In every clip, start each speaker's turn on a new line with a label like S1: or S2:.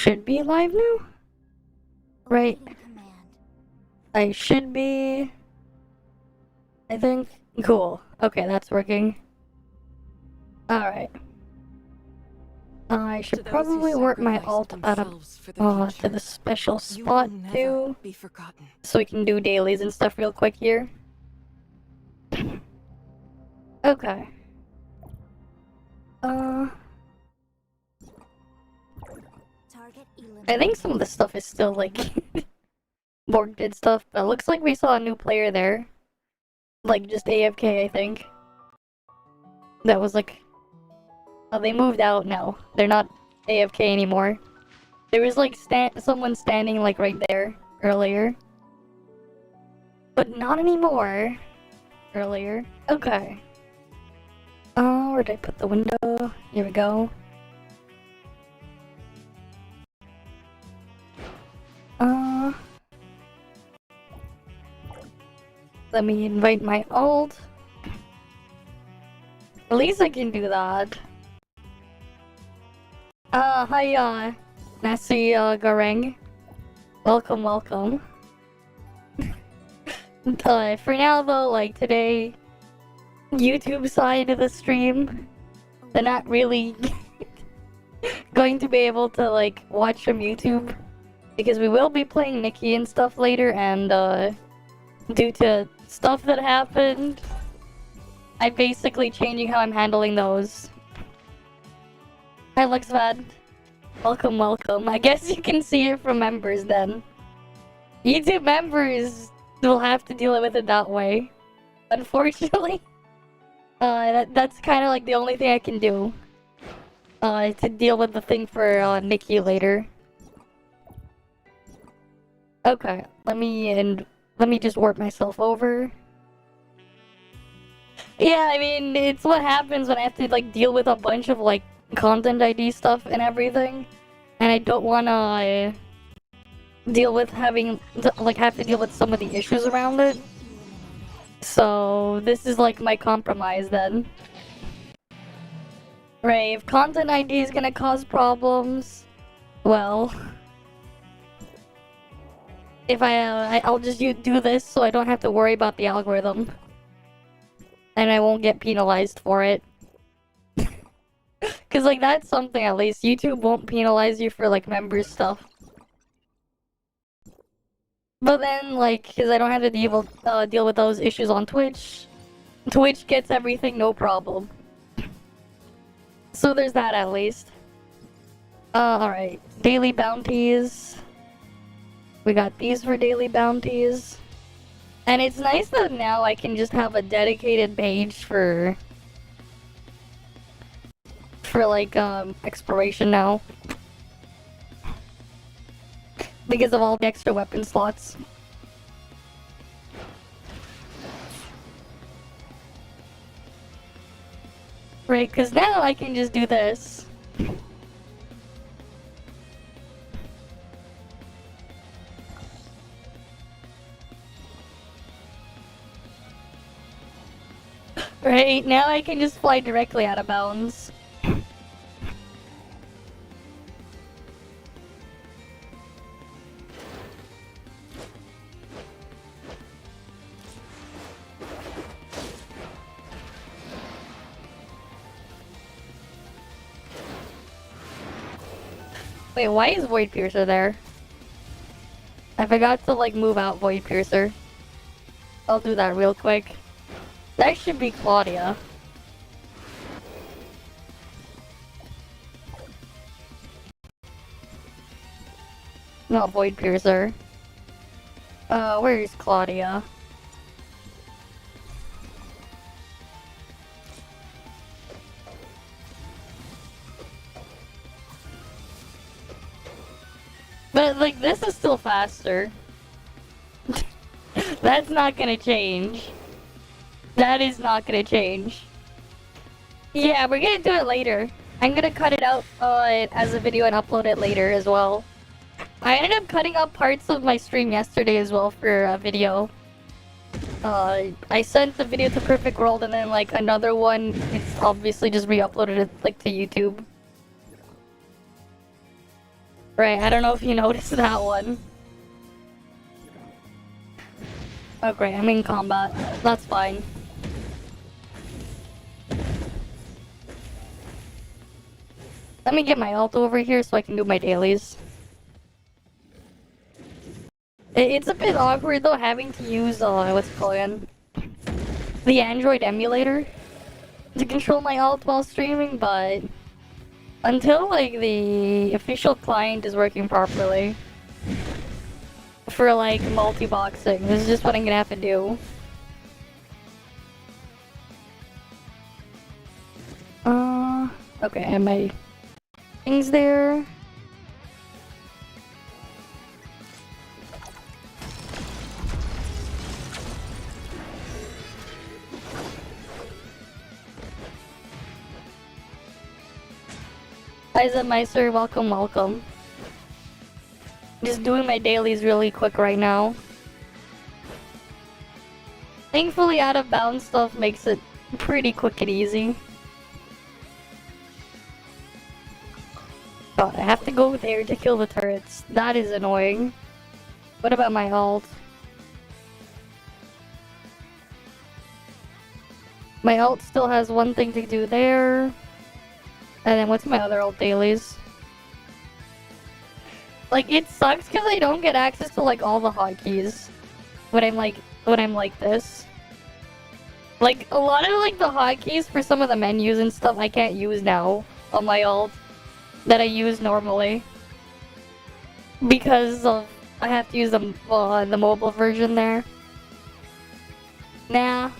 S1: should be live now? Right. I should be... I think. Cool. Okay, that's working. Alright. I should probably work my alt out of to the special spot too. So we can do dailies and stuff real quick here. Okay. I think some of the stuff is still like board bid stuff, but it looks like we saw a new player there. Like just AFK, I think. That was like... Oh, they moved out now. They're not AFK anymore. There was like someone standing like right there earlier. But not anymore. Earlier. Okay. Where did I put the window? Here we go. Let me invite my alt. At least I can do that. Hi, Nasi, Gareng. Welcome, welcome. For now though, like today, YouTube side of the stream, they're not really going to be able to, like, watch from YouTube. Because we will be playing Nikki and stuff later, and, due to stuff that happened, I'm basically changing how I'm handling those. Hi, Luxvad. Welcome, welcome. I guess you can see it from members then. YouTube members will have to deal with it that way. Unfortunately. That's kind of like the only thing I can do. To deal with the thing for, Nikki later. Okay, let me just warp myself over. Yeah, I mean, it's what happens when I have to, like, deal with a bunch of, like, content ID stuff and everything. And I don't wanna deal with having to deal with some of the issues around it. So this is like my compromise then. Right, if content ID is gonna cause problems, well, if I'll just do this so I don't have to worry about the algorithm. And I won't get penalized for it. Cause like that's something at least, YouTube won't penalize you for like member stuff. But then like, cause I don't have to deal with those issues on Twitch, Twitch gets everything no problem. So there's that at least. Alright. Daily bounties. We got these for daily bounties. And it's nice that now I can just have a dedicated page for like, exploration now. Because of all the extra weapon slots. Right, because now I can just do this. Right, now I can just fly directly out of bounds. Wait, why is Void Piercer there? I forgot to, like, move out Void Piercer. I'll do that real quick. That should be Claudia. Not Void Piercer. Where is Claudia? But, like, this is still faster. That's not gonna change. That is not gonna change. Yeah, we're gonna do it later. I'm gonna cut it out as a video and upload it later as well. I ended up cutting up parts of my stream yesterday as well for a video. I sent the video to Perfect World and then, like, another one, it's obviously just re-uploaded it, like, to YouTube. Right, I don't know if you noticed that one. Oh great, I'm in combat. That's fine. Let me get my ult over here so I can do my dailies. It's a bit awkward though having to use, what's it called? The Android emulator to control my ult while streaming, but until like the official client is working properly for like multi-boxing, this is just what I'm gonna have to do. Okay, and my things there. Liza Meister, welcome, welcome. Just doing my dailies really quick right now. Thankfully, out of bounds stuff makes it pretty quick and easy. God, I have to go there to kill the turrets. That is annoying. What about my ult? My ult still has one thing to do there. And then what's my other ult dailies? Like, it sucks because I don't get access to like all the hotkeys when I'm like this. Like, a lot of like the hotkeys for some of the menus and stuff I can't use now on my ult that I use normally. Because of, I have to use the mobile version there. Nah.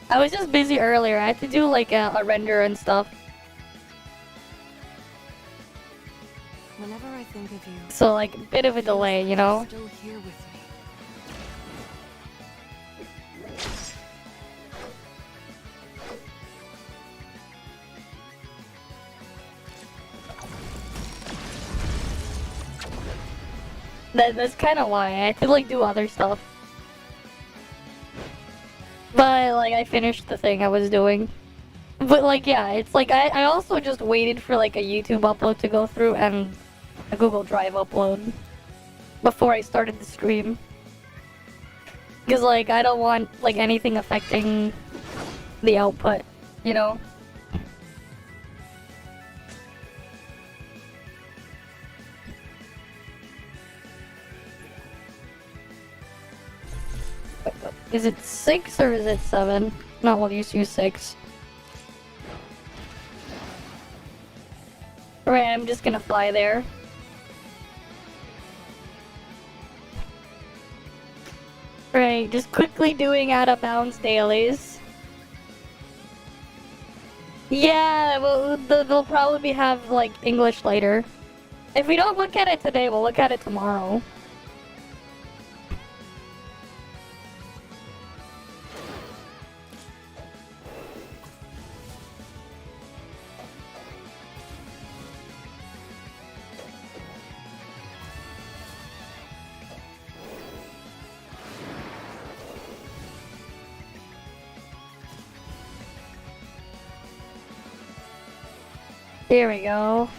S1: I was just busy earlier. I had to do like a render and stuff.
S2: Whenever I think of you,
S1: So like a bit of a delay, you know?
S2: still here with me.
S1: That's kind of why I had to like do other stuff. But like I finished the thing I was doing. But like yeah, it's like I also just waited for like a YouTube upload to go through and a Google Drive upload before I started the stream. Because like I don't want like anything affecting the output, you know? Is it 6 or is it 7? No, we'll just use 6. Right, I'm just gonna fly there. Right, just quickly doing out of bounds dailies. Yeah, well, they'll probably have like English later. If we don't look at it today, we'll look at it tomorrow. Here we go.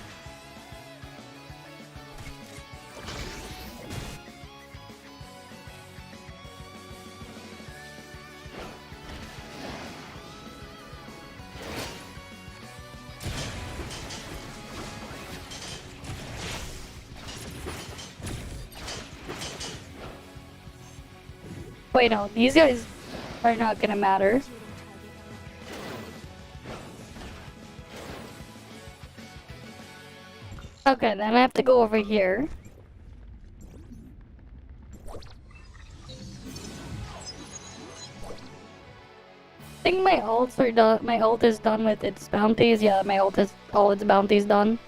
S1: Wait, no, these guys are not gonna matter. Okay, then I have to go over here. I think my ults are done. My ult is done with its bounties. Yeah, my ult is all its bounties done.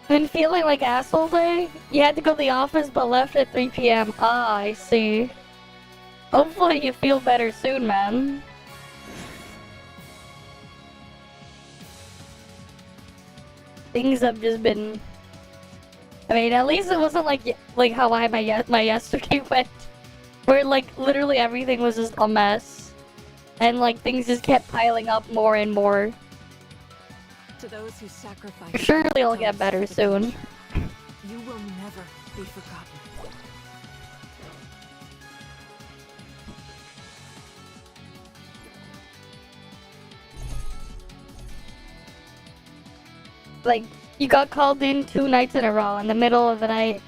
S1: Been feeling like asshole day? You had to go to the office but left at 3 p.m. Ah, I see. Hopefully you feel better soon, man. Things have just been... I mean, at least it wasn't like how my yesterday went. Where like literally everything was just a mess. And like things just kept piling up more and more.
S2: To those who sacrifice.
S1: Surely it'll get better soon.
S2: You will never be forgotten.
S1: Like, you got called in 2 nights in a row in the middle of the night,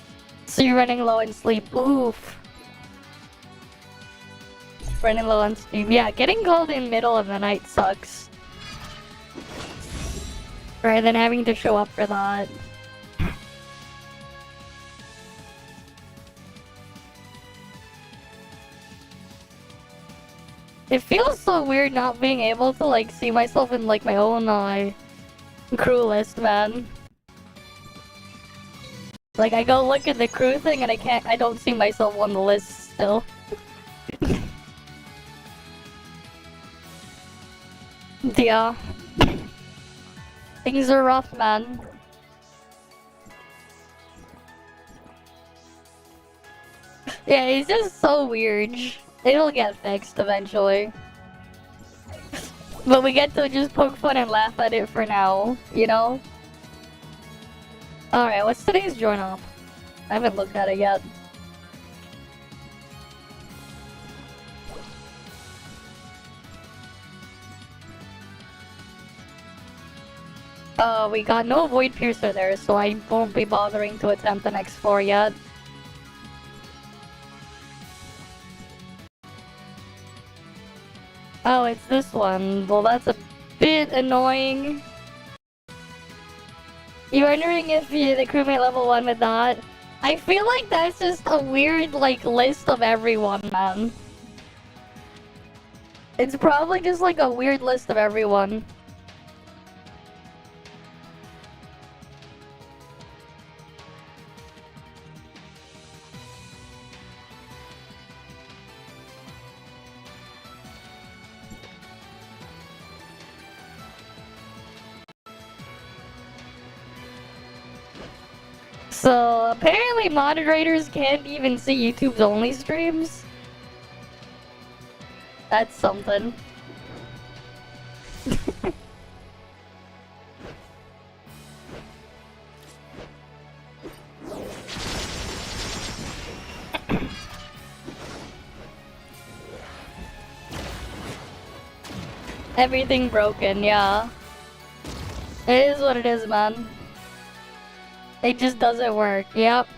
S1: so you're running low on sleep. Oof. Running low on sleep. Yeah, getting called in middle of the night sucks. Rather than having to show up for that. It feels so weird not being able to like see myself in like my own crew list, man. Like I go look at the crew thing and I don't see myself on the list still. Yeah. Things are rough, man. Yeah, it's just so weird. It'll get fixed eventually. But we get to just poke fun and laugh at it for now, you know? Alright, what's today's join off? I haven't looked at it yet. We got no Void Piercer there, so I won't be bothering to attempt the next floor yet. Oh, it's this one. Well, that's a bit annoying. You wondering if the crewmate level 1 with that? I feel like that's just a weird, like, list of everyone, man. It's probably just like a weird list of everyone. So, apparently moderators can't even see YouTube's only streams. That's something. Everything broken, yeah. It is what it is, man. It just doesn't work, yep.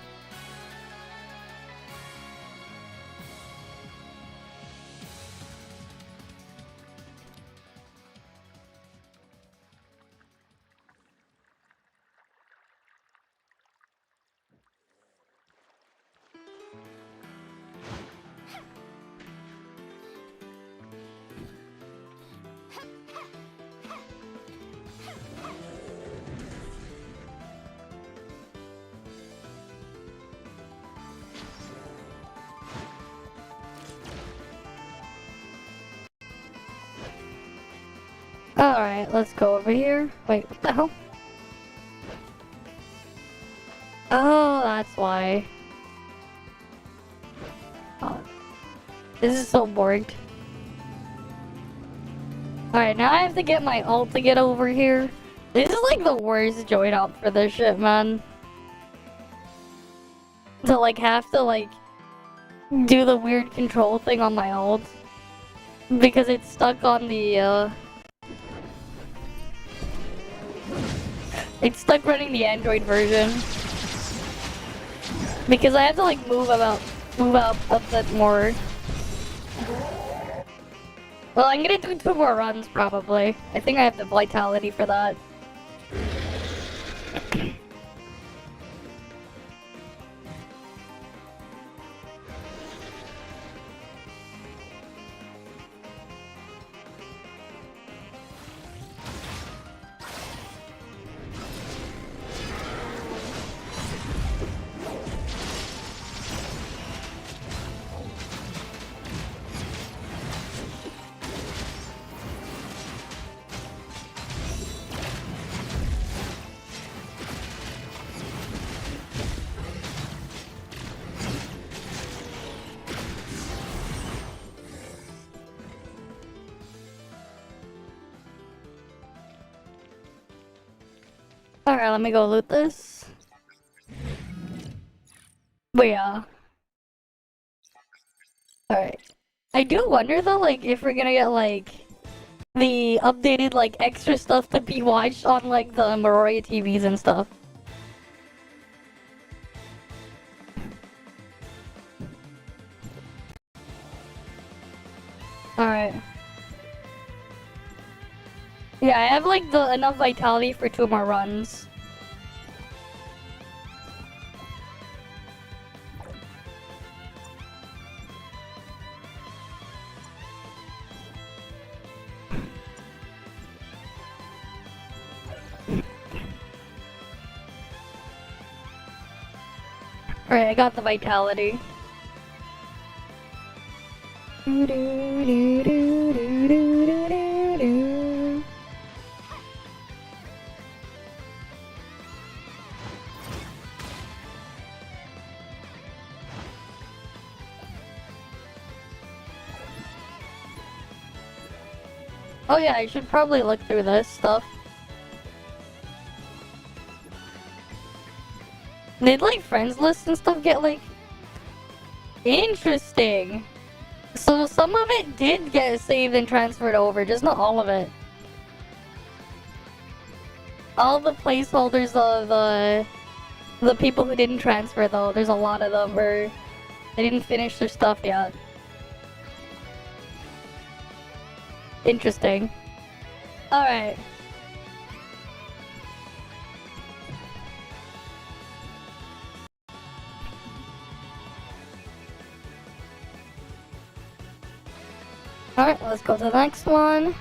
S1: Alright, let's go over here. Wait, what the hell? Oh, that's why. Oh, this is so bored. Alright, now I have to get my ult to get over here. This is like the worst join up for this shit, man. To like have to like do the weird control thing on my ult. Because it's stuck on the it's stuck running the Android version. Because I have to like move out a bit more. Well, I'm gonna do 2 more runs probably. I think I have the vitality for that. Alright, let me go loot this. But yeah. Alright. I do wonder though, like, if we're gonna get, like, the updated, like, extra stuff to be watched on, like, the Marori TVs and stuff. Alright. Yeah, I have, like, enough vitality for 2 more runs. Alright, I got the vitality. Oh yeah, I should probably look through this stuff. Did like friends lists and stuff get like interesting? So some of it did get saved and transferred over, just not all of it. All the placeholders of the people who didn't transfer though, there's a lot of them where they didn't finish their stuff yet. Interesting. Alright. Alright, let's go to the next one.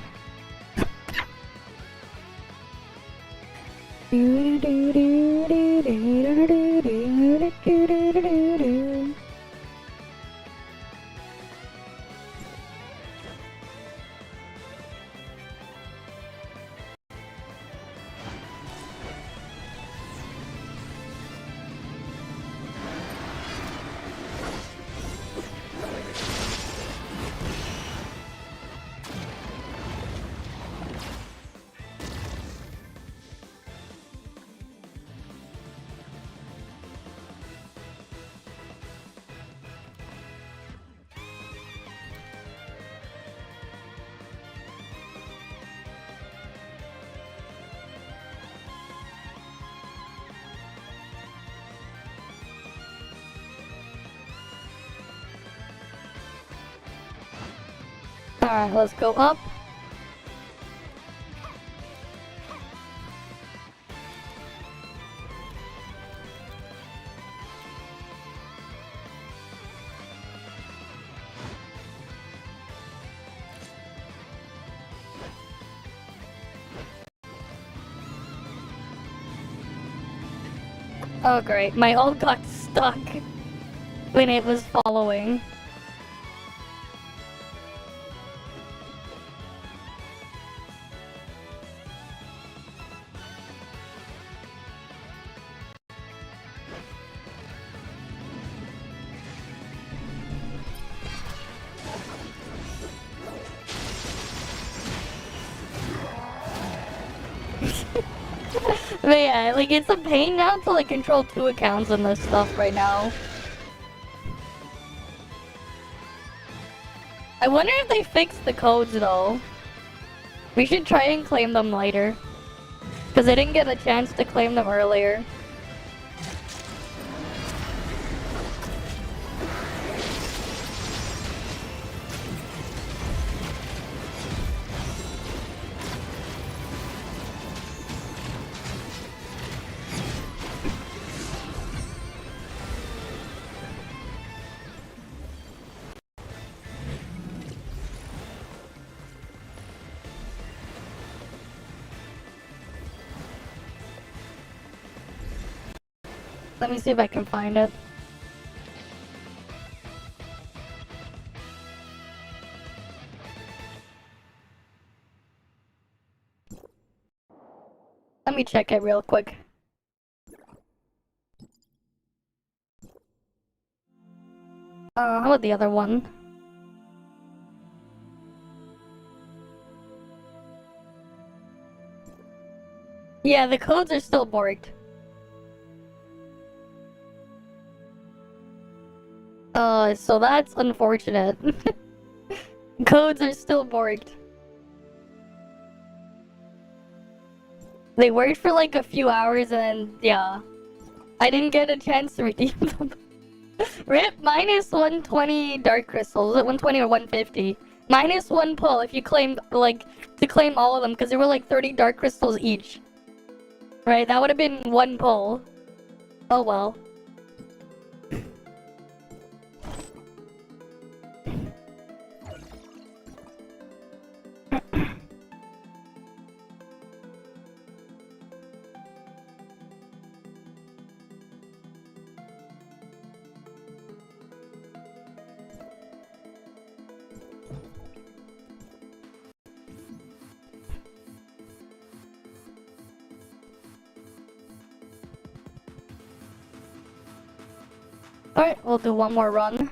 S1: Alright, let's go up. Oh great, my ult got stuck when it was following. But yeah, like it's a pain now to like control 2 accounts and this stuff right now. I wonder if they fixed the codes though. We should try and claim them later. Because I didn't get a chance to claim them earlier. Let me see if I can find it. Let me check it real quick. How about the other one? Yeah, the codes are still borked. So that's unfortunate. Codes are still borked. They worked for like a few hours and yeah. I didn't get a chance to redeem them. RIP minus 120 dark crystals. Is it 120 or 150? Minus 1 pull if you claim, like, to claim all of them, because there were like 30 dark crystals each. Right, that would have been 1 pull. Oh well. Alright, we'll do one more run.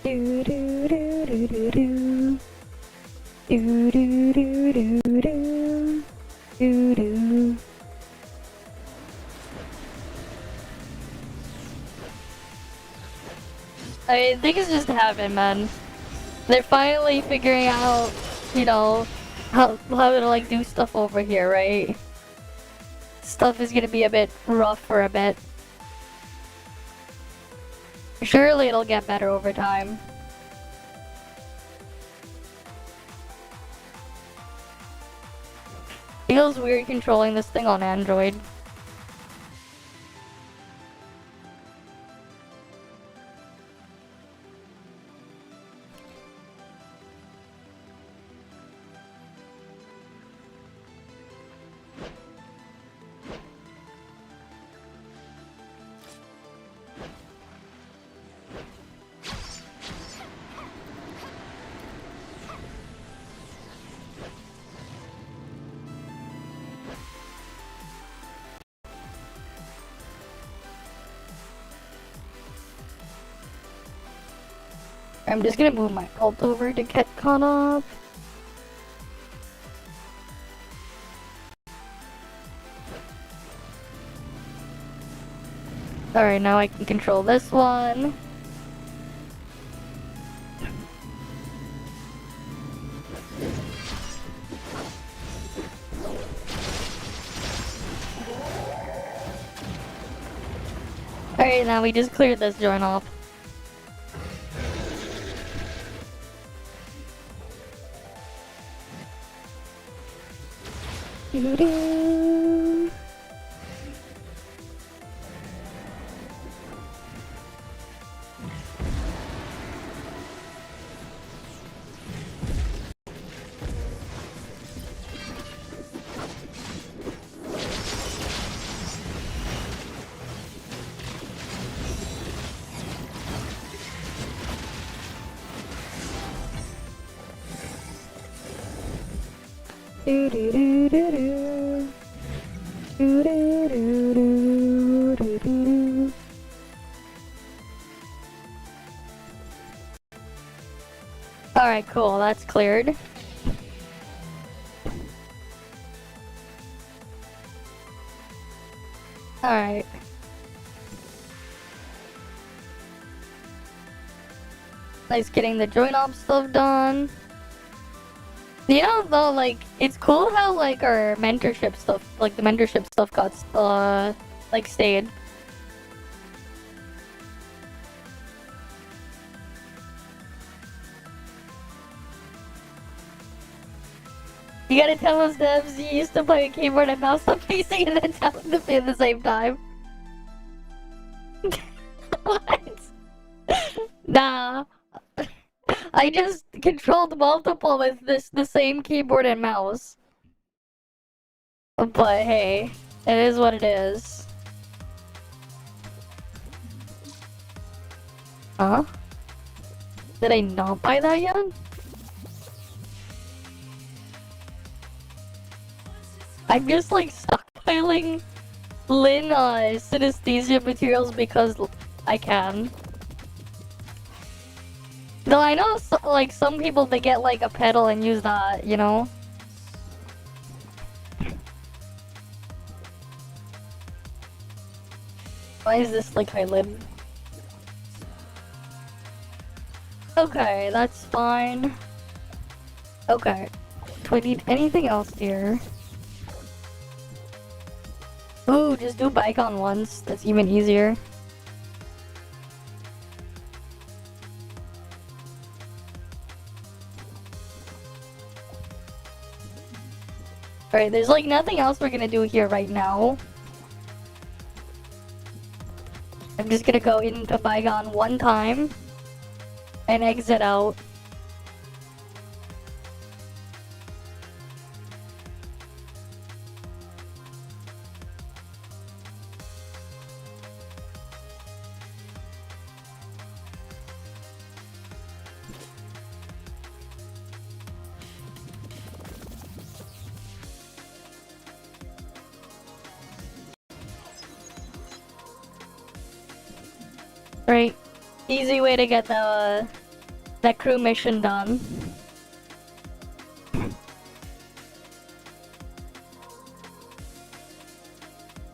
S1: Do do do do do do. Do do do do do. Do do. I mean, things just happen, man. They're finally figuring out, you know, how to like do stuff over here, right? Stuff is gonna be a bit rough for a bit. Surely it'll get better over time. Feels weird controlling this thing on Android. I'm just gonna move my alt over to get caught up. Alright, now I can control this one. Alright, now we just cleared this joint off. Doo-doo. Do do do do do. Do do do do do do. Alright, cool, that's cleared. Alright. Nice getting the joint op stuff done. You know, though, like, it's cool how, like, our mentorship stuff, like, the mentorship stuff got, like, stayed. You gotta tell us, devs, you used to play a keyboard and mouse on PC and then tell them to play at the same time. What? Nah. I just controlled multiple with the same keyboard and mouse. But hey, it is what it is. Huh? Did I not buy that yet? I'm just like stockpiling Lin synesthesia materials because I can. Though I know, like, some people, they get, like, a pedal and use that, you know? Why is this, like, eyelid? Okay, that's fine. Okay. Do I need anything else here? Ooh, just do Bicon once. That's even easier. Alright, there's like nothing else we're gonna do here right now. I'm just gonna go into Bicon one time and exit out. Right. Easy way to get that crew mission done.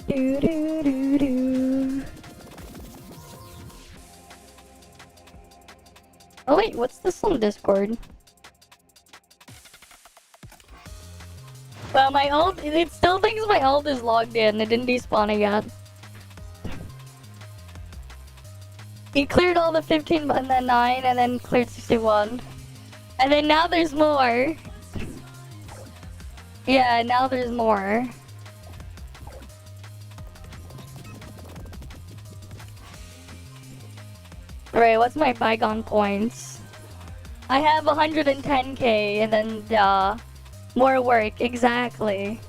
S1: Do do do do. Oh wait, what's this on Discord? Well, my ult, it still thinks my ult is logged in. It didn't despawn it yet. He cleared all the 15 and then 9 and then cleared 61. And then now there's more. Yeah, now there's more. Alright, what's my Bicon points? I have 110k and then more work, exactly.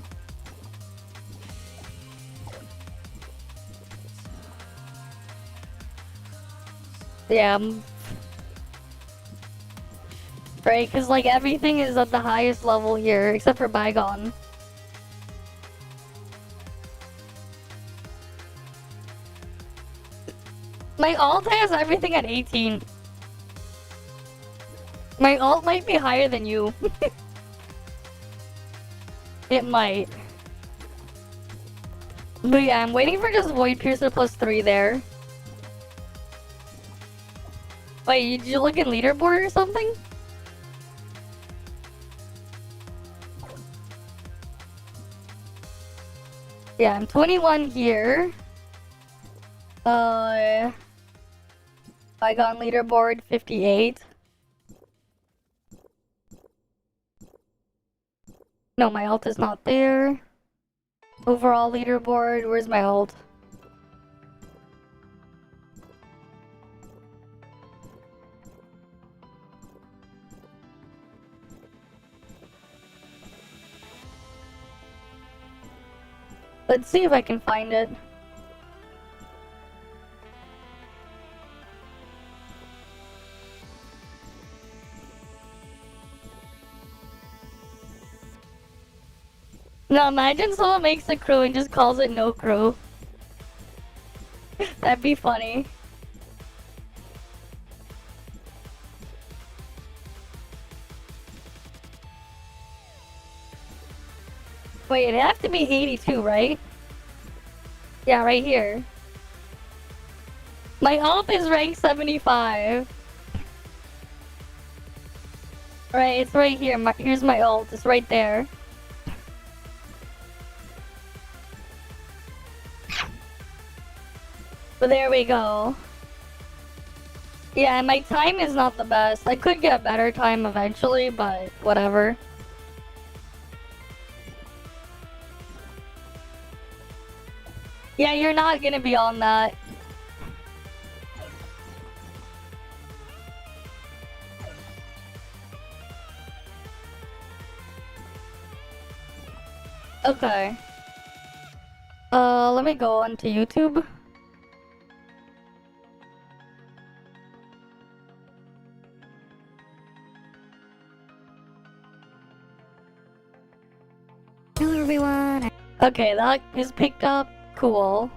S1: Yeah. Right, because like everything is at the highest level here, except for Bicon. My ult has everything at 18. My ult might be higher than you. It might. But yeah, I'm waiting for just Void Piercer plus 3 there. Wait, did you look in leaderboard or something? Yeah, I'm 21 here. Bicon leaderboard 58. No, my ult is not there. Overall leaderboard, where's my ult? Let's see if I can find it. Now imagine someone makes a crew and just calls it no crew. That'd be funny. Wait, it'd have to be 82, right? Yeah, right here. My ult is rank 75. Right, it's right here. Here's my ult. It's right there. But there we go. Yeah, my time is not the best. I could get better time eventually, but whatever. Yeah, you're not gonna be on that. Okay. Let me go onto YouTube. Hello everyone. Okay, that is picked up. Cool.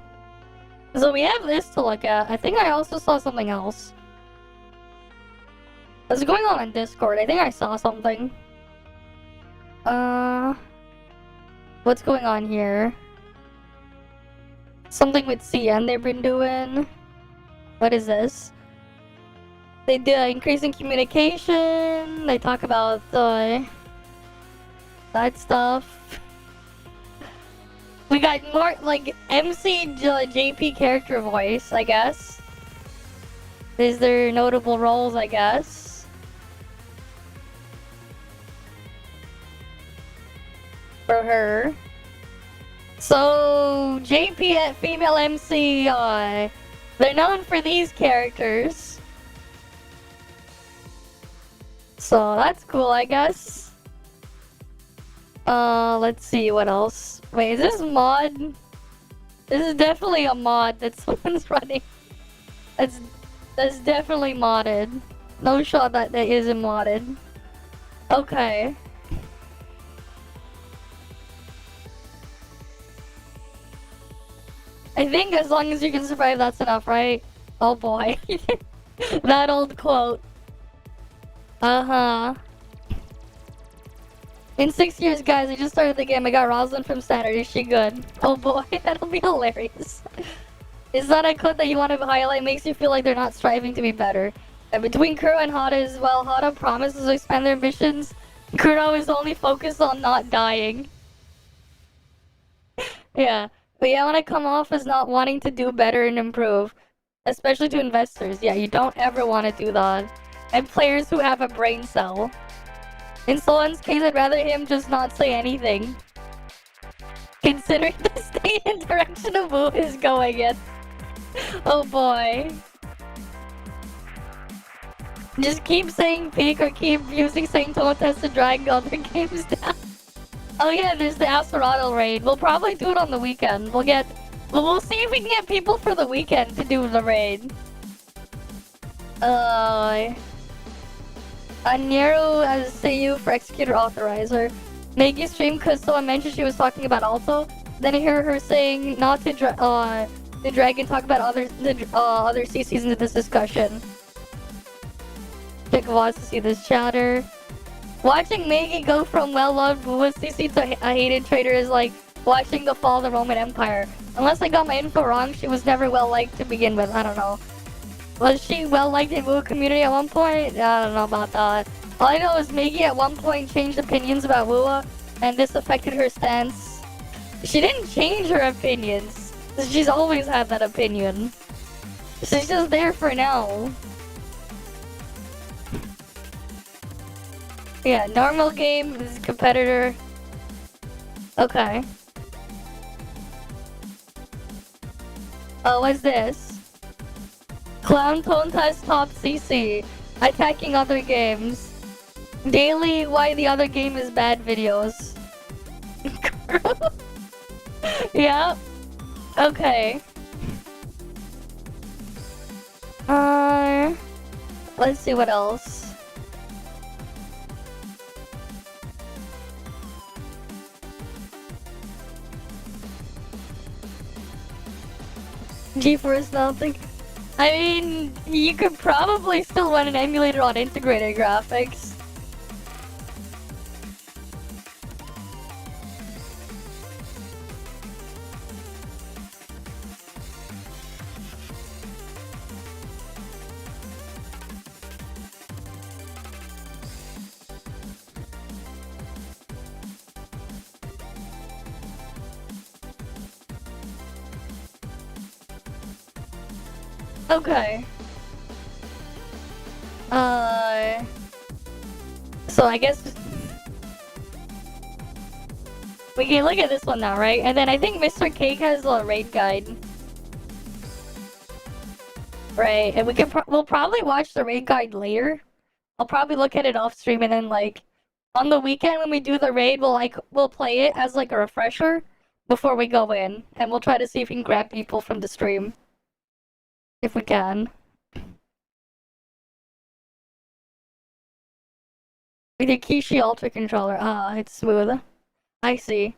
S1: So we have this to look at. I think I also saw something else. What's going on Discord? I think I saw something. What's going on here? Something with CN they've been doing. What is this? They do increasing communication. They talk about that stuff. We got more like MC JP character voice, I guess. Is there notable roles, I guess? For her. So JP at female MC, they're known for these characters. So that's cool, I guess. Let's see what else. Wait, is this mod? This is definitely a mod that someone's running. That's definitely modded. No shot that isn't modded. Okay. I think as long as you can survive, that's enough, right? Oh boy. That old quote. Uh-huh. In 6 years, guys, I just started the game. I got Rosalind from Saturday. Is she good? Oh boy, that'll be hilarious. Is that a code that you want to highlight? Makes you feel like they're not striving to be better. And between Kuro and Hada as well, Hada promises to expand their missions. Kuro is only focused on not dying. Yeah. But yeah, I want to come off as not wanting to do better and improve. Especially to investors. Yeah, you don't ever want to do that. And players who have a brain cell. In Solon's case, I'd rather him just not say anything. Considering the state and direction of who is going in. Oh boy. Just keep saying peak or keep using Saint Totes to drag other games down. Oh yeah, there's the Acerado raid. We'll probably do it on the weekend. We'll see if we can get people for the weekend to do the raid. Anero as Seiyu for Executor Authorizer. Maggie stream because someone mentioned she was talking about Alto. Then I hear her saying not to drag and talk about other CCs into this discussion. Chick wants to see this chatter. Watching Maggie go from well-loved Buwa CC to a hated traitor is like watching the fall of the Roman Empire. Unless I got my info wrong, she was never well-liked to begin with. I don't know. Was she well-liked in Wuwa community at one point? I don't know about that. All I know is Maggie at one point changed opinions about Wuwa, and this affected her stance. She didn't change her opinions. She's always had that opinion. She's just there for now. Yeah, normal game, this is competitor. Okay. Oh, what's this? Clown Tone Test Top CC. Attacking other games. Daily why the other game is bad videos. Yeah. Okay. Let's see what else. GeForce now think. I mean, you could probably still run an emulator on integrated graphics. Okay. So I guess we can look at this one now, right? And then I think Mr. Cake has a raid guide. Right, and we'll probably watch the raid guide later. I'll probably look at it off stream and then like on the weekend when we do the raid, we'll play it as like a refresher before we go in, and we'll try to see if we can grab people from the stream. If we can. With your Kishi Ultra controller. Ah, it's smooth. I see.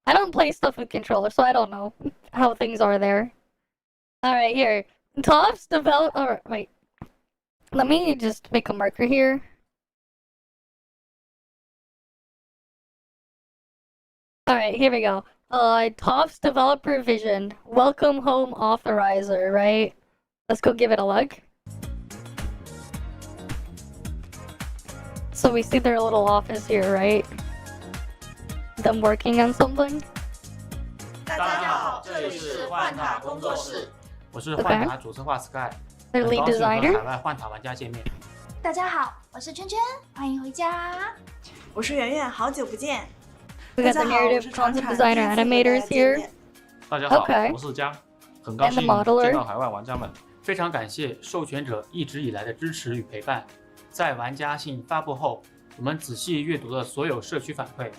S1: I don't play stuff with controller, so I don't know how things are there. Alright, here. Tops develop. Alright, wait. Let me just make a marker here. Alright, here we go. Tops developer vision. Welcome home authorizer, right? Let's go give it a look. So we see their little office here, right? Them working on something.
S3: 大家好，这里是幻塔工作室，我是幻塔主策划 Sky，
S1: Their
S3: 很
S1: lead
S3: 高兴和
S1: designer.
S3: 海外幻塔玩家见面。
S4: 大家好，我是圈圈，欢迎回家。
S5: 我是圆圆，好久不见。
S1: We got the narrative, concept designer, animators here.
S3: 大家好
S1: Okay.
S3: 我是江，很高
S1: And the
S3: 兴
S1: modeler.
S3: 见到海外玩家们，非常感谢授权者一直以来的支持与陪伴。在玩家信发布后，我们仔细阅读了所有社区反馈，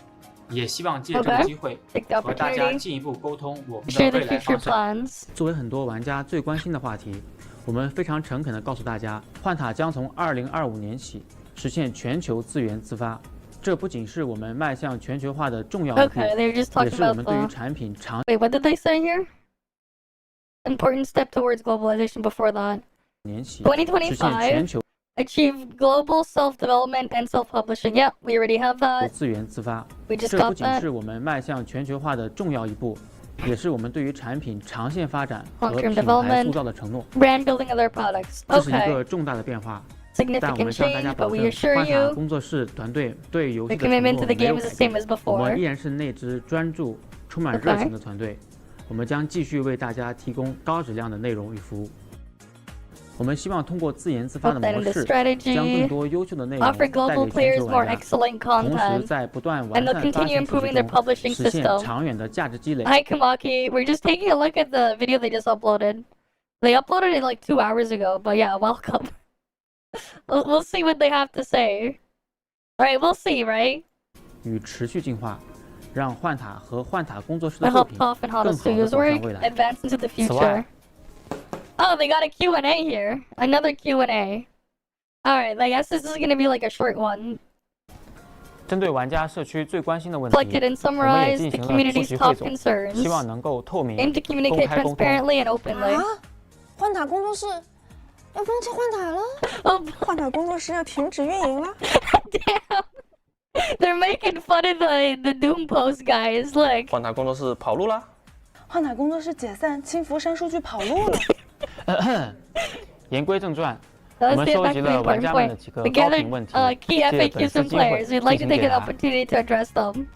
S3: 也希望借这个机会
S1: Take the
S3: 和大家
S1: opportunity.
S3: 进一步沟通我们
S1: Share
S3: 的
S1: the
S3: 未来
S1: future
S3: 方向。
S1: plans.
S3: 作为很多玩家最关心的话题，我们非常诚恳地告诉大家，幻塔将从2025年起实现全球资源自发。这不仅是我们迈向全球化的重要一步，
S1: Okay, they were just
S3: 也
S1: talking
S3: 是我
S1: about
S3: 们对于
S1: the.
S3: 产品长
S1: Wait, what did they say here? Important step towards globalization before that.
S3: 年起实现全球
S1: Achieve global self-development and self-publishing. Yeah, we already have that.
S3: 资源自发。
S1: We just
S3: 这不
S1: got
S3: 仅
S1: that.
S3: 是我们迈向全球化的重要一步，也是我们对于产品长线发展和
S1: Long-term
S3: 品牌
S1: development.
S3: 塑造的承诺。
S1: Brand building of their products.
S3: 这是一
S1: Okay.
S3: 个重大的变化，但我
S1: Significant
S3: 们向大家
S1: change,
S3: 保
S1: but we
S3: 证，
S1: assure
S3: 幻塔
S1: you
S3: 工作室团队对游
S1: the
S3: 戏的承
S1: commitment
S3: 诺
S1: to the
S3: 没有
S1: game is
S3: 改
S1: the same
S3: 变。
S1: as
S3: 我们
S1: before.
S3: 依然是那支专注、充满热情的团队。我们将继续为大家提供高质量的内容与服务。我们希望通过自研自发的
S1: Put that
S3: 模
S1: in the
S3: 式，将更
S1: strategy.
S3: 多优秀的内容
S1: Offer
S3: 带
S1: global
S3: 给全
S1: players
S3: 球
S1: more
S3: 玩家，
S1: excellent
S3: 同时
S1: content.
S3: 在不断
S1: And
S3: 完
S1: they'll
S3: 善发
S1: continue
S3: 行体
S1: improving
S3: 系
S1: their
S3: 中
S1: publishing
S3: 实现
S1: system.
S3: 长远的价值积累。
S1: Hi Kamaki, we're just taking a look at the video they just uploaded. They uploaded it like 2 hours ago, but yeah, welcome. We'll see what they have to say. Alright, we'll see, right?
S3: 与持续进化，让幻塔和幻塔工作室
S1: I
S3: 的作
S1: hope
S3: 品
S1: Toff and
S3: 更
S1: Hana
S3: 好地
S1: Studios
S3: 走向
S1: work,
S3: 未来。
S1: advance into the
S3: 此外
S1: future. Oh, they got a Q&A here. Another Q&A. Alright, I guess this is gonna be like a short one.
S3: 针对玩家社区最关心的问题，
S1: Collected and
S3: 我们也
S1: summarized
S3: 进
S1: the
S3: 行了复
S1: community's
S3: 习
S1: top
S3: 汇总，
S1: concerns.
S3: 希望能够透明、
S1: Aim to
S3: 公
S1: communicate
S3: 开沟通。
S1: transparently and openly.
S5: 啊，幻塔工作室要放弃幻塔了？
S1: Oh,
S5: 幻塔工作室要停止运营了？
S1: damn. They're making fun of the Doom Post guys. Look.
S6: 幻塔工作室跑路啦！
S5: 幻塔工作室解散，轻浮山数据跑路了。
S3: 言归正传，我
S1: Let's
S3: 们
S1: get
S3: 收
S1: back
S3: 集
S1: to the
S3: 了玩
S1: important
S3: 家们的
S1: point.
S3: 几个
S1: We
S3: 高
S1: gathered
S3: 频问题，
S1: key
S3: 借本
S1: FAQs
S3: 次
S1: from
S3: 机会
S1: players. We'd like
S3: 进
S1: to
S3: 行
S1: take
S3: 解
S1: an
S3: 答。
S1: opportunity to address them.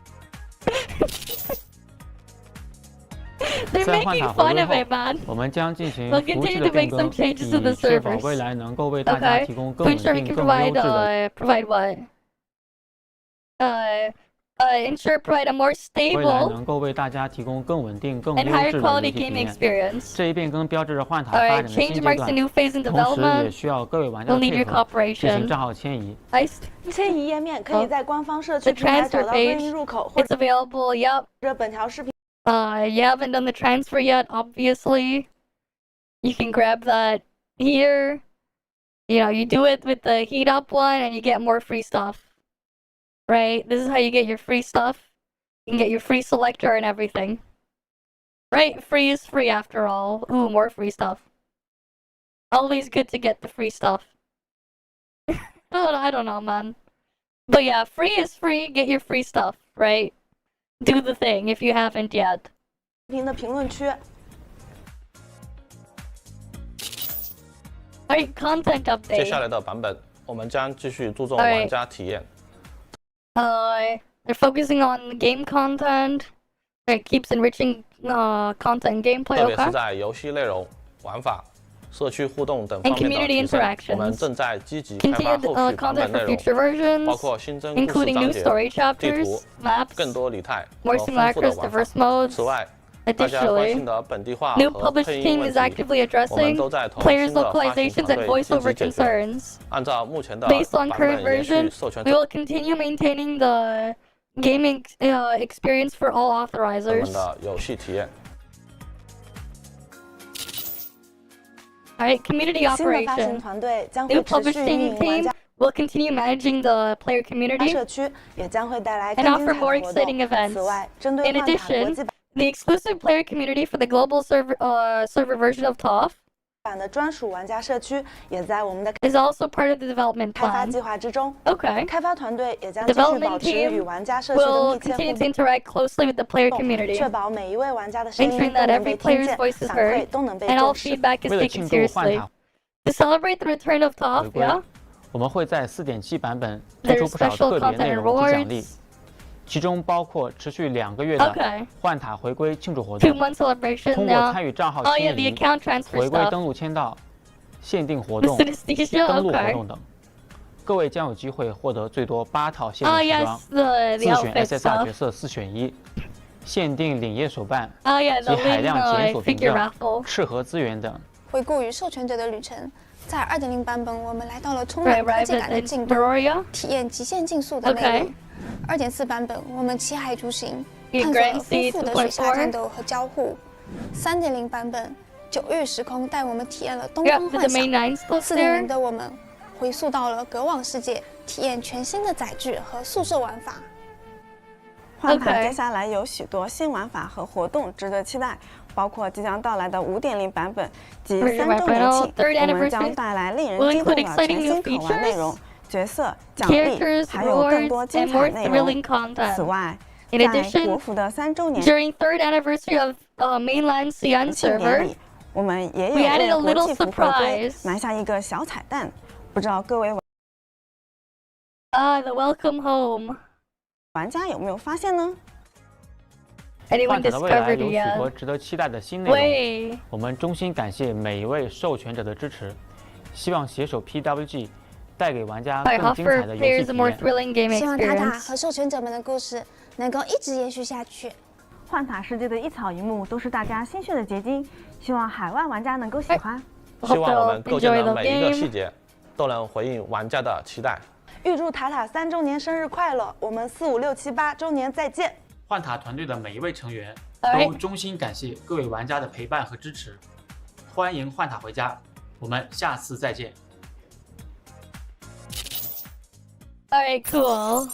S1: They're
S3: 在幻
S1: making
S3: 塔回
S1: fun
S3: 归
S1: of
S3: 后
S1: it, man.
S3: 我们将进行
S1: We'll
S3: 服务器
S1: continue
S3: 的
S1: to
S3: 变
S1: make
S3: 更，
S1: some changes to the
S3: 以确保
S1: servers.
S3: 未来能够为大家
S1: Okay.
S3: 提供更稳
S1: Ensure we
S3: 定、
S1: can
S3: 更优
S1: provide
S3: 质的。
S1: provide what? Ensure provide a more
S3: 未来
S1: stable
S3: 能够为大家提供更稳定、更
S1: and
S3: 优
S1: higher
S3: 质的游
S1: quality
S3: 戏体
S1: game
S3: 验。
S1: experience.
S3: 这一变更标志着幻塔发
S1: Alright,
S3: 展的新
S1: change
S3: 阶
S1: marks a
S3: 段，
S1: new phase in
S3: 同时也
S1: development.
S3: 需要各位玩家
S1: We'll
S3: 的
S1: need
S3: 配
S1: your
S3: 合，进行
S1: cooperation.
S3: 账号迁移。
S5: 迁移页面可以在官方社区
S1: The
S5: 平台找
S1: transfer
S5: 到对
S1: page.
S5: 应入口，或
S1: It's available. Yep.
S5: 者本条视频
S1: You haven't done the transfer yet, obviously. You can grab that here. You know, you do it with the heat up one and you get more free stuff. Right? This is how you get your free stuff. You can get your free selector and everything. Right? Free is free after all. Ooh, more free stuff. Always good to get the free stuff. I don't know, man. But yeah, free is free. Get your free stuff, right? Do the thing if you haven't yet.
S5: 的评论区。
S1: Alright, content
S6: 接下
S1: update.
S6: 来的版本，我们将继续注重
S1: Alright.
S6: 玩家体验。
S1: They're focusing on game content. It keeps enriching content and gameplay.
S6: 特别是
S1: Okay.
S6: 在游戏内容、玩法、社区互动等方
S1: And
S6: 面的
S1: community
S6: 提升。
S1: interactions.
S6: 我们正在积极开发
S1: Continued
S6: 后续版
S1: content
S6: 本内
S1: for
S6: 容，
S1: future versions,
S6: 包括新增故事
S1: including
S6: 章
S1: new
S6: 节、
S1: story
S6: 地
S1: chapters,
S6: 图、
S1: maps,
S6: 更多礼态和
S1: more
S6: 丰富
S1: simulacros,
S6: 的玩
S1: diverse
S6: 法。
S1: modes.
S6: 此外，大家关
S1: Additionally,
S6: 心的本地化
S1: new
S6: 和
S1: published
S6: 配音
S1: team
S6: 问
S1: is
S6: 题，
S1: actively
S6: 我们
S1: addressing
S6: 都在同
S1: players'
S6: 新的发行
S1: localizations
S6: 团
S1: and
S6: 队积
S1: voiceover
S6: 极解决。
S1: concerns.
S6: 按照目前的
S1: Based on
S6: 版
S1: current
S6: 本延续
S1: version,
S6: 授权
S1: we will continue maintaining the gaming experience for all
S6: 我们
S1: authorizers.
S6: 的游戏体验。
S1: Alright, community
S5: 新的发行
S1: operation.
S5: 团队将
S1: New
S5: 会持续运
S1: publishing
S5: 营玩
S1: team
S5: 家
S1: will continue managing the player community
S5: 社区，也将会带来
S1: and
S5: 更
S1: offer
S5: 精彩
S1: more
S5: 的活
S1: exciting
S5: 动。
S1: events.
S5: 此外，针对
S1: In
S5: 幻塔国
S1: addition,
S5: 际版
S1: the exclusive player community for the global server version of TOF
S5: 版的专属玩家社区也在我们的
S1: is also part of the development
S5: 开发
S1: plan.
S5: 计划之中。
S1: Okay.
S5: 开发团队也将继续
S1: Development
S5: 保持与
S1: team
S5: 玩家社区的
S1: will
S5: 密切
S1: continue
S5: 互
S1: to
S5: 动，
S1: interact closely with the player community,
S5: 确保每一位玩家的声音
S1: ensuring
S5: 都
S1: that
S5: 能
S1: every
S5: 被听
S1: player's
S5: 见，
S1: voice is
S5: 反馈
S1: heard,
S5: 都能被
S1: and
S5: 重
S1: all
S5: 视。
S1: feedback is
S3: 为了
S1: taken
S3: 庆祝换
S1: seriously.
S3: 塔
S1: To celebrate the return of
S3: 回
S1: Toph,
S3: 归
S1: yeah,
S3: 我们会在4.7版本推
S1: there's
S3: 出不少
S1: special
S3: 特别
S1: content
S3: 内
S1: and
S3: 容及奖励，
S1: rewards.
S3: 其中包括持续2个月的
S1: Okay.
S3: 换塔回归庆祝活
S1: 2
S3: 动，
S1: month celebration
S3: 通过
S1: now.
S3: 参与账号
S1: Oh
S3: 迁
S1: yeah, the
S3: 移、
S1: account transfer
S3: 回归
S1: stuff.
S3: 登录签到、限定活
S1: The
S3: 动、
S1: synesthesia,
S3: 登录活
S1: okay.
S3: 动等，各位将有机会获得最多8套限
S1: Oh
S3: 定时装
S1: yes,，the
S3: 自选
S1: outfit
S3: SSR
S1: stuff.
S3: 角色4选1，限定领页手办
S1: Oh yeah,
S3: 及
S1: the
S3: 海
S1: Lin
S3: 量检索凭
S1: figure
S3: 证、
S1: raffle.
S3: 适合资源等。
S7: 回顾与授权者的旅程，在2.0版本，我们来到了充
S1: Right,
S7: 满科技
S1: right,
S7: 感的
S1: in
S7: 进度，
S1: Meroria.
S7: 体验极限竞速的魅力。2.4版本，我们骑海逐行，
S1: The
S7: 探索了
S1: Grand
S7: 丰
S1: Sea
S7: 富的水下战
S1: 2.4.
S7: 斗和交互。3.0版本，九域时空带我们体验了东
S1: Yeah,
S7: 方
S1: the
S7: 幻想。
S1: domain 9 still
S7: 4.0
S1: there.
S7: 的我们回溯到了隔网世界，体验全新的载具和宿舍玩法。
S5: 换塔
S1: Okay.
S5: 接下来有许多新玩法和活动值得期待，包括即将到来的5.0版本及
S1: Right,
S5: 3周
S1: right,
S5: 年
S1: right.
S5: 庆，
S1: Third
S5: 我们将
S1: anniversary
S5: 带来令人
S1: will
S5: 激动
S1: include
S5: 的
S1: exciting
S5: 全
S1: new
S5: 新可玩内容
S1: features,
S5: 角色、奖励，
S1: characters,
S5: 还有更
S1: rewards,
S5: 多精
S1: and
S5: 彩
S1: more
S5: 内容。
S1: thrilling
S5: 此
S1: content.
S5: 外，
S1: In
S5: 在
S1: addition,
S5: 国服的3周年
S1: during 3rd anniversary of mainland Xi'an
S5: 庆典
S1: server,
S5: 里，我们也有
S1: we added a
S5: 为国
S1: little
S5: 际服回归
S1: surprise.
S5: 埋下一个小彩蛋，不知道各位
S1: the welcome home.
S5: 玩家有没有发现呢？
S1: Anyone
S3: 换塔的未来
S1: discovered
S3: 有
S1: it
S3: 许多
S1: yet?
S3: 值得期待的新内容，
S1: Wait.
S3: 我们衷心感谢每一位授权者的支持，希望携手 PWG 带给玩家
S1: I
S3: 更精彩
S1: offer
S3: 的游戏
S1: players
S3: 体
S1: a more
S3: 验。
S1: thrilling game
S7: 希望塔塔
S1: experience.
S7: 和授权者们的故事能够一直延续下去。
S5: 幻塔世界的一草一木都是大家心血的结晶，希望海外玩家能够喜欢。
S6: 希望我
S1: Hope
S6: 们
S1: they'll
S6: 构建
S1: enjoy
S6: 的
S1: the
S6: 每一个
S1: game.
S6: 细节都能回应玩家的期待。
S5: 预祝塔塔3周年生日快乐！我们4、5、6、7、8周年再见！
S3: 换塔团队的每一位成员
S1: Alright.
S3: 都衷心感谢各位玩家的陪伴和支持，欢迎换塔回家，我们下次再见。
S1: Alright, cool.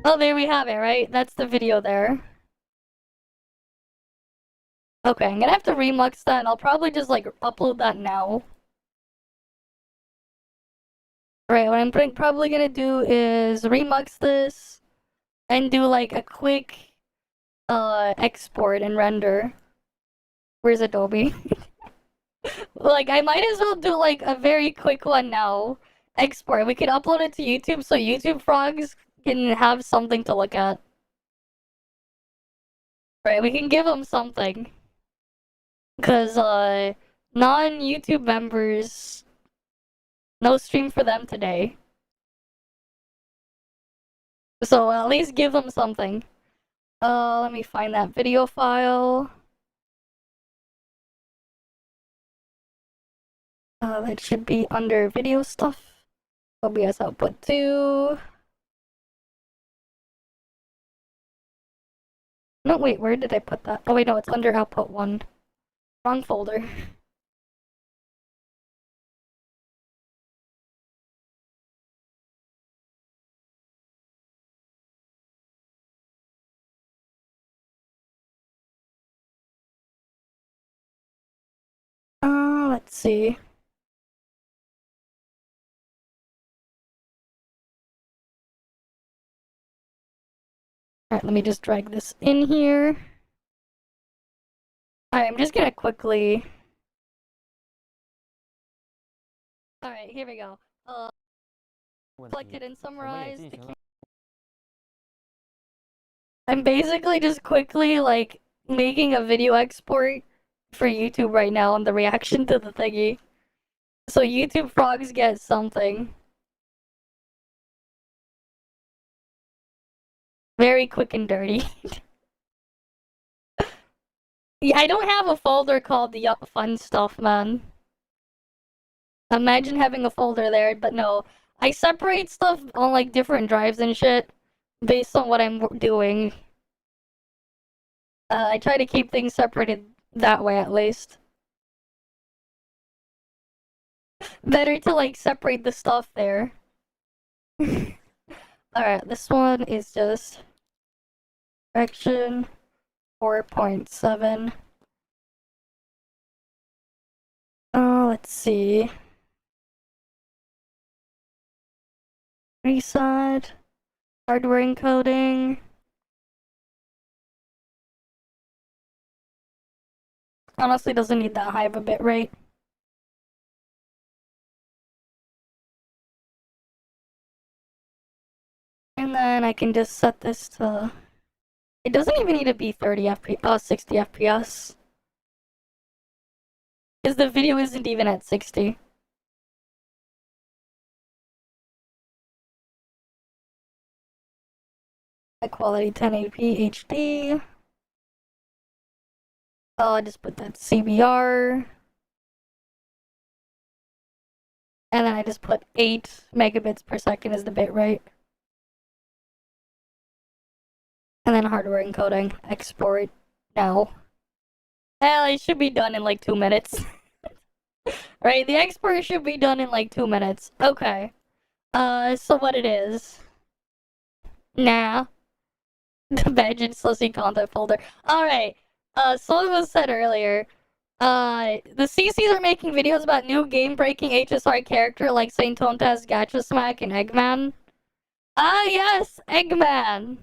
S1: Oh, there we have it, right? That's the video there. Okay, I'm gonna have to remux that, and I'll probably just, like, upload that now. Right, what I'm probably gonna do is remux this, and do, like, a quick, export and render. Where's Adobe? Like, I might as well do, like, a very quick one now. Export. We could upload it to YouTube so YouTube frogs can have something to look at. Right, we can give them something. Because, non-YouTube members, no stream for them today. So, at least give them something. Let me find that video file. That should be under video stuff. OBS output 2. No, wait, where did I put that? Oh, wait, no, it's under output 1. Wrong folder. Let's see. Alright, let me just drag this in here. Alright, I'm just gonna quickly... Alright, here we go.
S3: 问
S1: Selected
S3: 题
S1: and
S3: 我们也
S1: summarized.
S3: 进行了
S1: I'm basically just quickly, like, making a video export for YouTube right now on the reaction to the thingy. So YouTube frogs get something. Very quick and dirty. Yeah, I don't have a folder called the fun stuff, man. Imagine having a folder there, but no. I separate stuff on, like, different drives and shit based on what I'm doing. I try to keep things separated that way, at least. Better to, like, separate the stuff there. Alright, this one is just... Correction. 4.7. Let's see. Reset. Hardware encoding. Honestly, doesn't need that high of a bit rate. And then I can just set this to... It doesn't even need to be 30 FPS, 60 FPS. Because the video isn't even at 60. High quality 1080p HD. I'll just put that CBR. And then I just put 8 megabits per second as the bit rate. And then hardware encoding. Export now. Hell, it should be done in like 2 minutes. Right, the export should be done in like 2 minutes. Okay. So what it is. Nah. The badge and Sussy content folder. Alright. So as was said earlier, the CCs are making videos about new game-breaking HSR character like Saint Tontas, Gacha Smack, and Eggman. Ah, yes! Eggman!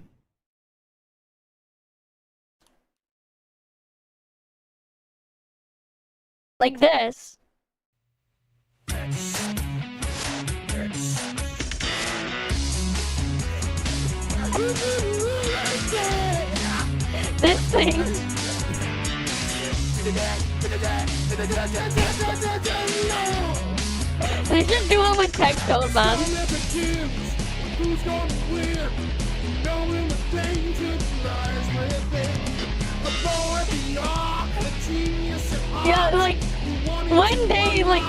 S1: Like this. This thing. They should do it with tech code, man. Yeah, like, one day, like,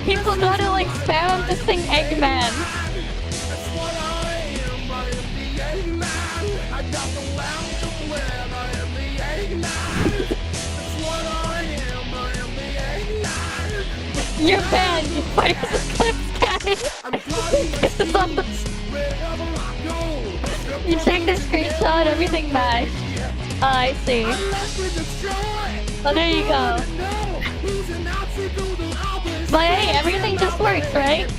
S1: people gotta, like, spam to sing Eggman. You're banned. You fire the clips, Cannon. This is on the... You check the screenshot, everything matched. Oh, I see. Oh, there you go. But hey, everything just works, right?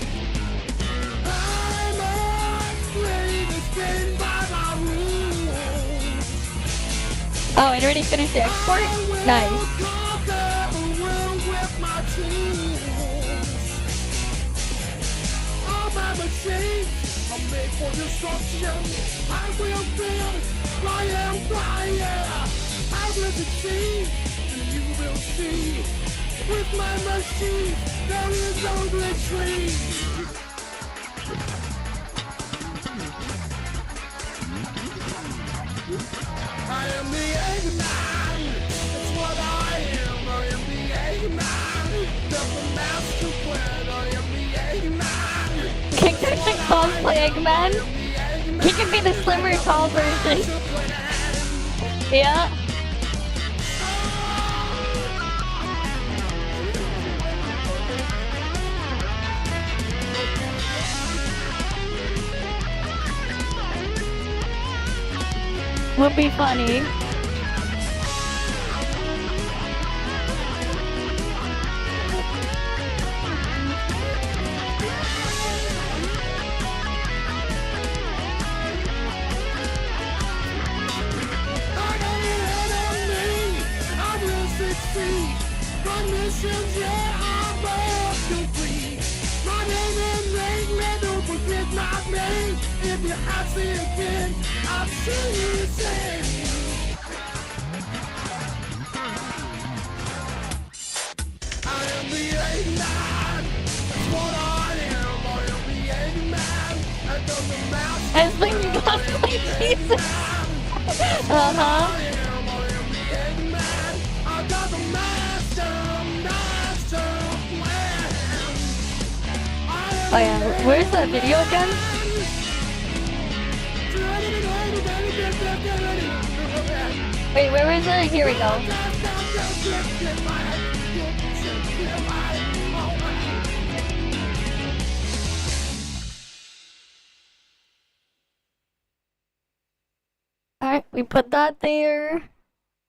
S1: Oh, it already finished the export? Nice.
S8: With my machine, there is no retreat. I am the Eggman. That's what I am. I am the Eggman. The master plan. I am the Eggman.
S1: Kick that cosplay Eggman. He can be the slimmer, tall version. Yeah. Would be funny.
S8: If you have seen again, I've seen you say. I am the Eggman. That's what I am. I am the Eggman. I don't the mouse.
S1: As the cosplay Jesus.
S8: I am the Eggman. I got the master plan.
S1: Oh yeah, where's that video again? Wait, where is it? Here we go. Alright, we put that there.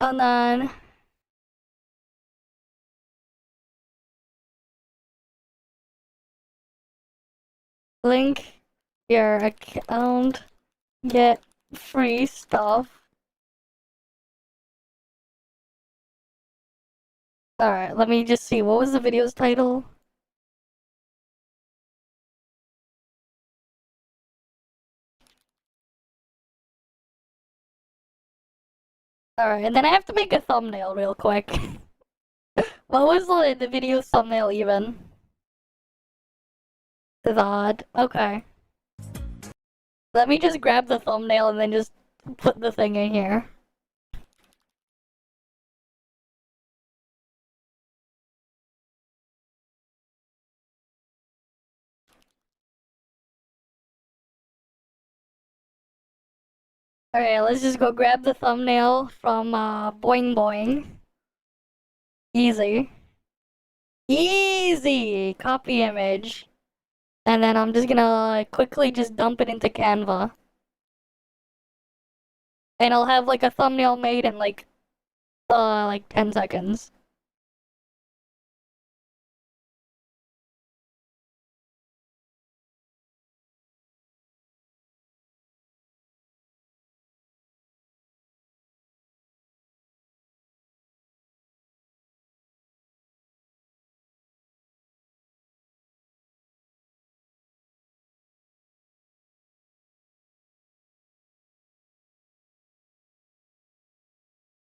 S1: And then link your account, get free stuff. Alright, let me just see. What was the video's title? Alright, and then I have to make a thumbnail real quick. What was the video's thumbnail even? That. Okay. Let me just grab the thumbnail and then just put the thing in here. Alright, let's just go grab the thumbnail from Boing Boing. Easy. Easy! Copy image. And then I'm just gonna quickly just dump it into Canva. And I'll have like a thumbnail made in like 10 seconds.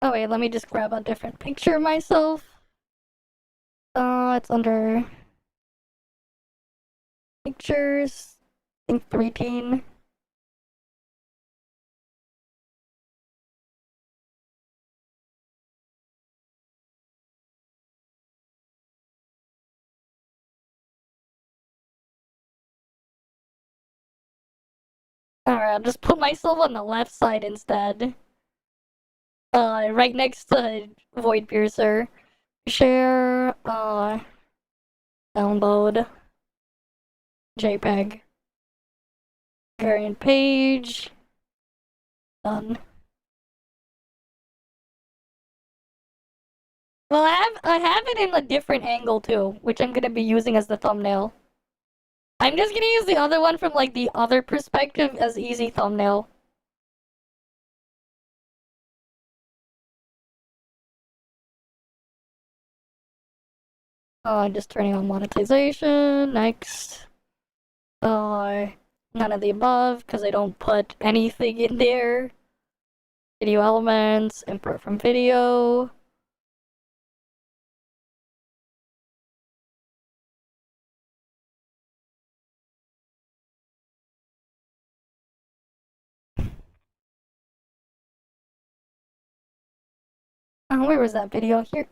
S1: Oh wait, let me just grab a different picture of myself. It's under pictures. I think 13. Alright, I'll just put myself on the left side instead. Right next to Void Piercer. Share, download, JPEG. Current page. Done. Well, I have it in a different angle too, which I'm gonna be using as the thumbnail. I'm just gonna use the other one from like the other perspective as easy thumbnail. Just turning on monetization. Next. None of the above because I don't put anything in there. Video elements, import from video. Where was that video? Here.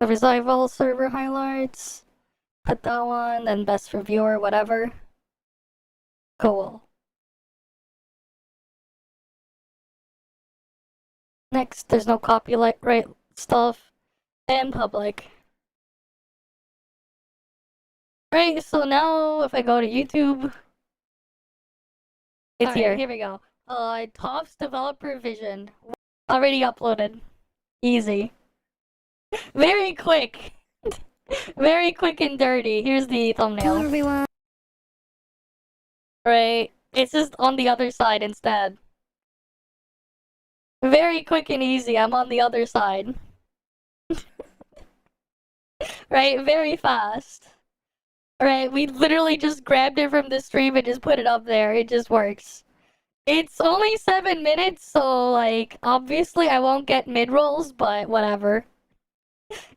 S1: The Revival server highlights. Put that one, then best for viewer, whatever. Cool. Next, there's no copyright stuff. And public. Right, so now if I go to YouTube, it's here. Here we go. Tops developer vision. Already uploaded. Easy. Very quick. Very quick and dirty. Here's the thumbnail. Hello, everyone. Right. It's just on the other side instead. Very quick and easy. I'm on the other side. Right? Very fast. Right? We literally just grabbed it from the stream and just put it up there. It just works. It's only 7 minutes, so, like, obviously I won't get mid-rolls, but whatever.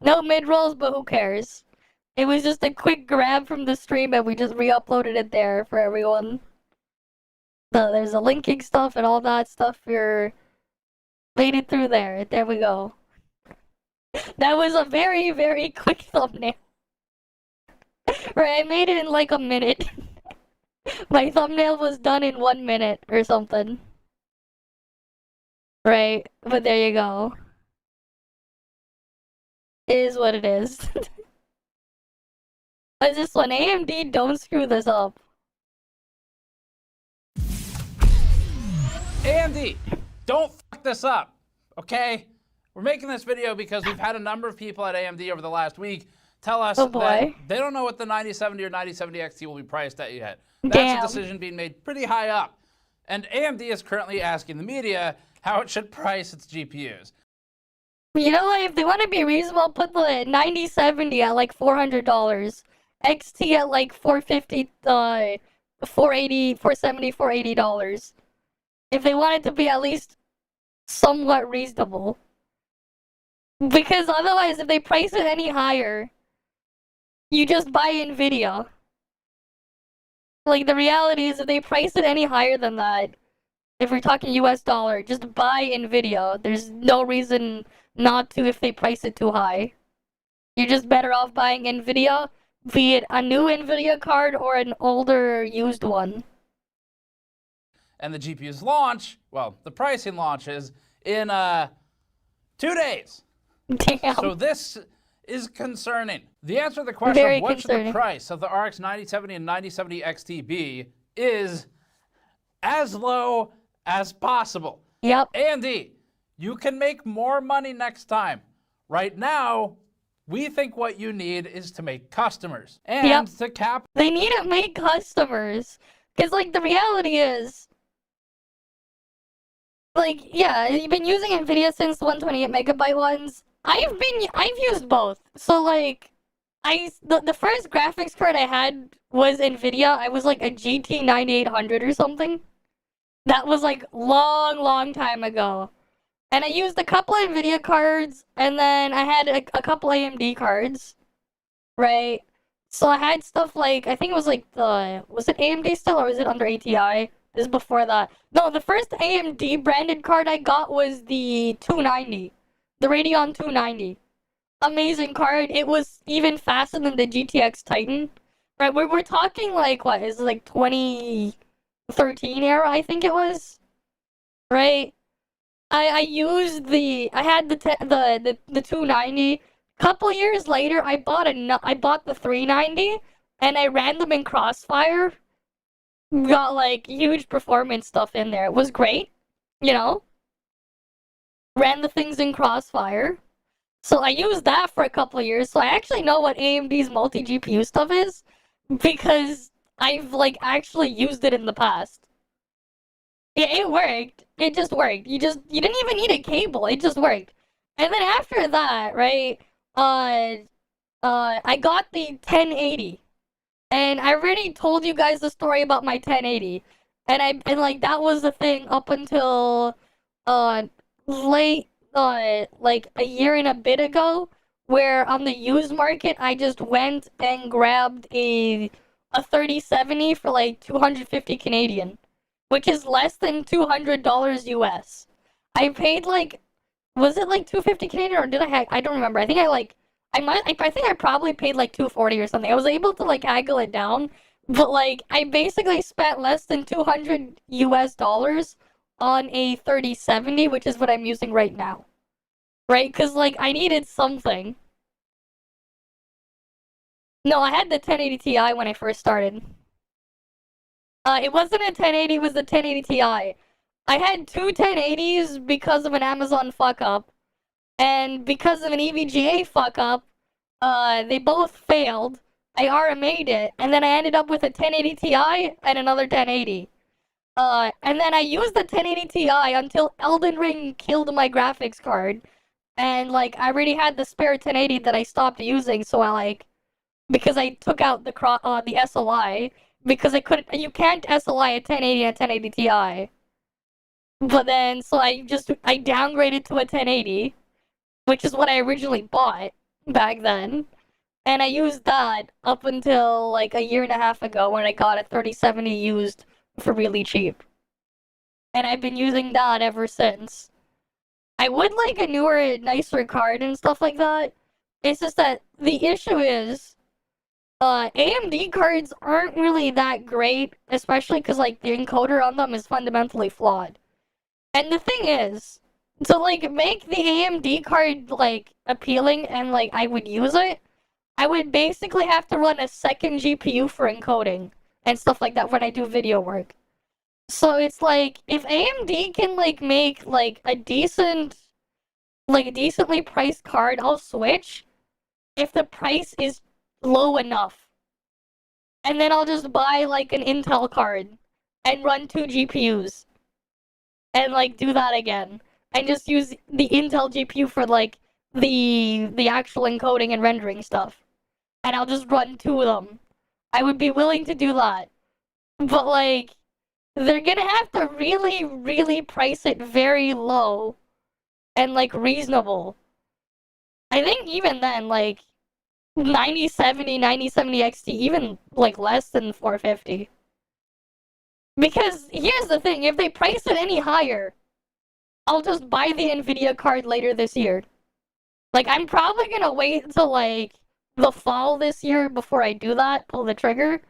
S1: No mid-rolls, but who cares? It was just a quick grab from the stream and we just re-uploaded it there for everyone. So there's a linking stuff and all that stuff. You're made it through there. There we go. That was a very, very quick thumbnail. Right, I made it in like a minute. My thumbnail was done in 1 minute or something. Right, but there you go. It is what it is. What's this one? AMD, don't screw this up.
S9: AMD, don't fuck this up, okay? We're making this video because we've had a number of people at AMD over the last week tell us
S1: Oh,
S9: that
S1: boy.
S9: they don't know what the 9070 or 9070 XT will be priced at yet. That's
S1: Damn.
S9: a decision being made pretty high up. And AMD is currently asking the media how it should price its GPUs.
S1: You know what? If they want to be reasonable, put the 9070 at like $400, XT at like $450, $480, $470, $480. If they want it to be at least somewhat reasonable. Because otherwise, if they price it any higher, you just buy Nvidia. Like, the reality is, if they price it any higher than that, if we're talking US dollar, just buy Nvidia. There's no reason not to if they price it too high. You're just better off buying Nvidia, be it a new Nvidia card or an older used one.
S9: And the GPU's launch, well, the pricing launches in 2 days.
S1: Damn.
S9: So this is concerning. The answer to the question
S1: Very
S9: of what should the
S1: concerning.
S9: price of the RX 9070 and 9070 XT be is as low as possible.
S1: Yep.
S9: AMD, you can make more money next time. Right now, we think what you need is to make customers and
S1: Yep.
S9: to cap.
S1: They need to make customers. Because, like, the reality is, like, yeah, you've been using Nvidia since the 128 megabyte ones. I've used both. So, like, the first graphics card I had was Nvidia. I was like a GT 9800 or something. That was like long time ago. And I used a couple Nvidia cards, and then I had a couple AMD cards, right? So I had stuff like, I think it was like was it AMD still, or was it under ATI? This is before that. No, the first AMD branded card I got was the 290. The Radeon 290. Amazing card. It was even faster than the GTX Titan. Right, we're talking like, what, is it like 2013 era, I think it was? Right? I had the 290. Couple years later, I bought the 390, and I ran them in Crossfire. Got like huge performance stuff in there. It was great, you know. Ran the things in Crossfire, so I used that for a couple of years. So I actually know what AMD's multi-GPU stuff is because I've like actually used it in the past. It worked. It just worked. You didn't even need a cable. It just worked. And then after that, right? I got the 1080, and I already told you guys the story about my 1080, and like that was the thing up until late like a year and a bit ago, where on the used market I just went and grabbed a 3070 for like 250 Canadian, which is less than $200 US. I paid like, was it like 250 Canadian, or did I don't remember. I think I think I probably paid like 240 or something. I was able to like haggle it down, but like I basically spent less than $200 US on a 3070, which is what I'm using right now. Right? Because like I needed something. No, I had the 1080 Ti when I first started. It wasn't a 1080, it was the 1080 Ti. I had two 1080s because of an Amazon fuck up, and because of an EVGA fuck up, they both failed. I RMA'd it, and then I ended up with a 1080 Ti and another 1080. And then I used the 1080 Ti until Elden Ring killed my graphics card, and like I already had the spare 1080 that I stopped using, so I like, because I took out the SLI, because you can't SLI a 1080 and a 1080 Ti. But then, so I downgraded to a 1080, which is what I originally bought back then. And I used that up until like a year and a half ago when I got a 3070 used for really cheap. And I've been using that ever since. I would like a newer, nicer card and stuff like that. It's just that the issue is, AMD cards aren't really that great, especially because like the encoder on them is fundamentally flawed. And the thing is, to like make the AMD card like appealing and like I would use it, I would basically have to run a second GPU for encoding and stuff like that when I do video work. So it's like, if AMD can like make like a decent like a decently priced card, I'll switch if the price is low enough. And then I'll just buy like an Intel card and run 2 GPUs. And like do that again. And just use the Intel GPU for like the actual encoding and rendering stuff. And I'll just run 2 of them. I would be willing to do that. But like they're gonna have to really, really price it very low and like reasonable. I think even then, like 9070 XT, even like less than 450. Because here's the thing, if they price it any higher, I'll just buy the Nvidia card later this year. Like, I'm probably gonna wait until like the fall this year before I do that, pull the trigger.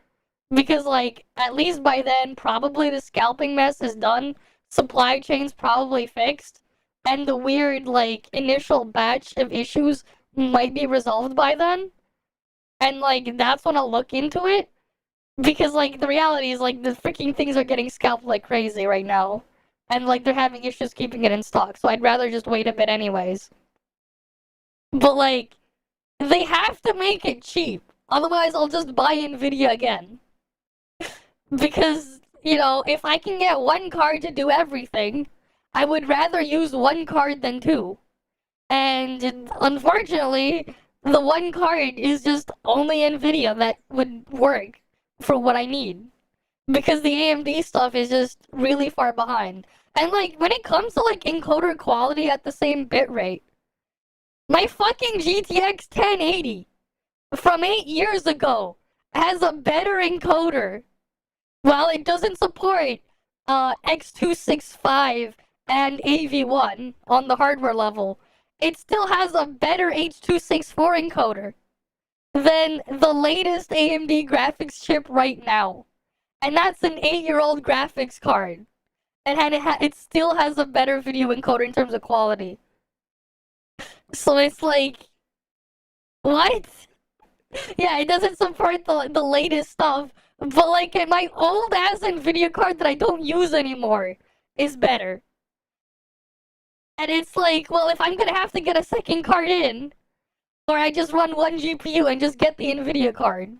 S1: Because like, at least by then, probably the scalping mess is done, supply chain's probably fixed, and the weird like initial batch of issues might be resolved by then. And like, that's when I'll look into it. Because like, the reality is like, the freaking things are getting scalped like crazy right now. And like, they're having issues keeping it in stock, so I'd rather just wait a bit anyways. But like, they have to make it cheap. Otherwise, I'll just buy Nvidia again. Because, you know, if I can get one card to do everything, I would rather use one card than 2. And unfortunately, the one card is just only Nvidia that would work for what I need. Because the AMD stuff is just really far behind. And like, when it comes to like encoder quality at the same bitrate, my fucking GTX 1080 from 8 years ago has a better encoder. While it doesn't support X265 and AV1 on the hardware level, it still has a better H.264 encoder than the latest AMD graphics chip right now. And that's an 8-year-old graphics card. And it still has a better video encoder in terms of quality. So it's like, what? Yeah, it doesn't support the latest stuff, but like my old ass Nvidia card that I don't use anymore is better. And it's like, well, if I'm gonna have to get a second card in, or I just run one GPU and just get the Nvidia card,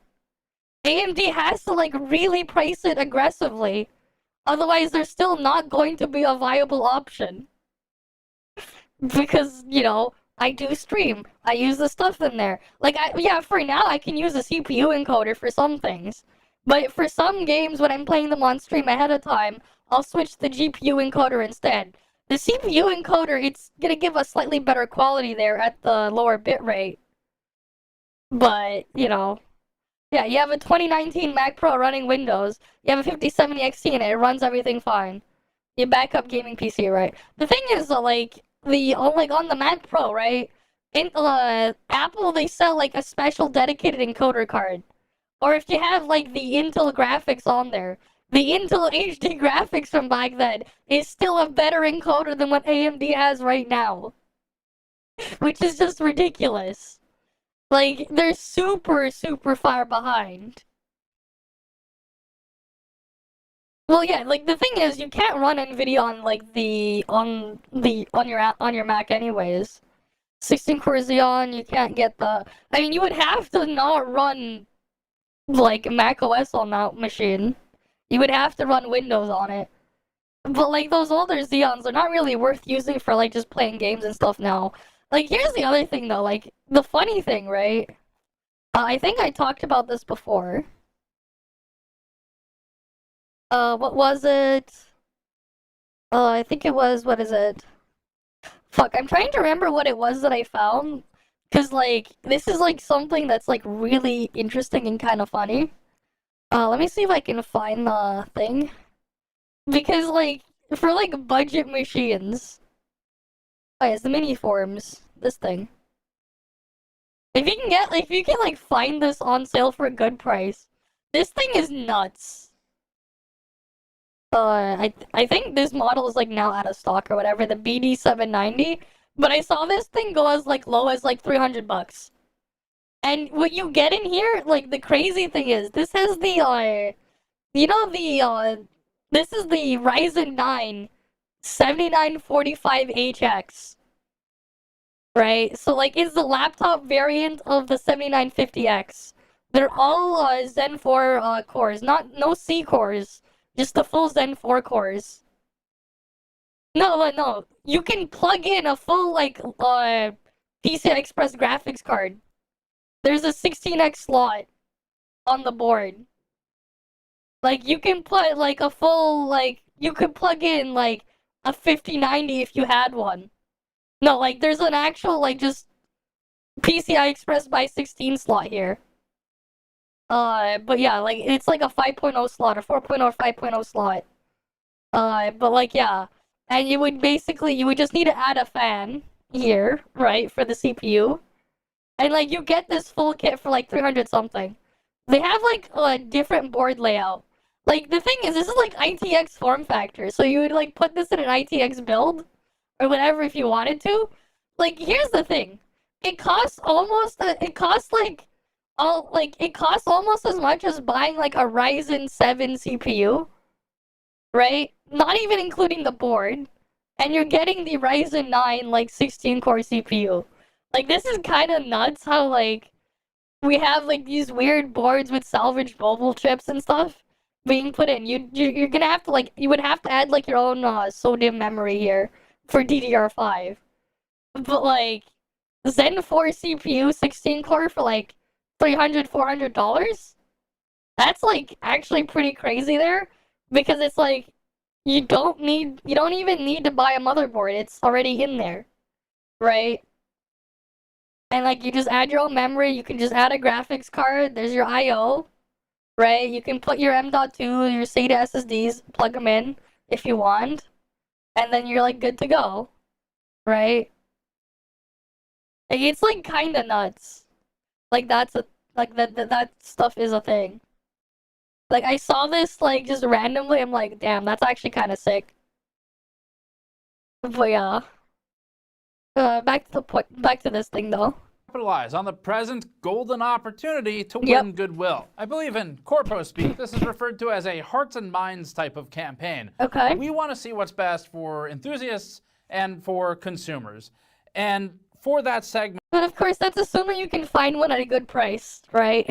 S1: AMD has to like really price it aggressively. Otherwise, there's still not going to be a viable option. Because, you know, I do stream. I use the stuff in there. Like, yeah, for now, I can use a CPU encoder for some things. But for some games, when I'm playing them on stream ahead of time, I'll switch the GPU encoder instead. The CPU encoder, it's gonna give a slightly better quality there at the lower bitrate. But, you know, yeah, you have a 2019 Mac Pro running Windows. You have a 5070 XT in it. It runs everything fine. You back up gaming PC, right? The thing is, like, on the Mac Pro, right? In Apple, they sell like a special dedicated encoder card. Or if you have like the Intel graphics on there, the Intel HD graphics from back then is still a better encoder than what AMD has right now. Which is just ridiculous. Like, they're super, super far behind. Well, yeah, like the thing is, you can't run Nvidia on like on your Mac anyways. 16 core Xeon, you can't get the. I mean, you would have to not run like Mac OS on that machine. You would have to run Windows on it. But like those older Xeons are not really worth using for like just playing games and stuff now. Like, here's the other thing though. Like, the funny thing, right? I think I talked about this before. What was it? I think it was, what is it? Fuck, I'm trying to remember what it was that I found. Cause, like, this is, like, something that's, like, really interesting and kind of funny. Let me see if I can find the thing. Because, like, for, like, budget machines... Oh, yeah, it's the mini forms. This thing. If you can, like, find this on sale for a good price, this thing is nuts. I think this model is like now out of stock or whatever, the BD790. But I saw this thing go as like low as like $300. And what you get in here, like the crazy thing is, this has the you know this is the Ryzen 9 7945HX. right? So like it's the laptop variant of the 7950X. They're all Zen 4 cores, no C cores, just the full Zen 4 cores. No. You can plug in a full like PCI Express graphics card. There's a 16x slot on the board. Like you can put like a full like you could plug in like a 5090 if you had one. No, like there's an actual like just PCI Express by 16 slot here. But yeah, like it's like a 5.0 slot, a 4.0 or 5.0 slot. But like yeah. And you would just need to add a fan here, right, for the CPU. And like you get this full kit for like 300 something. They have like a different board layout. Like the thing is, this is like ITX form factor, so you would like put this in an ITX build or whatever if you wanted to. Like here's the thing, it costs almost as much as buying like a Ryzen 7 CPU, right? Not even including the board, and you're getting the Ryzen 9 like 16 core CPU. Like this is kind of nuts how like we have like these weird boards with salvaged mobile chips and stuff being put in. You're gonna have to like you would have to add like your own sodium memory here for DDR5. But like Zen 4 CPU 16 core for like $400 that's like actually pretty crazy there, because it's like you don't even need to buy a motherboard, it's already in there, right? And like you just add your own memory, you can just add a graphics card, there's your IO, right? You can put your M.2, your SATA SSDs, plug them in if you want, and then you're like good to go, right? Like, it's like kind of nuts. Like that stuff is a thing. Like I saw this like just randomly, I'm like, damn, that's actually kind of sick. But yeah. Back to this thing though.
S9: Capitalize on the present golden opportunity to win goodwill. I believe in corpo speak, this is referred to as a hearts and minds type of campaign.
S1: Okay.
S9: We want to see what's best for enthusiasts and for consumers. And for that segment
S1: But of course, that's assuming you can find one at a good price, right?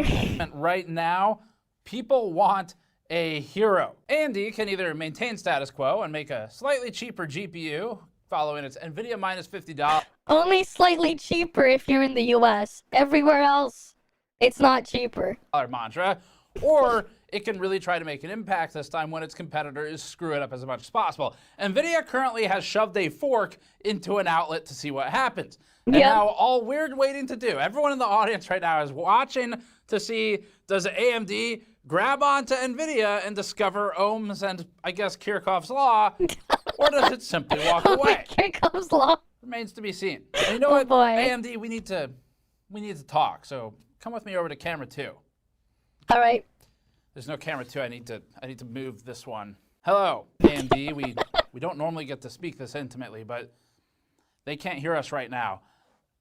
S9: right now, people want a hero. AMD can either maintain status quo and make a slightly cheaper GPU, following its NVIDIA minus $50
S1: Only slightly cheaper if you're in the US. Everywhere else, it's not cheaper.
S9: mantra, or it can really try to make an impact this time when its competitors screw it up as much as possible. NVIDIA currently has shoved a fork into an outlet to see what happens. And now all we're waiting to do, everyone in the audience right now is watching to see, does AMD grab onto NVIDIA and discover Ohm's and, I guess, Kirchhoff's law, or does it simply walk away?
S1: Kirchhoff's law.
S9: Remains to be seen. And you know what, AMD, we need to talk. So come with me over to camera 2.
S1: All right.
S9: There's no camera 2. I need to move this one. Hello, AMD. we don't normally get to speak this intimately, but they can't hear us right now.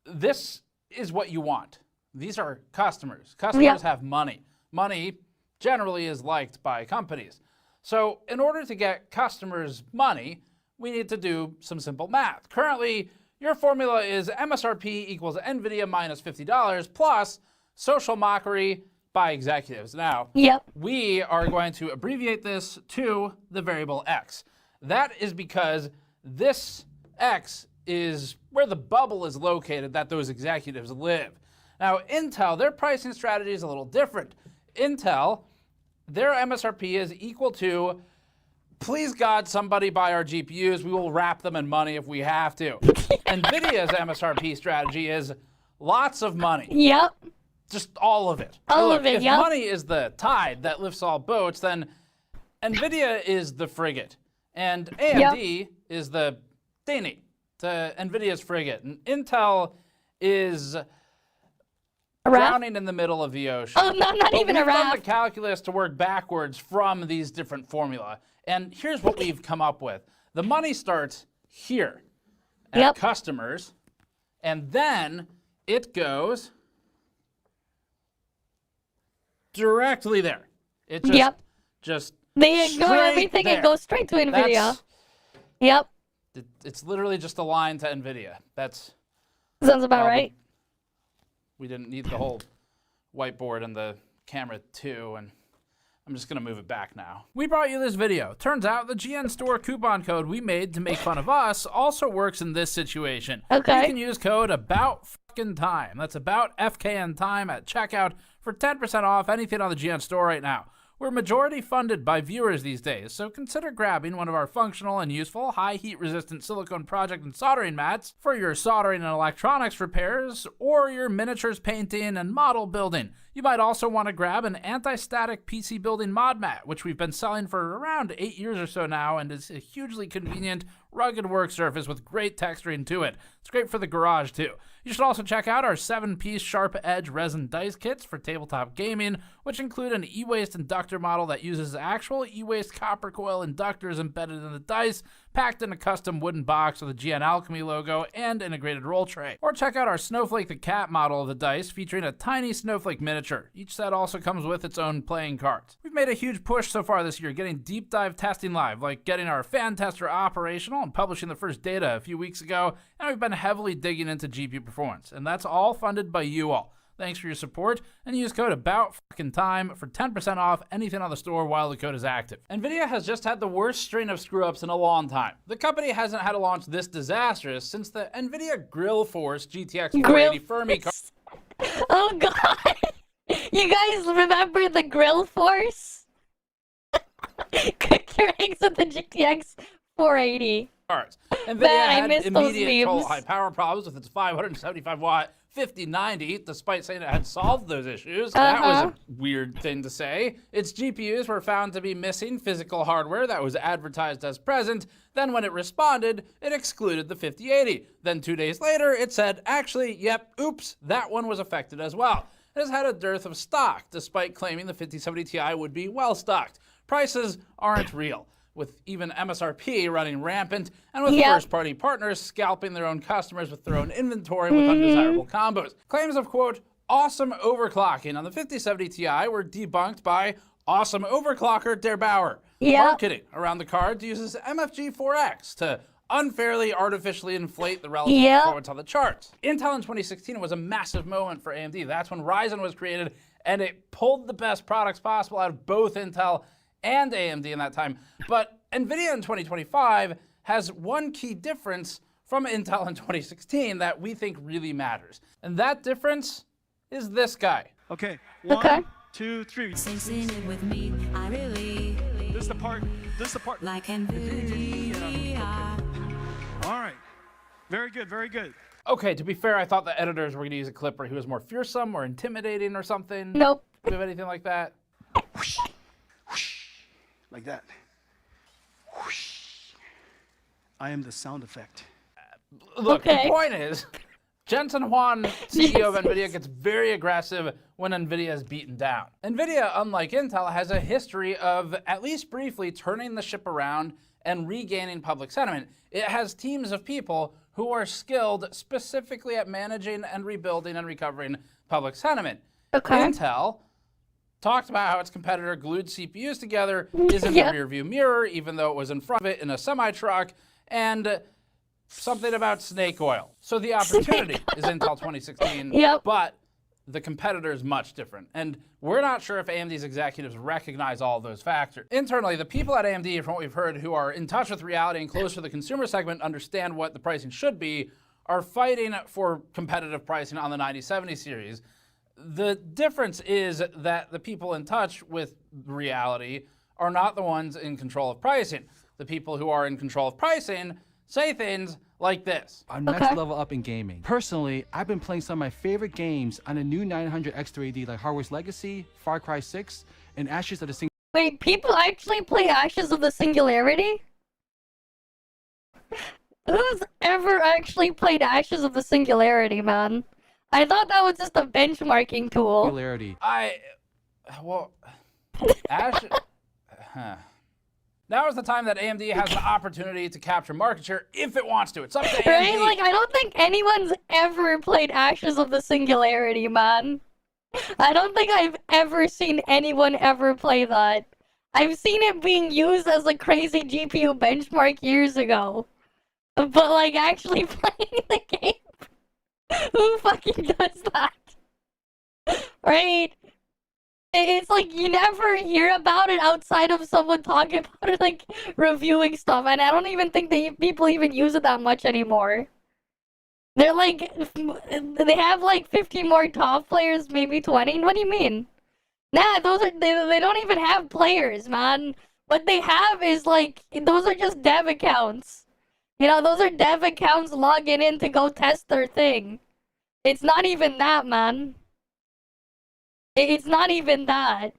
S9: This is what you want. These are customers. Customers have money. Money generally is liked by companies. So in order to get customers money, we need to do some simple math. Currently, your formula is MSRP equals NVIDIA minus $50 plus social mockery by executives. Now, we are going to abbreviate this to the variable X. That is because this X is where the bubble is located that those executives live. Now, Intel, their pricing strategy is a little different. Intel, their MSRP is equal to, please God, somebody buy our GPUs. We will wrap them in money if we have to. NVIDIA's MSRP strategy is lots of money. Just all of it.
S1: All of it,
S9: if money is the tide that lifts all boats, then NVIDIA is the frigate. And AMD is the dinghy to NVIDIA's frigate. And Intel is drowning in the middle of the ocean.
S1: Oh, not even a raft.
S9: We've done the calculus to work backwards from these different formula. And here's what we've come up with. The money starts here at customers, and then it goes directly there. It just
S1: they ignore everything
S9: there.
S1: and go straight to NVIDIA. It's
S9: It's literally just a line to NVIDIA. That's
S1: Sounds about
S9: Well,
S1: right.
S9: We didn't need the whole whiteboard and the camera too, and I'm just gonna move it back now. We brought you this video. Turns out the GN Store coupon code we made to make fun of us also works in this situation.
S1: Okay.
S9: You can use code ABOUTFUCKINTIME. That's about FKN time at checkout for 10% off anything on the GN Store right now. We're majority funded by viewers these days, so consider grabbing one of our functional and useful high heat resistant silicone project and soldering mats for your soldering and electronics repairs or your miniatures painting and model building. You might also want to grab an anti-static PC building mod mat, which we've been selling for around 8 years or so now and is a hugely convenient, rugged work surface with great texturing to it. It's great for the garage too. You should also check out our 7-piece sharp edge resin dice kits for tabletop gaming, which include an e-waste inductor model that uses actual e-waste copper coil inductors embedded in the dice, packed in a custom wooden box with a GN Alchemy logo and integrated roll tray. Or check out our Snowflake the Cat model of the dice featuring a tiny snowflake miniature. Each set also comes with its own playing cards. We've made a huge push so far this year, getting deep dive testing live, like getting our fan tester operational and publishing the first data a few weeks ago, and we've been heavily digging into GPU performance, and that's all funded by you all. Thanks for your support, and use code ABOUTFUCKINTIME for 10% off anything on the store while the code is active. NVIDIA has just had the worst string of screw-ups in a long time. The company hasn't had a launch this disastrous since the NVIDIA Grill Force GTX 480 Fermi card.
S1: Oh god! You guys remember the Grill Force? Cook your eggs with the GTX 480.
S9: NVIDIA
S1: Man, I
S9: had
S1: missed those
S9: immediate
S1: memes.
S9: high power problems with its 575 watt 5090, despite saying it had solved those issues. That was a weird thing to say. Its GPUs were found to be missing physical hardware that was advertised as present. Then when it responded, it excluded the 5080. Then 2 days later, it said, actually, yep, oops, that one was affected as well. It has had a dearth of stock, despite claiming the 5070 Ti would be well stocked. Prices aren't real, with even MSRP running rampant, and with first-party partners scalping their own customers with their own inventory with undesirable combos. Claims of, quote, awesome overclocking on the 5070 Ti were debunked by awesome overclocker Der Bauer. Marketing around the card uses MFG4X to unfairly artificially inflate the relative performance on the charts. Intel in 2016 was a massive moment for AMD. That's when Ryzen was created, and it pulled the best products possible out of both Intel and AMD in that time. But NVIDIA in 2025 has one key difference from Intel in 2016 that we think really matters. And that difference is this guy.
S10: Okay, one, 2, 3.
S2: Sing it with me, I really.
S10: This is the part.
S2: Like NVIDIA.
S10: All right. Very good, very good.
S9: Okay, to be fair, I thought the editors were gonna use a clip where he was more fearsome or intimidating or something.
S1: Nope.
S9: Do you have anything like that?
S10: Like that. Whoosh. I am the sound effect.
S9: Look, the point is, Jensen Huang, CEO of NVIDIA, gets very aggressive when NVIDIA is beaten down. NVIDIA, unlike Intel, has a history of, at least briefly, turning the ship around and regaining public sentiment. It has teams of people who are skilled specifically at managing and rebuilding and recovering public sentiment. Intel talked about how its competitor glued CPUs together, is in the rearview mirror, even though it was in front of it in a semi-truck, and something about snake oil. So the opportunity is Intel 2016, but the competitor is much different. And we're not sure if AMD's executives recognize all of those factors. Internally, the people at AMD, from what we've heard, who are in touch with reality and close to the consumer segment, understand what the pricing should be, are fighting for competitive pricing on the 9070 series. The difference is that the people in touch with reality are not the ones in control of pricing. The people who are in control of pricing say things like this.
S11: I'm next level up in gaming. Personally, I've been playing some of my favorite games on a new 900 X380 like Hogwarts Legacy, Far Cry 6, and Ashes of the Singularity.
S1: Wait, people actually play Ashes of the Singularity? Who's ever actually played Ashes of the Singularity, man? I thought that was just a benchmarking tool.
S11: Singularity.
S9: Now is the time that AMD has an opportunity to capture market share if it wants to. It's up to AMD.
S1: Right? Like, I don't think anyone's ever played Ashes of the Singularity, man. I don't think I've ever seen anyone ever play that. I've seen it being used as a crazy GPU benchmark years ago. But, like, actually playing the game? Who fucking does that? Right? It's like you never hear about it outside of someone talking about it, like reviewing stuff, and I don't even think people even use it that much anymore. They're like, they have like 50 more top players, maybe 20. What do you mean? Nah, they don't even have players, man. What they have is like, those are just dev accounts. You know, those are dev accounts logging in to go test their thing. It's not even that, man. It's not even that.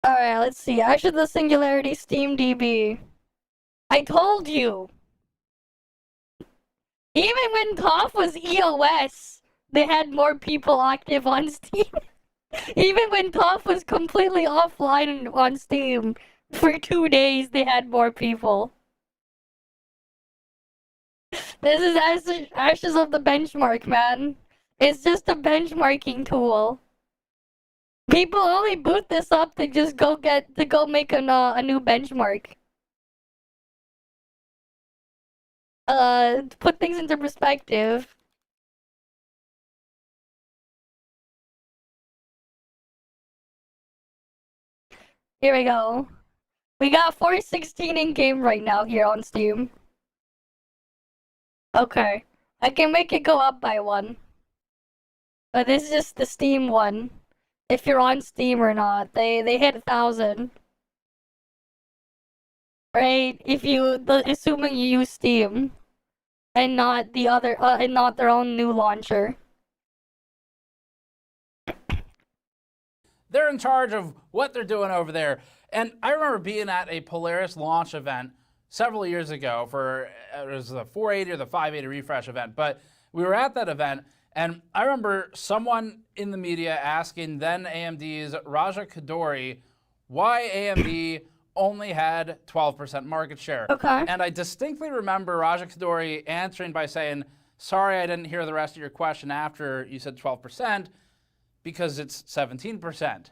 S1: Alright, let's see. Ashes of the Singularity, Steam DB. I told you! Even when TOF was EOS, they had more people active on Steam. Even when TOF was completely offline on Steam, for 2 days they had more people. This is Ashes of the Benchmark, man. It's just a benchmarking tool. People only boot this up to just go make a new benchmark. To put things into perspective. Here we go. We got 416 in game right now here on Steam. Okay. I can make it go up by 1. But this is just the Steam one. If you're on Steam or not. They hit 1,000. Right? Assuming you use Steam. And not the other, and not their own new launcher.
S9: They're in charge of what they're doing over there. And I remember being at a Polaris launch event several years ago for, it was the 480 or the 580 refresh event, but we were at that event, and I remember someone in the media asking then AMD's Raja Kadori why AMD only had 12% market share.
S1: Okay.
S9: And I distinctly remember Raja Kadori answering by saying, sorry, I didn't hear the rest of your question after you said 12%, because it's 17%.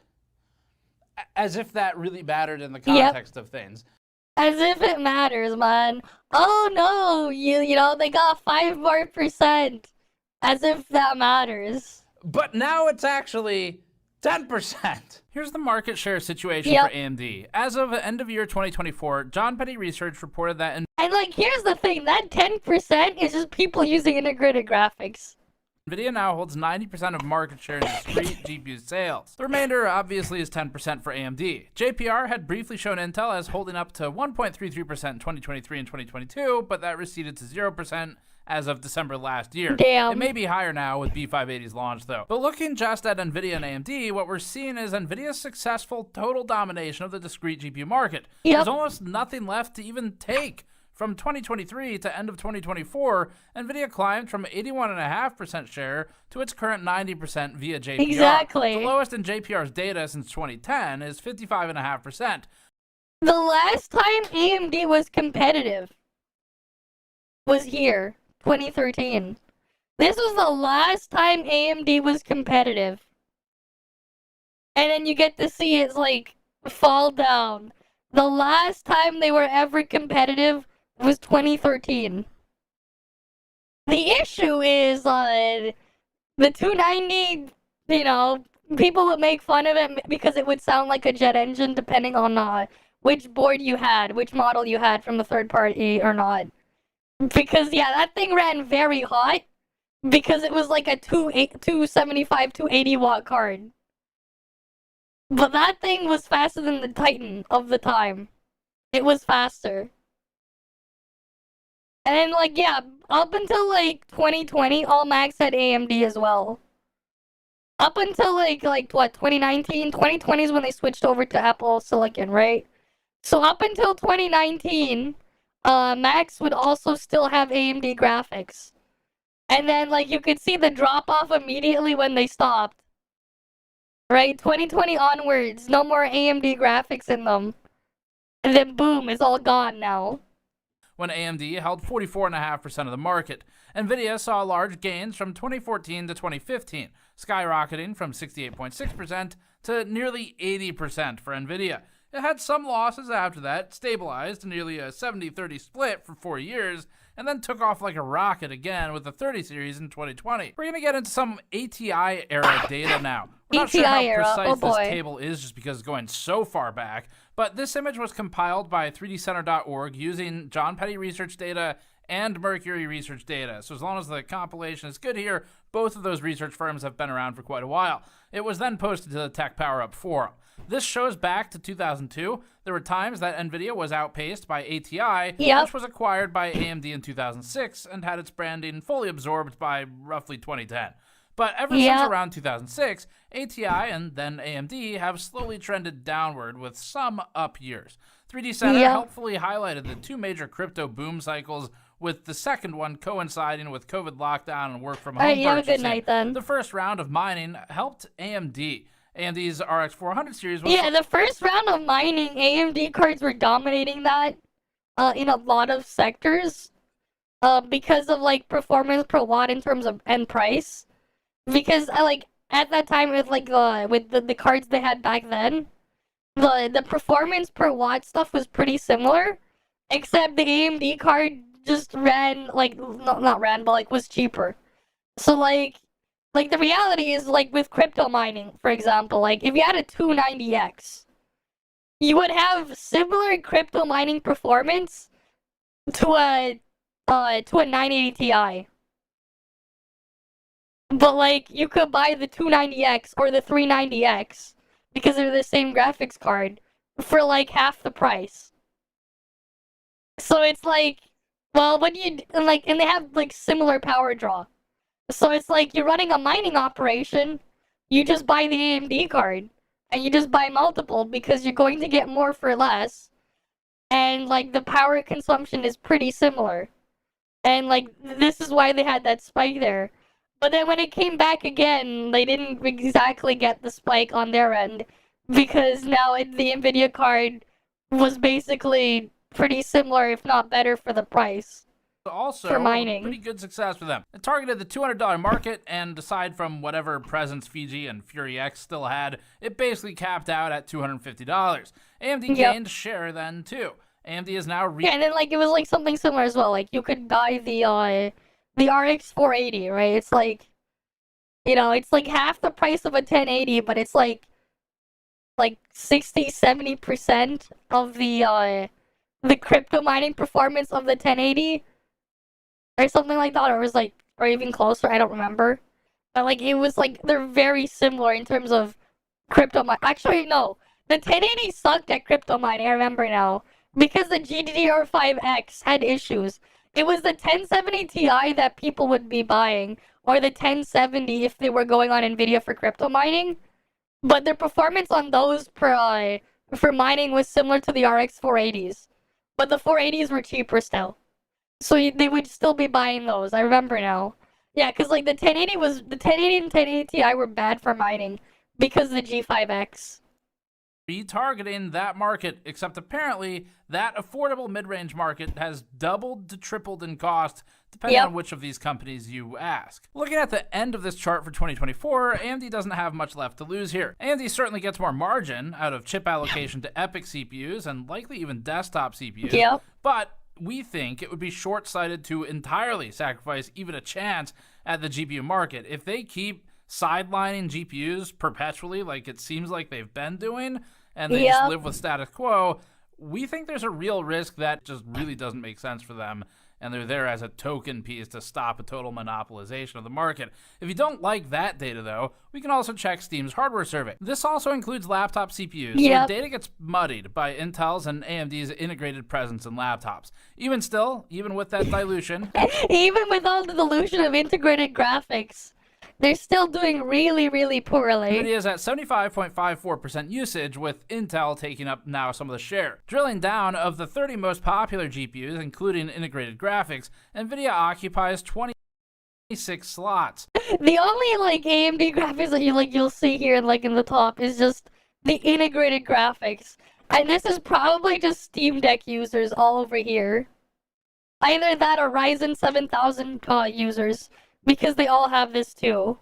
S9: As if that really mattered in the context of things.
S1: As if it matters, man. Oh no, you know, they got 5 more %. As if that matters.
S9: But now it's actually 10%. Here's the market share situation for AMD. As of end of year 2024, John Petty Research reported that
S1: And like, here's the thing, that 10% is just people using integrated graphics.
S9: NVIDIA now holds 90% of market share in discrete GPU sales. The remainder obviously is 10% for AMD. JPR had briefly shown Intel as holding up to 1.33% in 2023 and 2022, but that receded to 0% as of December last year.
S1: Damn.
S9: It may be higher now with B580's launch though. But looking just at NVIDIA and AMD, what we're seeing is NVIDIA's successful total domination of the discrete GPU market. There's almost nothing left to even take. From 2023 to end of 2024, NVIDIA climbed from 81.5% share to its current 90% via JPR.
S1: Exactly.
S9: The lowest in JPR's data since 2010 is 55.5%.
S1: The last time AMD was competitive was here, 2013. This was the last time AMD was competitive. And then you get to see it like fall down. The last time they were ever competitive was 2013. The issue is the 290, you know, people would make fun of it because it would sound like a jet engine depending on which board you had, which model you had from the third party or not. Because, yeah, that thing ran very hot because it was like a 275, 280 watt card. But that thing was faster than the Titan of the time. It was faster. And then, like, yeah, up until, like, 2020, all Macs had AMD as well. Up until, like what, 2019? 2020 is when they switched over to Apple Silicon, right? So up until 2019, Macs would also still have AMD graphics. And then, like, you could see the drop-off immediately when they stopped. Right? 2020 onwards, no more AMD graphics in them. And then, boom, it's all gone now.
S9: when AMD held 44.5% of the market. Nvidia saw large gains from 2014 to 2015, skyrocketing from 68.6% to nearly 80% for Nvidia. It had some losses after that, stabilized to nearly a 70-30 split for 4 years, and then took off like a rocket again with the 30 series in 2020. We're going to get into some ATI era data now. We're not sure how precise this table is just because it's going so far back, but this image was compiled by 3dcenter.org using John Petty research data and Mercury research data. So as long as the compilation is good here, both of those research firms have been around for quite a while. It was then posted to the Tech Power Up forum. This shows back to 2002. There were times that Nvidia was outpaced by ATI, which was acquired by AMD in 2006 and had its branding fully absorbed by roughly 2010. But ever since around 2006, ATI and then AMD have slowly trended downward with some up years. 3D Center helpfully highlighted the two major crypto boom cycles, with the second one coinciding with COVID lockdown and work from home purchasing.
S1: Have a good night then.
S9: The first round of mining helped AMD. AMD's RX 400 series was...
S1: Yeah, the first round of mining, AMD cards were dominating that in a lot of sectors because of, like, performance per watt in terms of end price. Because, like, at that time, with, like, with the cards they had back then, the performance per watt stuff was pretty similar, except the AMD card just ran, like, not ran, but, like, was cheaper. So, like, the reality is, like, with crypto mining, for example, like, if you had a 290X, you would have similar crypto mining performance to a 980 Ti. But, like, you could buy the 290X or the 390X, because they're the same graphics card, for, like, half the price. So it's like, well, when you, like, and they have, like, similar power draw. So it's like you're running a mining operation, you just buy the AMD card, and you just buy multiple because you're going to get more for less, and like the power consumption is pretty similar. And like this is why they had that spike there. But then when it came back again, they didn't exactly get the spike on their end, because now the Nvidia card was basically pretty similar, if not better, for the price.
S9: Also,
S1: for mining.
S9: Pretty good success for them. It targeted the $200 market, and aside from whatever presence Fiji and Fury X still had, it basically capped out at $250. AMD gained share then too. AMD is now
S1: and then like it was like something similar as well. Like you could buy the RX 480, right? It's like, you know, it's like half the price of a 1080, but it's like 60-70% of the crypto mining performance of the 1080. Or something like that, or it was like, or even closer, I don't remember. But like, it was like, they're very similar in terms of crypto mining. Actually, no. The 1080 sucked at crypto mining, I remember now. Because the GDDR5X had issues. It was the 1070 Ti that people would be buying, or the 1070 if they were going on Nvidia for crypto mining. But their performance on those for mining was similar to the RX 480s. But the 480s were cheaper still. So they would still be buying those. I remember now. Yeah, because like the 1080 and 1080 Ti were bad for mining because of the G5X.
S9: Retargeting that market, except apparently that affordable mid-range market has doubled to tripled in cost depending on which of these companies you ask. Looking at the end of this chart for 2024, AMD doesn't have much left to lose here. AMD certainly gets more margin out of chip allocation to EPYC CPUs and likely even desktop CPUs, but we think it would be short-sighted to entirely sacrifice even a chance at the GPU market. If they keep sidelining GPUs perpetually like it seems like they've been doing, and they just live with status quo, we think there's a real risk that just really doesn't make sense for them, and they're there as a token piece to stop a total monopolization of the market. If you don't like that data, though, we can also check Steam's hardware survey. This also includes laptop CPUs, so data gets muddied by Intel's and AMD's integrated presence in laptops. Even still, even with that dilution...
S1: even with all the dilution of integrated graphics, they're still doing really, really poorly.
S9: NVIDIA's at 75.54% usage, with Intel taking up now some of the share. Drilling down, of the 30 most popular GPUs, including integrated graphics, NVIDIA occupies 26 slots.
S1: The only like AMD graphics that you'll see here like in the top is just the integrated graphics. And this is probably just Steam Deck users all over here. Either that or Ryzen 7000 users, because they all have this too.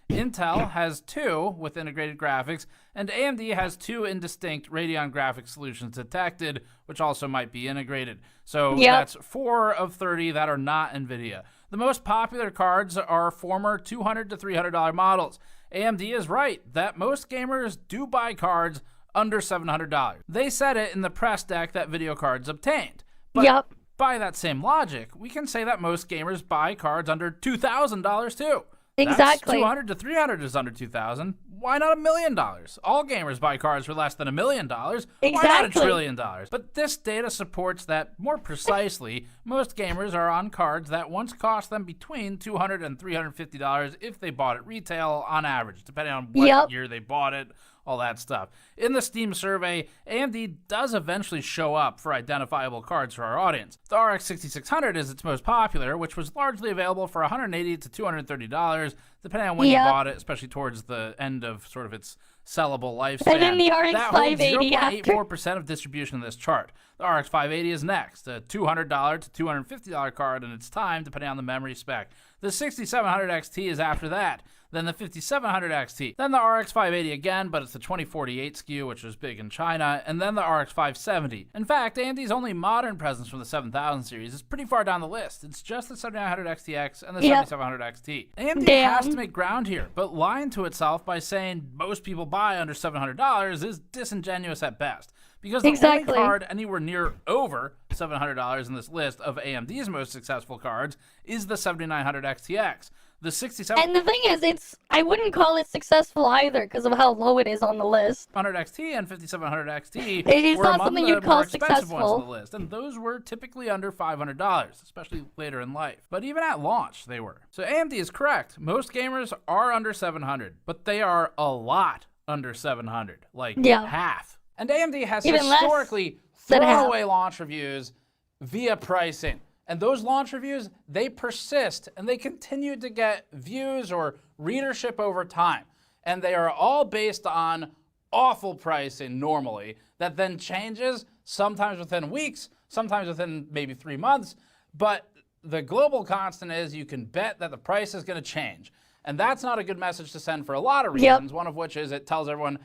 S9: Intel has 2 with integrated graphics, and AMD has 2 indistinct Radeon graphics solutions detected, which also might be integrated. So that's 4 of 30 that are not NVIDIA. The most popular cards are former $200 to $300 models. AMD is right that most gamers do buy cards under $700. They said it in the press deck that video cards obtained. But by that same logic, we can say that most gamers buy cards under $2,000 too.
S1: Exactly.
S9: That's $200 to $300 is under $2,000. Why not $1 million? All gamers buy cards for less than $1 million. Why not $1 trillion? But this data supports that, more precisely, most gamers are on cards that once cost them between $200 and $350 if they bought it retail on average, depending on what year they bought it, all that stuff. In the Steam survey, AMD does eventually show up for identifiable cards for our audience. The RX 6600 is its most popular, which was largely available for $180 to $230, depending on when you bought it, especially towards the end of sort of its sellable lifespan.
S1: And then the RX
S9: that
S1: 580
S9: holds 0.84% of distribution in this chart. The RX 580 is next, a $200 to $250 card in its time, depending on the memory spec. The 6700 XT is after that. Then the 5700 XT, then the RX 580 again, but it's the 2048 SKU, which was big in China, and then the RX 570. In fact, AMD's only modern presence from the 7000 series is pretty far down the list. It's just the 7900 XTX and the 7700 XT. AMD has to make ground here, but lying to itself by saying most people buy under $700 is disingenuous at best. Because the only card anywhere near over $700 in this list of AMD's most successful cards is the 7900 XTX. The 67.
S1: And the thing is, I wouldn't call it successful either because of how low it is on the list.
S9: 100 XT and 5700 XT
S1: were
S9: not
S1: something
S9: the
S1: you'd call
S9: more expensive
S1: successful
S9: ones on the list, and those were typically under $500, especially later in life. But even at launch, they were. So AMD is correct. Most gamers are under 700, but they are a lot under 700, like half. And AMD has
S1: even
S9: historically thrown away launch reviews via pricing. And those launch reviews, they persist and they continue to get views or readership over time. And they are all based on awful pricing normally that then changes, sometimes within weeks, sometimes within maybe 3 months. But the global constant is you can bet that the price is going to change. And that's not a good message to send for a lot of reasons, one of which is it tells everyone,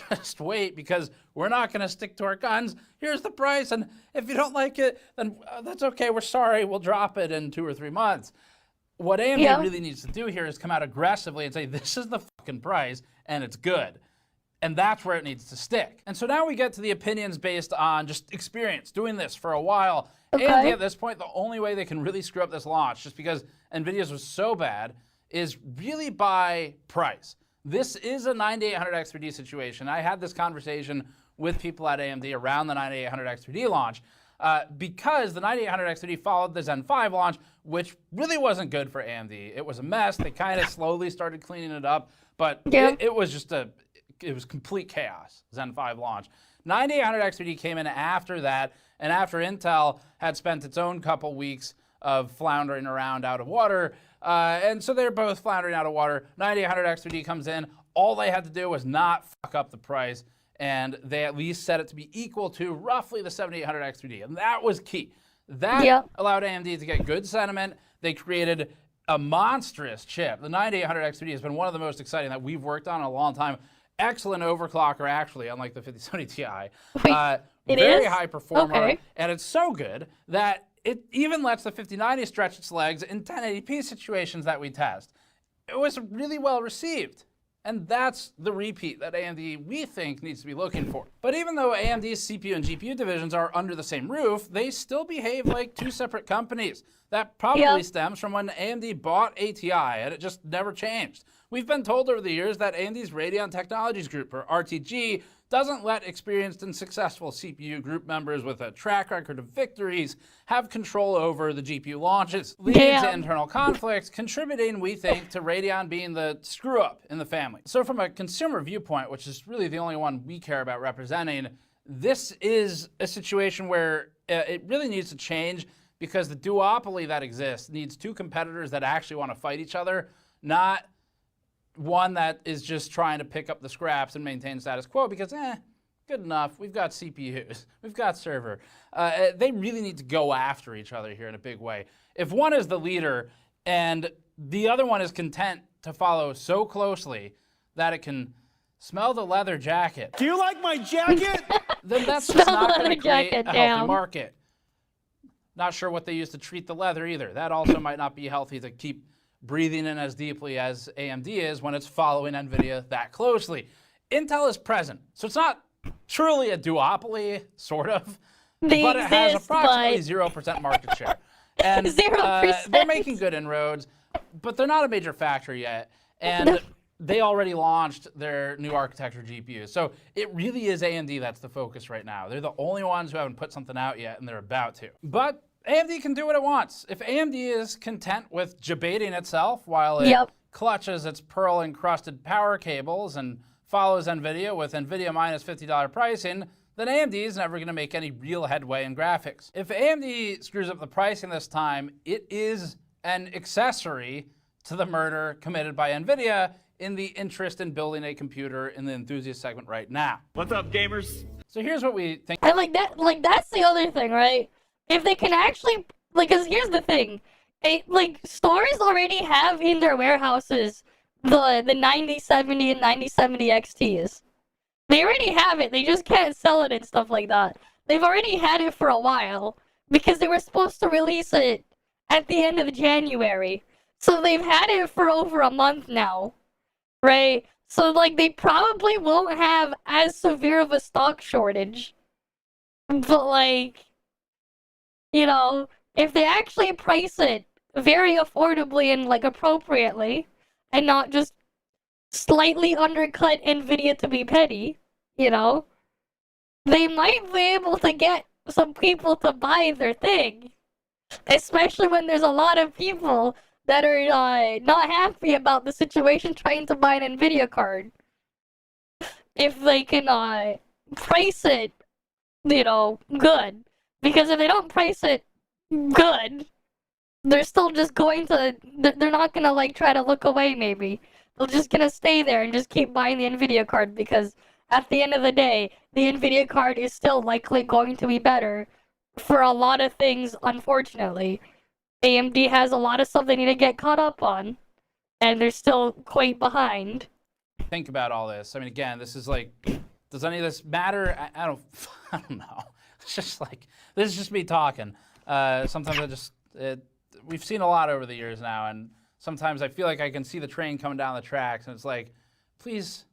S9: just wait, because we're not going to stick to our guns. Here's the price, and if you don't like it, then that's okay. We're sorry. We'll drop it in 2 or 3 months. What AMD really needs to do here is come out aggressively and say, this is the fucking price, and it's good. And that's where it needs to stick. And so now we get to the opinions based on just experience, doing this for a while. AMD at this point, the only way they can really screw up this launch, just because NVIDIA's was so bad, is really by price. This is a 9800X 3D situation. I had this conversation with people at AMD around the 9800X 3D launch because the 9800X 3D followed the Zen 5 launch, which really wasn't good for AMD. It was a mess. They kind of slowly started cleaning it up, but it was just it was complete chaos, Zen 5 launch. 9800X 3D came in after that, and after Intel had spent its own couple weeks of floundering around out of water, and so they're both floundering out of water. 9800X 3D comes in. All they had to do was not fuck up the price, and they at least set it to be equal to roughly the 7800X 3D, and that was key. That allowed AMD to get good sentiment. They created a monstrous chip. The 9800X 3D has been one of the most exciting that we've worked on in a long time. Excellent overclocker, actually, unlike the 5070 Ti. Very high performer, and it's so good that it even lets the 5090 stretch its legs in 1080p situations that we test. It was really well received. And that's the repeat that AMD, we think, needs to be looking for. But even though AMD's CPU and GPU divisions are under the same roof, they still behave like two separate companies. That probably stems from when AMD bought ATI, and it just never changed. We've been told over the years that AMD's Radeon Technologies Group, or RTG, doesn't let experienced and successful CPU group members with a track record of victories have control over the GPU launches, leading to internal conflicts, contributing, we think, to Radeon being the screw-up in the family. So from a consumer viewpoint, which is really the only one we care about representing, this is a situation where it really needs to change because the duopoly that exists needs two competitors that actually want to fight each other, not one that is just trying to pick up the scraps and maintain status quo because, good enough. We've got CPUs. We've got server. They really need to go after each other here in a big way. If one is the leader and the other one is content to follow so closely that it can smell the leather jacket.
S10: Do you like my jacket?
S9: Then that's
S1: Smell
S9: just not
S1: the
S9: going to
S1: leather
S9: create
S1: jacket
S9: a healthy
S1: down.
S9: market. Not sure what they use to treat the leather either. That also might not be healthy to keep breathing in as deeply as AMD is when it's following NVIDIA that closely. Intel is present, so it's not truly a duopoly, sort of,
S1: They
S9: but it has
S1: exist,
S9: approximately
S1: but-
S9: 0% market share. And
S1: 0%.
S9: they're making good inroads, but they're not a major factor yet. And they already launched their new architecture GPUs. So it really is AMD that's the focus right now. They're the only ones who haven't put something out yet, and they're about to. But AMD can do what it wants. If AMD is content with debating itself while it clutches its pearl-encrusted power cables and follows NVIDIA with NVIDIA minus $50 pricing, then AMD is never going to make any real headway in graphics. If AMD screws up the pricing this time, it is an accessory to the murder committed by NVIDIA in the interest in building a computer in the enthusiast segment right now.
S10: What's up, gamers?
S9: So here's what we think.
S1: And that's the other thing, right? If they can actually, because here's the thing. Stores already have in their warehouses the 9070 and 9070 XTs. They already have it. They just can't sell it and stuff like that. They've already had it for a while because they were supposed to release it at the end of January. So they've had it for over a month now, right? So, they probably won't have as severe of a stock shortage. But, if they actually price it very affordably and, appropriately, and not just slightly undercut NVIDIA to be petty, they might be able to get some people to buy their thing. Especially when there's a lot of people that are not happy about the situation trying to buy an NVIDIA card. If they can price it, good. Because if they don't price it good, they're still just going to, they're not going to try to look away maybe. They're just going to stay there and just keep buying the NVIDIA card because at the end of the day, the NVIDIA card is still likely going to be better for a lot of things, unfortunately. AMD has a lot of stuff they need to get caught up on, and they're still quite behind.
S9: Think about all this. I mean, again, this is does any of this matter? I don't know. It's just this is just me talking. Sometimes we've seen a lot over the years now, and sometimes I feel like I can see the train coming down the tracks, and it's please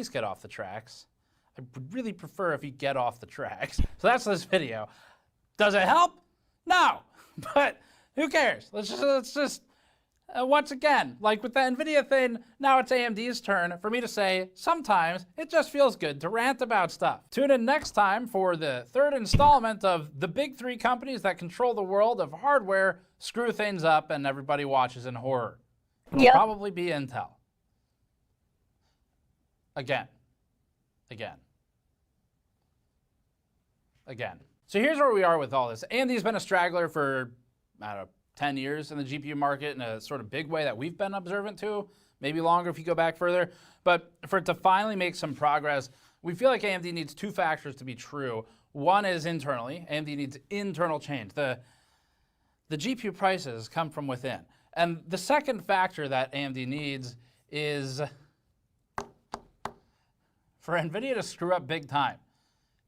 S9: get off the tracks. I would really prefer if you get off the tracks. So that's this video. Does it help? No, but who cares? Let's just once again, with the NVIDIA thing, now it's AMD's turn for me to say, sometimes it just feels good to rant about stuff. Tune in next time for the third installment of the big three companies that control the world of hardware screw things up and everybody watches in horror. It'll probably be Intel. Again. So here's where we are with all this. AMD's been a straggler for, 10 years in the GPU market in a sort of big way that we've been observant to, maybe longer if you go back further. But for it to finally make some progress, we feel like AMD needs two factors to be true. One is internally. AMD needs internal change. The GPU prices come from within. And the second factor that AMD needs is for NVIDIA to screw up big time.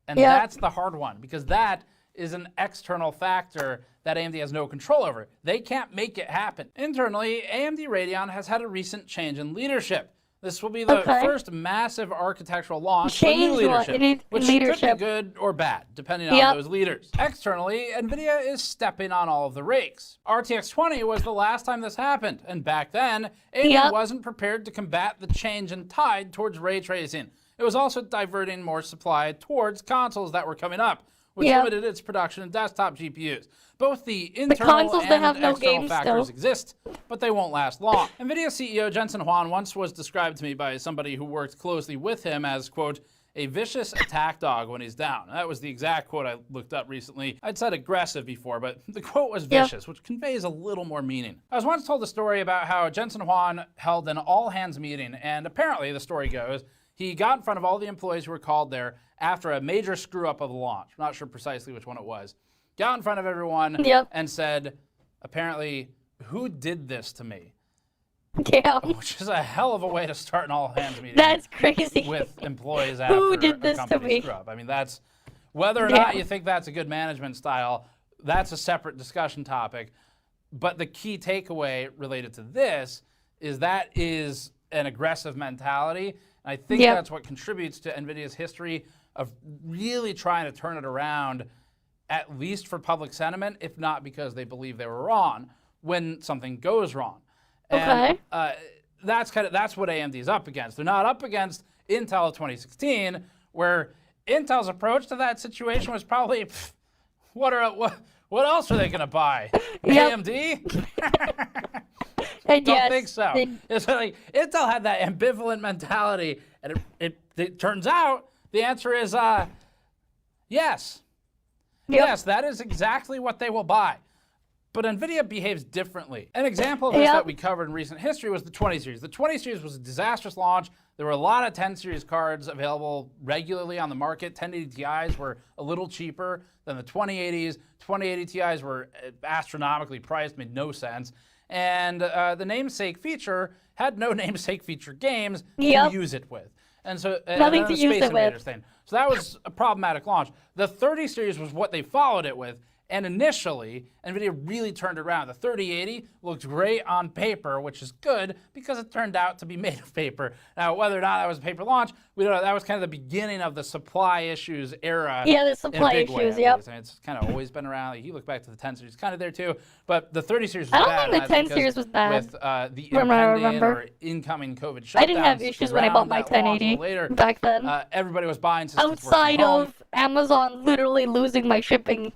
S9: And that's the hard one, because that is an external factor that AMD has no control over. They can't make it happen. Internally, AMD Radeon has had a recent change in leadership. This will be the first massive architectural launch with new leadership, which could be good or bad, depending on those leaders. Externally, NVIDIA is stepping on all of the rakes. RTX 20 was the last time this happened, and back then, AMD wasn't prepared to combat the change in tide towards ray tracing. It was also diverting more supply towards consoles that were coming up, which limited its production in desktop GPUs. Both the internal and external factors exist, but they won't last long. NVIDIA CEO Jensen Huang once was described to me by somebody who worked closely with him as, quote, a vicious attack dog when he's down. That was the exact quote I looked up recently. I'd said aggressive before, but the quote was vicious, which conveys a little more meaning. I was once told a story about how Jensen Huang held an all-hands meeting, and apparently, the story goes, He got in front of all the employees who were called there after a major screw up of the launch. I'm not sure precisely which one it was. Got in front of everyone and said, apparently, who did this to me?
S1: Yeah.
S9: Which is a hell of a way to start an all-hands meeting.
S1: That's crazy.
S9: With employees after
S1: Who did this
S9: a
S1: to
S9: company
S1: me?
S9: screw up. I mean, that's whether or not you think that's a good management style, that's a separate discussion topic. But the key takeaway related to this is that is an aggressive mentality. And I think that's what contributes to NVIDIA's history of really trying to turn it around, at least for public sentiment, if not because they believe they were wrong when something goes wrong. And that's what AMD is up against. They're not up against Intel of 2016, where Intel's approach to that situation was probably, what else are they going to buy? AMD?
S1: And
S9: Don't think so. It's like Intel had that ambivalent mentality, and it turns out the answer is yes. Yes, that is exactly what they will buy. But NVIDIA behaves differently. An example of this that we covered in recent history was the 20 series. The 20 series was a disastrous launch. There were a lot of 10 series cards available regularly on the market. 1080 Ti's were a little cheaper than the 2080s. 2080 Ti's were astronomically priced, made no sense. And the namesake feature had no namesake feature games to use it with. And so
S1: nothing to use it with.
S9: Thing. So that was a problematic launch. The 30 series was what they followed it with. And initially, NVIDIA really turned around. The 3080 looked great on paper, which is good because it turned out to be made of paper. Now, whether or not that was a paper launch, we don't know. That was kind of the beginning of the supply issues era.
S1: Yeah, the supply issues,
S9: I mean, it's kind of always been around. Like, you look back to the 10 series, it's kind of there too. But the 30 series was bad.
S1: I don't think the 10 series was bad.
S9: With the impending or incoming COVID shutdowns.
S1: I didn't have issues when I bought my 1080 back then.
S9: Everybody was buying systems
S1: outside of Amazon literally losing my shipment.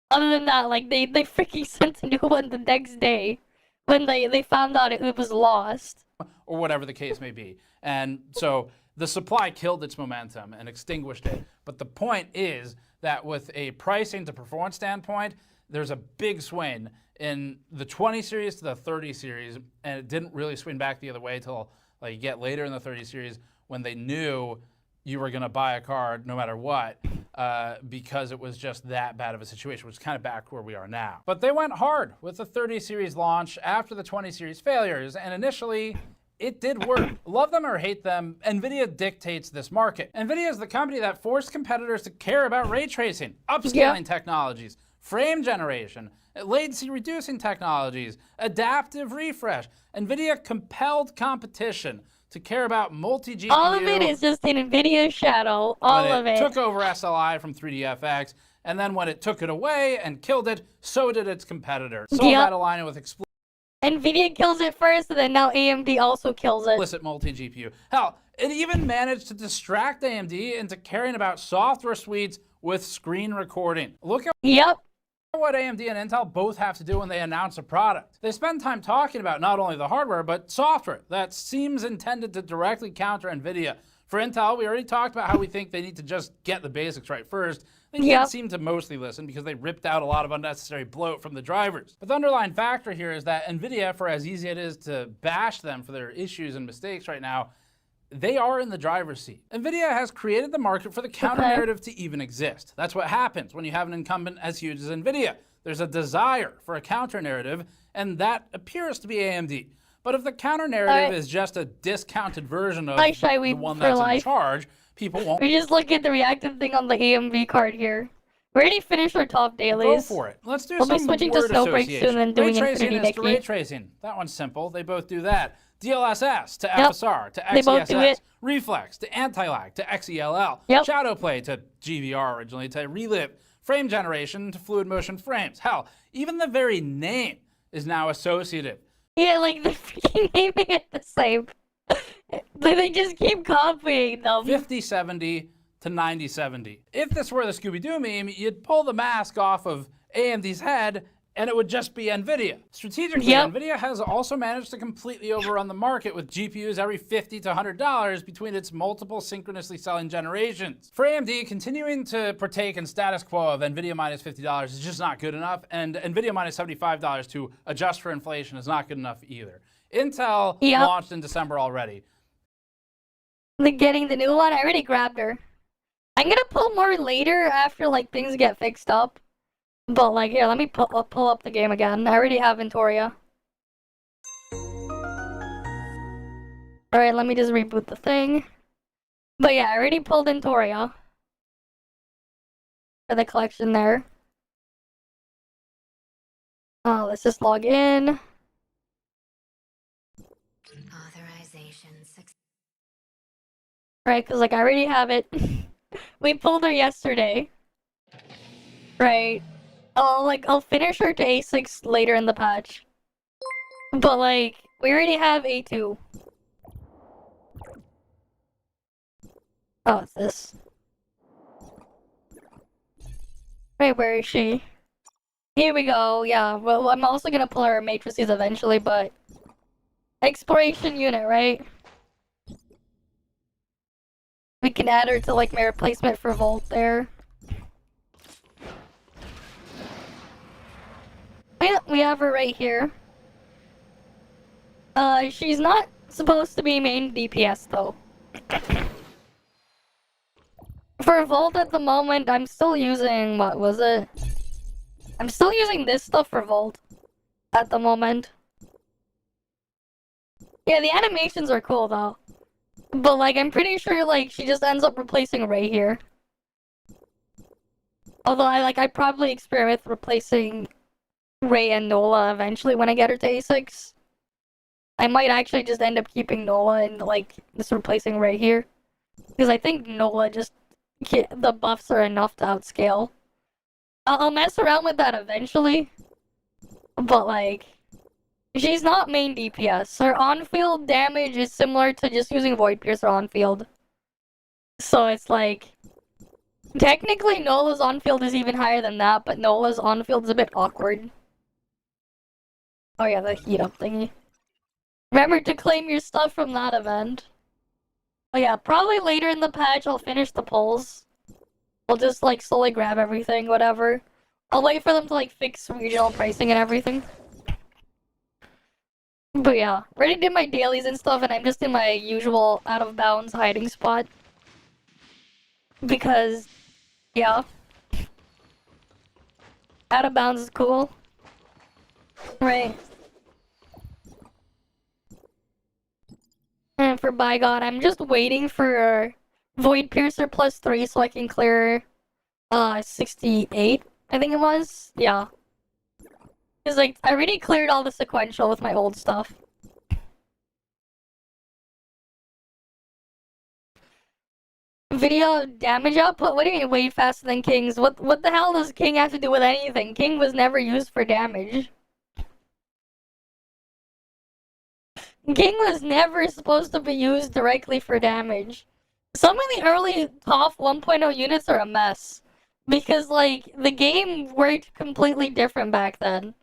S1: Other than that, like they freaking sent a new one the next day when they found out it was lost.
S9: Or whatever the case may be. And so the supply killed its momentum and extinguished it. But the point is that with a pricing to performance standpoint, there's a big swing in the 20 series to the 30 series, and it didn't really swing back the other way till like you get later in the 30 series when they knew you were going to buy a card no matter what, because it was just that bad of a situation, which is kind of back where we are now. But they went hard with the 30 series launch after the 20 series failures, and initially it did work. Love them or hate them, NVIDIA dictates this market. NVIDIA is the company that forced competitors to care about ray tracing, upscaling technologies, frame generation, latency reducing technologies, adaptive refresh. NVIDIA compelled competition to care about multi-GPU.
S1: All of it is just in NVIDIA's shadow. All of it.
S9: Took over SLI from 3DFX, and then when it took it away and killed it, so did its competitor. So that aligning with
S1: NVIDIA kills it first, and then now AMD also kills it.
S9: Explicit multi-GPU. Hell, it even managed to distract AMD into caring about software suites with screen recording. Look at what AMD and Intel both have to do when they announce a product. They spend time talking about not only the hardware, but software that seems intended to directly counter NVIDIA. For Intel, we already talked about how we think they need to just get the basics right first. They didn't seem to mostly listen because they ripped out a lot of unnecessary bloat from the drivers. But the underlying factor here is that NVIDIA, for as easy it is to bash them for their issues and mistakes right now, they are in the driver's seat. NVIDIA has created the market for the counter-narrative to even exist. That's what happens when you have an incumbent as huge as NVIDIA. There's a desire for a counter-narrative, and that appears to be AMD. But if the counter-narrative is just a discounted version of the one that's in charge, people won't.
S1: We just look at the reactive thing on the AMD card here. We already finished our top dailies.
S9: Go for it. Let's do
S1: we'll
S9: some
S1: be switching
S9: word
S1: to Snowbreak soon and doing Infinity Nikki.
S9: Ray tracing. That one's simple. They both do that. DLSS to FSR to XESS. Reflex to anti-lag to XELL. Shadowplay to GVR originally to relive. Frame generation to fluid motion frames. Hell, even the very name is now associative.
S1: Yeah, like they're freaking naming it the same. They just keep copying them.
S9: 5070 to 9070. If this were the Scooby-Doo meme, you'd pull the mask off of AMD's head and it would just be NVIDIA. Strategically, NVIDIA has also managed to completely overrun the market with GPUs every $50 to $100 between its multiple synchronously selling generations. For AMD, continuing to partake in status quo of NVIDIA minus $50 is just not good enough, and NVIDIA minus $75 to adjust for inflation is not good enough either. Intel launched in December already.
S1: getting the new one. I already grabbed her. I'm gonna pull more later after like things get fixed up. But like here, let me pull up the game again. I already have Ventoria. Alright, let me just reboot the thing. But yeah, I already pulled Ventoria. For the collection there. Let's just log in. Right, because like I already have it. We pulled her yesterday. Right. I'll finish her to A6 later in the patch. But like, we already have A2. Oh, it's this. Right, where is she? Here we go, yeah. Well, I'm also gonna pull her matrices eventually, but... Exploration unit, right? We can add her to, like, my replacement for Volt there. Yeah, we have her right here. She's not supposed to be main DPS, though. For Volt at the moment, I'm still using... what was it? I'm still using this stuff for Volt. At the moment. Yeah, the animations are cool, though. But, like, I'm pretty sure, like, she just ends up replacing Ray here. Although, I probably experiment with replacing Ray and Nola eventually when I get her to A6. I might actually just end up keeping Nola and, like, just replacing Ray here. Because I think Nola just... the buffs are enough to outscale. I'll mess around with that eventually. But, like... she's not main DPS. Her on-field damage is similar to just using Void Piercer on-field. So it's like... technically, Nola's on-field is even higher than that, but Nola's on-field is a bit awkward. Oh yeah, the heat-up thingy. Remember to claim your stuff from that event. Oh yeah, probably later in the patch I'll finish the polls. I'll just, like, slowly grab everything, whatever. I'll wait for them to, like, fix regional pricing and everything. But yeah, already did my dailies and stuff, and I'm just in my usual out-of-bounds hiding spot. Because, yeah. Out-of-bounds is cool. Right. And for Bygone, I'm just waiting for Void Piercer +3 so I can clear 68, I think it was. Yeah. Because, like, I already cleared all the sequential with my old stuff. Video damage output? What do you mean way faster than King's? What the hell does King have to do with anything? King was never used for damage. King was never supposed to be used directly for damage. Some of the early TOF 1.0 units are a mess. Because, like, the game worked completely different back then.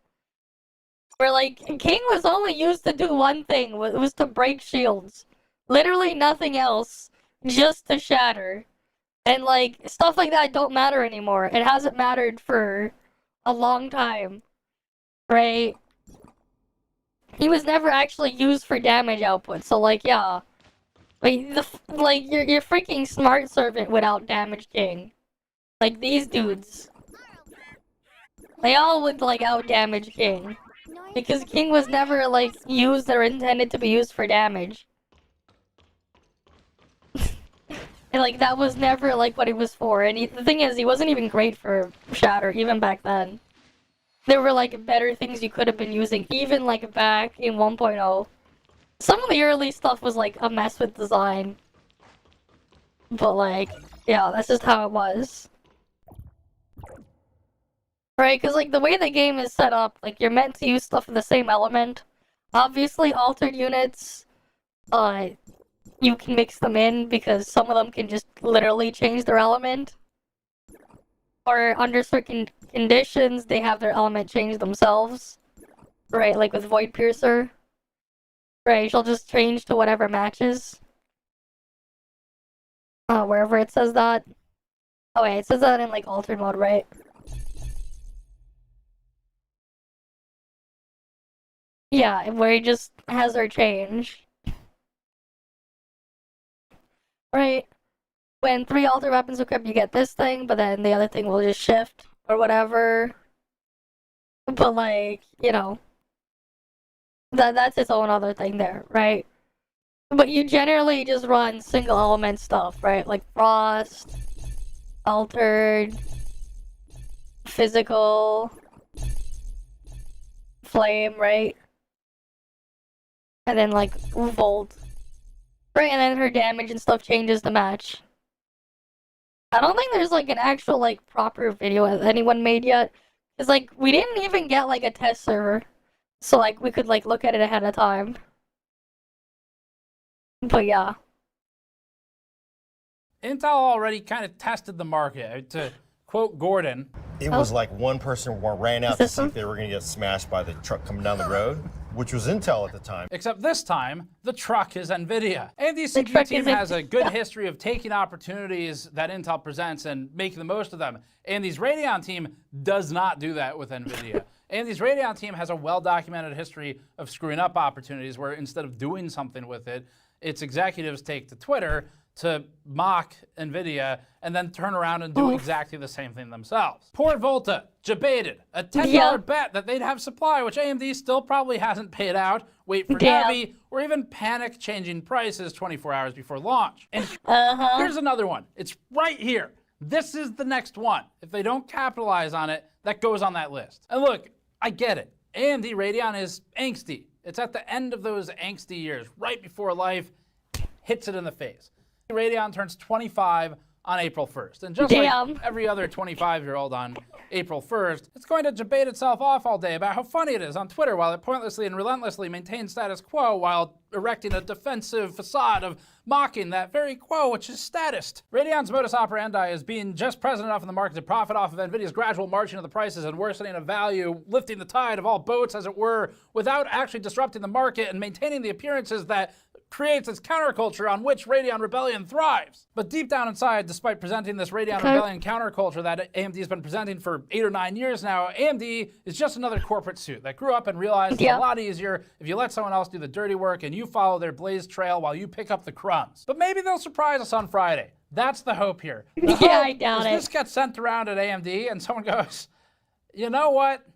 S1: Where, like, King was only used to do one thing, was to break shields. Literally nothing else. Just to shatter. And, like, stuff like that don't matter anymore. It hasn't mattered for a long time. Right? He was never actually used for damage output, so, like, yeah. Like, you're freaking Smart Servant without Damage King. Like, these dudes. They all would, like, out-damage King. Because King was never, like, used or intended to be used for damage. And, like, that was never, like, what it was for. And the thing is, he wasn't even great for Shatter, even back then. There were, like, better things you could have been using, even, like, back in 1.0. Some of the early stuff was, like, a mess with design. But, like, yeah, that's just how it was. Right, because, like, the way the game is set up, like, you're meant to use stuff in the same element. Obviously, altered units, you can mix them in because some of them can just literally change their element. Or under certain conditions, they have their element change themselves. Right, like with Void Piercer. Right, she'll just change to whatever matches. Wherever it says that. Oh wait, it says that in, like, altered mode, right? Yeah, where he just has her change. right? When 3 alter weapons equipped, you get this thing, but then the other thing will just shift or whatever. But like, you know, that's its own other thing there, right? But you generally just run single element stuff, right? Like frost, altered, physical, flame, right? And then like volt. Right, and then her damage and stuff changes to match. I don't think there's like an actual like proper video that anyone made yet. Cause like we didn't even get like a test server. So like we could like look at it ahead of time. But yeah.
S9: Intel already kind of tested the market. To quote Gordon,
S12: it was like one person ran out to see if they were going to get smashed by the truck coming down the road, which was Intel at the time.
S9: Except this time, the truck is NVIDIA. AMD's CPU team has a good history of taking opportunities that Intel presents and making the most of them. AMD's Radeon team does not do that with NVIDIA. AMD's Radeon team has a well-documented history of screwing up opportunities where instead of doing something with it, its executives take to Twitter to mock NVIDIA and then turn around and do exactly the same thing themselves. Poor Volta debated a $10 bet that they'd have supply, which AMD still probably hasn't paid out, wait for Navi, or even panic changing prices 24 hours before launch. And here's another one. It's right here. This is the next one. If they don't capitalize on it, that goes on that list. And look, I get it. AMD Radeon is angsty. It's at the end of those angsty years, right before life hits it in the face. Radeon turns 25 on April 1st. And just like every other 25-year-old on April 1st, it's going to debate itself off all day about how funny it is on Twitter while it pointlessly and relentlessly maintains status quo while erecting a defensive facade of mocking that very quo, which is statist. Radeon's modus operandi is being just present enough in the market to profit off of NVIDIA's gradual marching of the prices and worsening of value, lifting the tide of all boats, as it were, without actually disrupting the market and maintaining the appearances that creates its counterculture on which Radeon Rebellion thrives. But deep down inside, despite presenting this Radeon Rebellion counterculture that AMD has been presenting for 8 or 9 years now, AMD is just another corporate suit that grew up and realized it's a lot easier if you let someone else do the dirty work and you follow their blaze trail while you pick up the crumbs. But maybe they'll surprise us on Friday. That's the hope here. The hope
S1: I doubt it.
S9: This gets sent around at AMD and someone goes, you know what?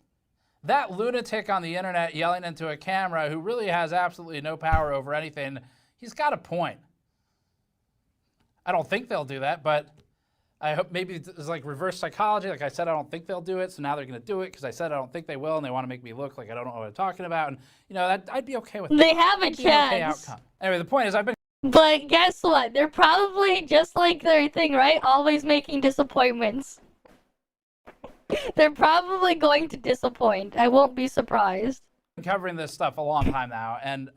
S9: That lunatic on the internet yelling into a camera who really has absolutely no power over anything, he's got a point. I don't think they'll do that, but I hope maybe it's like reverse psychology. Like I said, I don't think they'll do it, so now they're going to do it because I said I don't think they will, and they want to make me look like I don't know what I'm talking about. And, you know, that I'd be okay with that.
S1: They have a
S9: Okay
S1: chance.
S9: outcome. Anyway, the point is I've been...
S1: But guess what? They're probably just like their thing, right? Always making disappointments. They're probably going to disappoint. I won't be surprised.
S9: covering this stuff a long time now, and...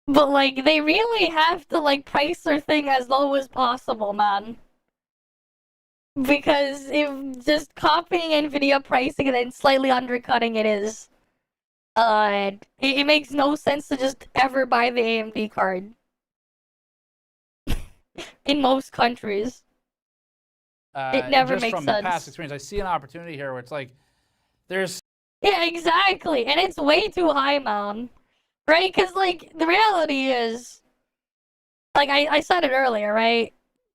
S1: But, like, they really have to, like, price their thing as low as possible, man. Because if just copying NVIDIA pricing and then slightly undercutting it is... it makes no sense to just ever buy the AMD card. In most countries. It never
S9: just
S1: makes
S9: from
S1: sense.
S9: past experience, I see an opportunity here where it's like, there's...
S1: Yeah, exactly. And it's way too high, man. Right? Because, like, the reality is... Like, I said it earlier, right?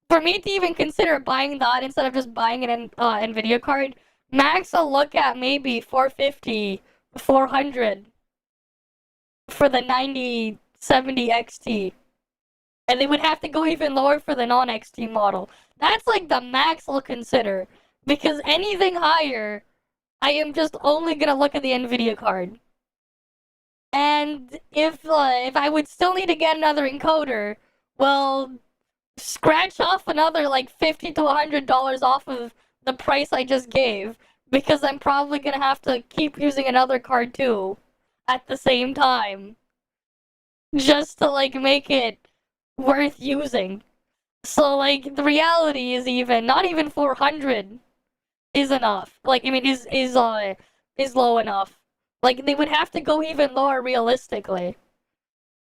S1: For me to even consider buying that instead of just buying an NVIDIA card, max I'll look at maybe 450, 400 for the 9070 XT. And they would have to go even lower for the non-XT model. That's like the max I'll consider. Because anything higher, I am just only gonna look at the NVIDIA card. And if I would still need to get another encoder, well, scratch off another like $50 to $100 off of the price I just gave. Because I'm probably gonna have to keep using another card too. At the same time. Just to like make it worth using. So like the reality is not even 400 is enough. Like I mean is low enough. Like they would have to go even lower realistically.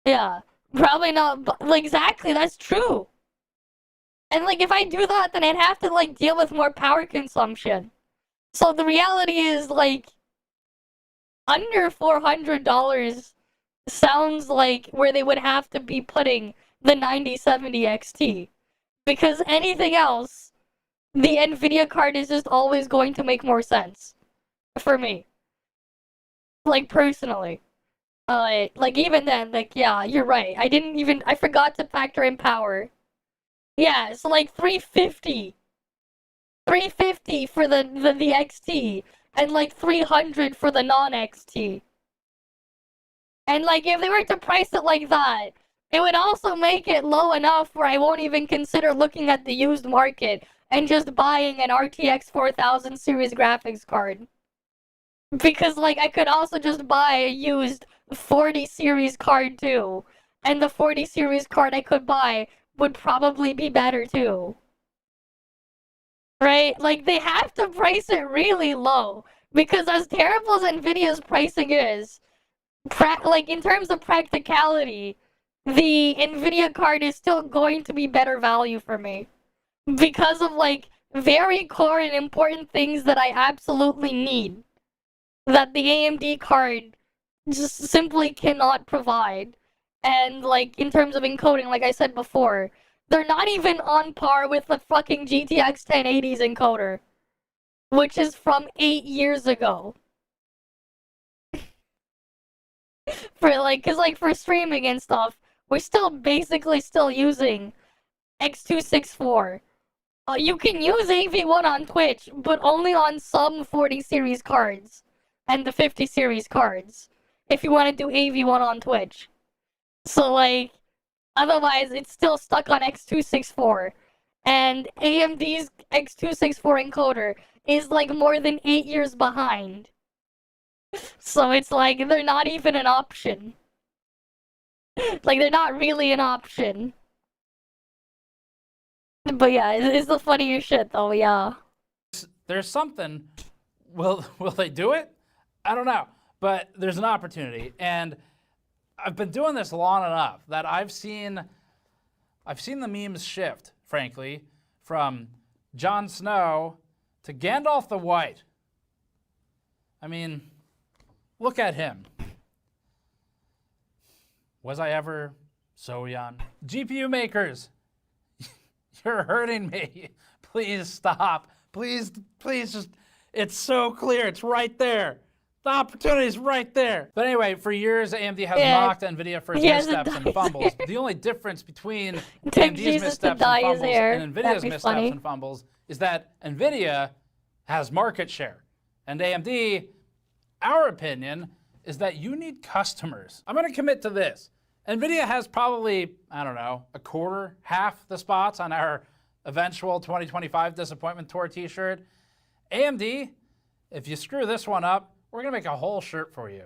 S1: Yeah, probably not. But, like, exactly, that's true. And like if I do that, then I'd have to like deal with more power consumption. So the reality is like under $400 sounds like where they would have to be putting the 9070 XT. Because anything else, the Nvidia card is just always going to make more sense. For me. Like, personally. Like, even then, like, yeah, you're right. I forgot to factor in power. Yeah, so like 350. 350 for the XT. And like 300 for the non-XT. And like, if they were to price it like that, it would also make it low enough where I won't even consider looking at the used market and just buying an RTX 4000 series graphics card. Because, like, I could also just buy a used 40 series card too. And the 40 series card I could buy would probably be better too. Right? Like, they have to price it really low. Because as terrible as Nvidia's pricing is, like, in terms of practicality, the Nvidia card is still going to be better value for me. Because of, like, very core and important things that I absolutely need. That the AMD card just simply cannot provide. And, like, in terms of encoding, like I said before, they're not even on par with the fucking GTX 1080's encoder. Which is from 8 years ago. For streaming and stuff, we're still basically using X264. You can use AV1 on Twitch, but only on some 40 series cards. And the 50 series cards. If you want to do AV1 on Twitch. So, like, otherwise it's still stuck on X264. And AMD's X264 encoder is, like, more than 8 years behind. So it's like, they're not even an option. Like, they're not really an option. But yeah, it's the funniest shit, though, yeah.
S9: There's something. Will they do it? I don't know. But there's an opportunity. And I've been doing this long enough that I've seen the memes shift, frankly, from Jon Snow to Gandalf the White. I mean, look at him. Was I ever so young? GPU makers, you're hurting me. Please stop. Please just, it's so clear. It's right there. The opportunity's right there. But anyway, for years, AMD has mocked NVIDIA for its missteps and fumbles. The only difference between AMD's missteps and fumbles and NVIDIA's missteps and fumbles is that NVIDIA has market share. And AMD, our opinion, is that you need customers. I'm gonna commit to this. NVIDIA has probably, I don't know, a quarter, half the spots on our eventual 2025 Disappointment Tour t-shirt. AMD, if you screw this one up, we're gonna make a whole shirt for you.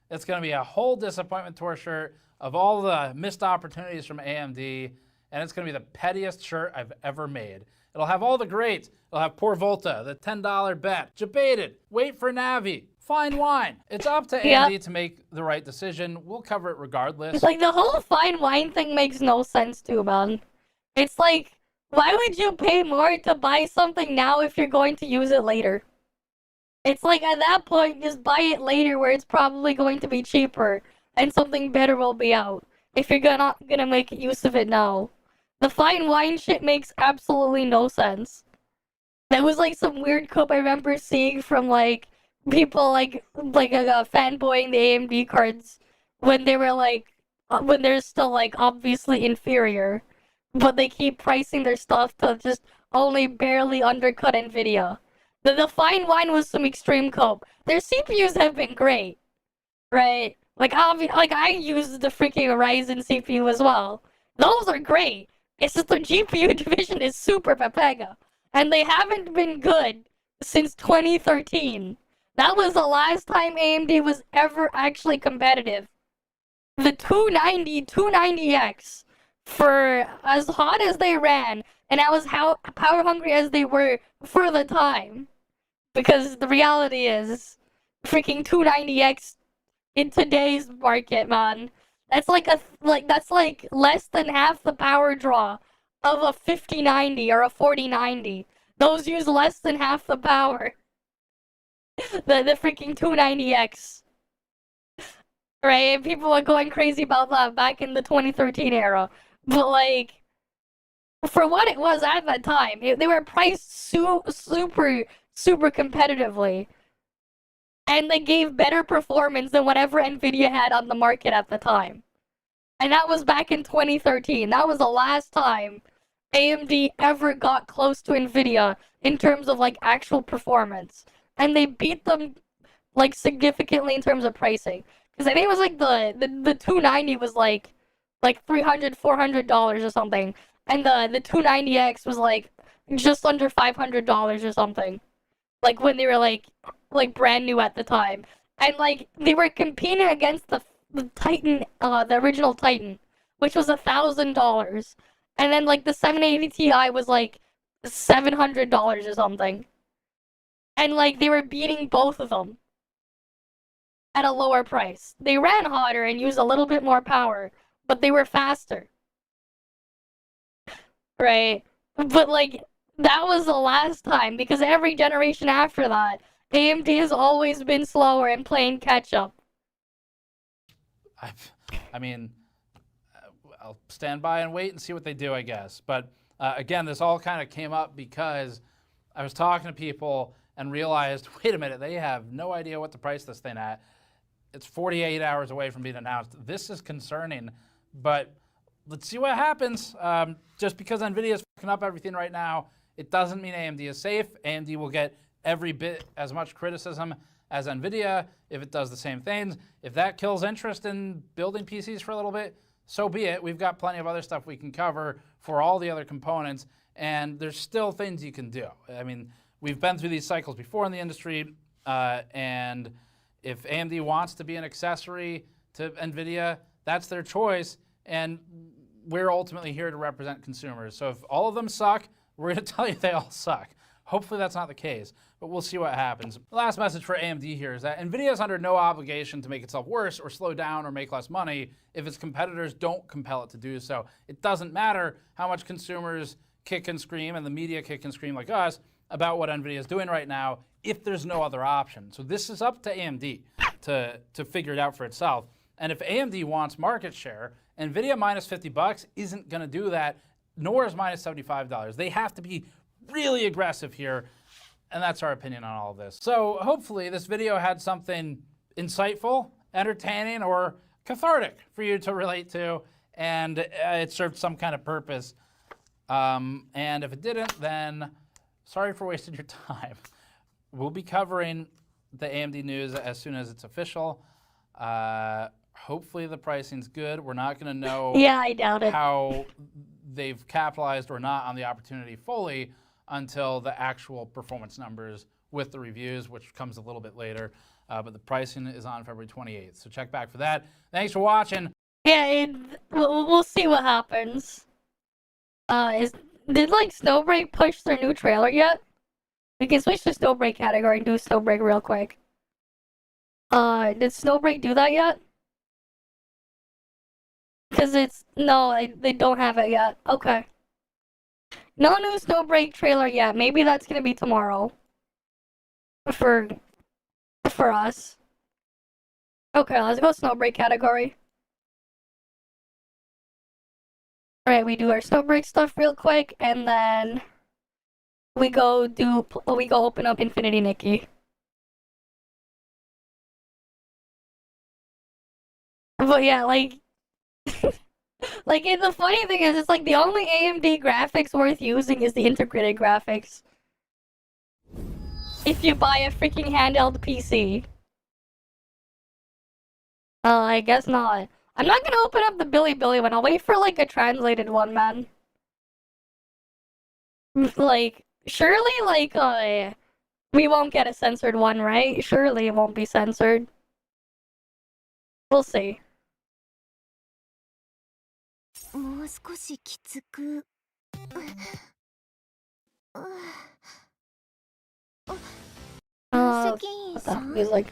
S9: It's gonna be a whole Disappointment Tour shirt of all the missed opportunities from AMD, and it's gonna be the pettiest shirt I've ever made. It'll have all the greats. It'll have Poor Volta, the $10 bet, Debated, Wait for Navi, Fine Wine. It's up to AMD to make the right decision. We'll cover it regardless.
S1: Like, the whole Fine Wine thing makes no sense too, man. It's like, why would you pay more to buy something now if you're going to use it later? It's like, at that point, just buy it later where it's probably going to be cheaper and something better will be out. If you're not gonna make use of it now. The Fine Wine shit makes absolutely no sense. That was like some weird clip I remember seeing from like people like fanboying the AMD cards when they were like, when they're still like obviously inferior. But they keep pricing their stuff to just only barely undercut Nvidia. The Fine Wine was some extreme cope. Their CPUs have been great, right? Like I use the freaking Ryzen CPU as well. Those are great. It's just their GPU division is super papega, and they haven't been good since 2013. That was the last time AMD was ever actually competitive. The 290X, for as hot as they ran, and as how power hungry as they were for the time. Because the reality is, freaking 290X in today's market, man, that's like that's like less than half the power draw of a 5090 or a 4090. Those use less than half the power. The freaking 290X. Right? People were going crazy about that back in the 2013 era. But like, for what it was at that time, they were priced super competitively. And they gave better performance than whatever Nvidia had on the market at the time. And that was back in 2013. That was the last time AMD ever got close to Nvidia in terms of like actual performance. And they beat them like significantly in terms of pricing. Because I think it was like the 290 was like $300, $400 or something. And the 290X was like just under $500 or something. Like when they were like brand new at the time. And like they were competing against the Titan, the original Titan, which was $1,000. And then like the 780 Ti was like $700 or something. And like they were beating both of them at a lower price. They ran hotter and used a little bit more power, but they were faster. Right? But like that was the last time, because every generation after that, AMD has always been slower and playing catch up.
S9: I mean, I'll stand by and wait and see what they do, I guess. But again, this all kind of came up because I was talking to people and realized, wait a minute, they have no idea what to price this thing at. It's 48 hours away from being announced. This is concerning, but let's see what happens. Just because NVIDIA is fucking up everything right now, it doesn't mean AMD is safe. AMD will get every bit as much criticism as NVIDIA if it does the same things. If that kills interest in building PCs for a little bit, so be it. We've got plenty of other stuff we can cover for all the other components, and there's still things you can do. I mean, we've been through these cycles before in the industry, and if AMD wants to be an accessory to NVIDIA, that's their choice, and we're ultimately here to represent consumers. So if all of them suck, we're going to tell you they all suck. Hopefully that's not the case, but we'll see what happens. The last message for AMD here is that NVIDIA is under no obligation to make itself worse or slow down or make less money if its competitors don't compel it to do so. It doesn't matter how much consumers kick and scream and the media kick and scream like us about what NVIDIA is doing right now if there's no other option. So this is up to AMD to figure it out for itself. And if AMD wants market share, NVIDIA minus $50 isn't going to do that, nor is minus $75. They have to be really aggressive here, and that's our opinion on all of this. So hopefully this video had something insightful, entertaining, or cathartic for you to relate to, and it served some kind of purpose. And if it didn't, then sorry for wasting your time. We'll be covering the AMD news as soon as it's official. Hopefully the pricing's good. We're not going to know
S1: Yeah, I doubt it.
S9: how they've capitalized or not on the opportunity fully until the actual performance numbers with the reviews, which comes a little bit later. But the pricing is on February 28th. So check back for that. Thanks for watching.
S1: Yeah, we'll see what happens. Did like Snowbreak push their new trailer yet? We can switch to Snowbreak category and do Snowbreak real quick. Did Snowbreak do that yet? Because no, they don't have it yet. Okay. No new Snowbreak trailer yet. Maybe that's gonna be tomorrow. For us. Okay, let's go Snowbreak category. Alright, we do our Snowbreak stuff real quick, and then we go open up Infinity Nikki. But yeah, like like, and the funny thing is, it's like the only AMD graphics worth using is the integrated graphics. If you buy a freaking handheld PC. I guess not. I'm not gonna open up the Billy one. I'll wait for like a translated one, man. Like, surely, like, we won't get a censored one, right? Surely it won't be censored. We'll see. What the music?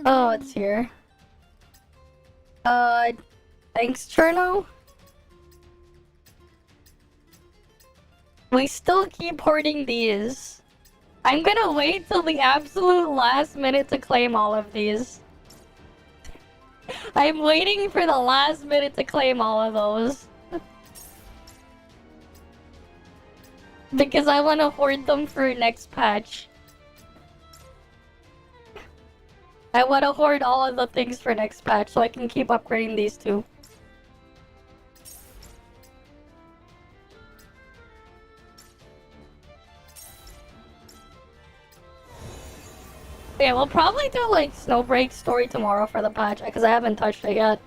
S1: Oh, it's here. Thanks, Cherno. We still keep hoarding these. I'm gonna wait till the absolute last minute to claim all of these. I'm waiting for the last minute to claim all of those. Because I want to hoard them for next patch. I want to hoard all of the things for next patch so I can keep upgrading these two. Yeah, we'll probably do like Snowbreak story tomorrow for the patch because I haven't touched it yet.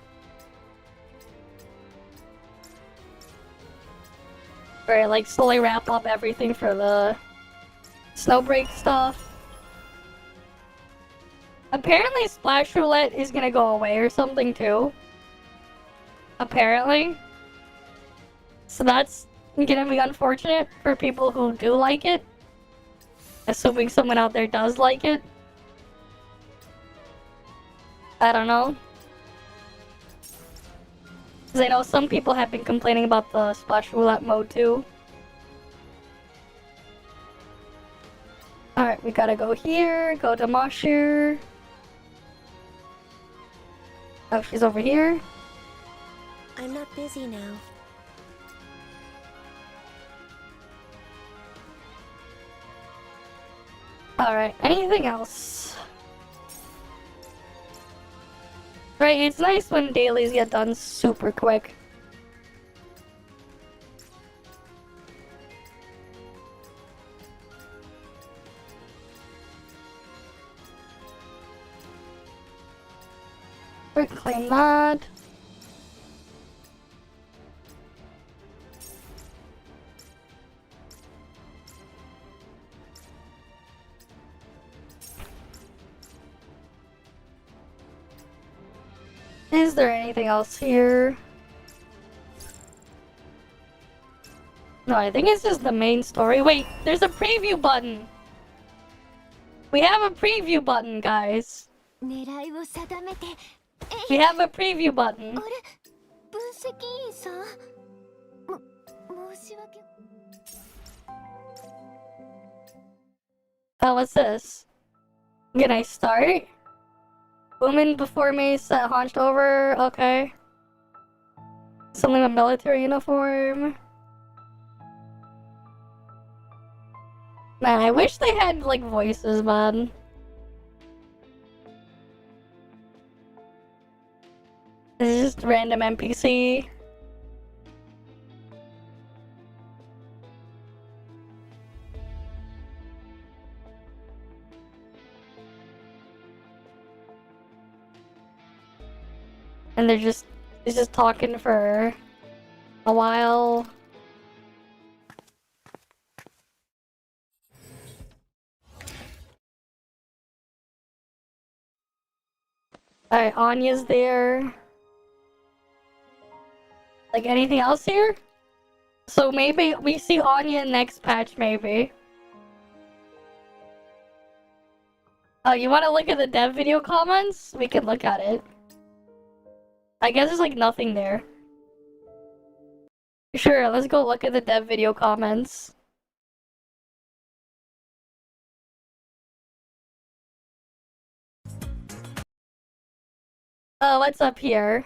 S1: Or like slowly wrap up everything for the Snowbreak stuff. Apparently Splash Roulette is gonna go away or something too. Apparently. So that's gonna be unfortunate for people who do like it. Assuming someone out there does like it. I don't know. Because I know some people have been complaining about the Splash Roulette mode too. Alright, we gotta go here, go to Moshir. Oh, she's over here.
S13: I'm not busy now.
S1: Alright, anything else? Right, it's nice when dailies get done super quick. Reclaim that. Is there anything else here? No, I think it's just the main story. Wait, there's a preview button! We have a preview button, guys! We have a preview button! Oh, what's this? Can I start? Woman before me set hunched over, okay. Something with military uniform. Man, I wish they had, like, voices, man. This is just random NPC. And it's just talking for a while. Alright, Anya's there. Like, anything else here? So maybe we see Anya next patch, maybe. Oh, you want to look at the dev video comments? We can look at it. I guess there's like nothing there. Sure, let's go look at the dev video comments. Oh, what's up here?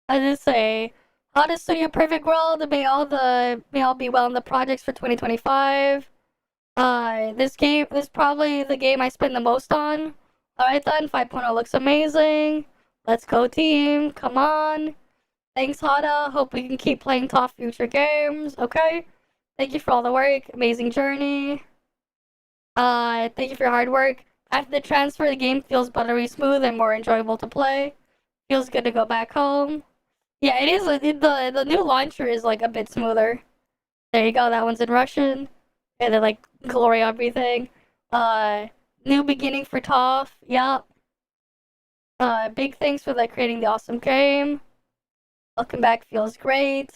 S1: I just say, how to study a perfect world, may all be well in the projects for 2025. This is probably the game I spend the most on. Alright then, 5.0 looks amazing. Let's go team, come on. Thanks Hada, hope we can keep playing top future games, okay? Thank you for all the work, amazing journey. Thank you for your hard work. After the transfer, the game feels buttery smooth and more enjoyable to play. Feels good to go back home. Yeah, it is, the new launcher is like a bit smoother. There you go, that one's in Russian. And then like, glory everything. New beginning for Toph, yup. Big thanks for creating the awesome game. Welcome back feels great.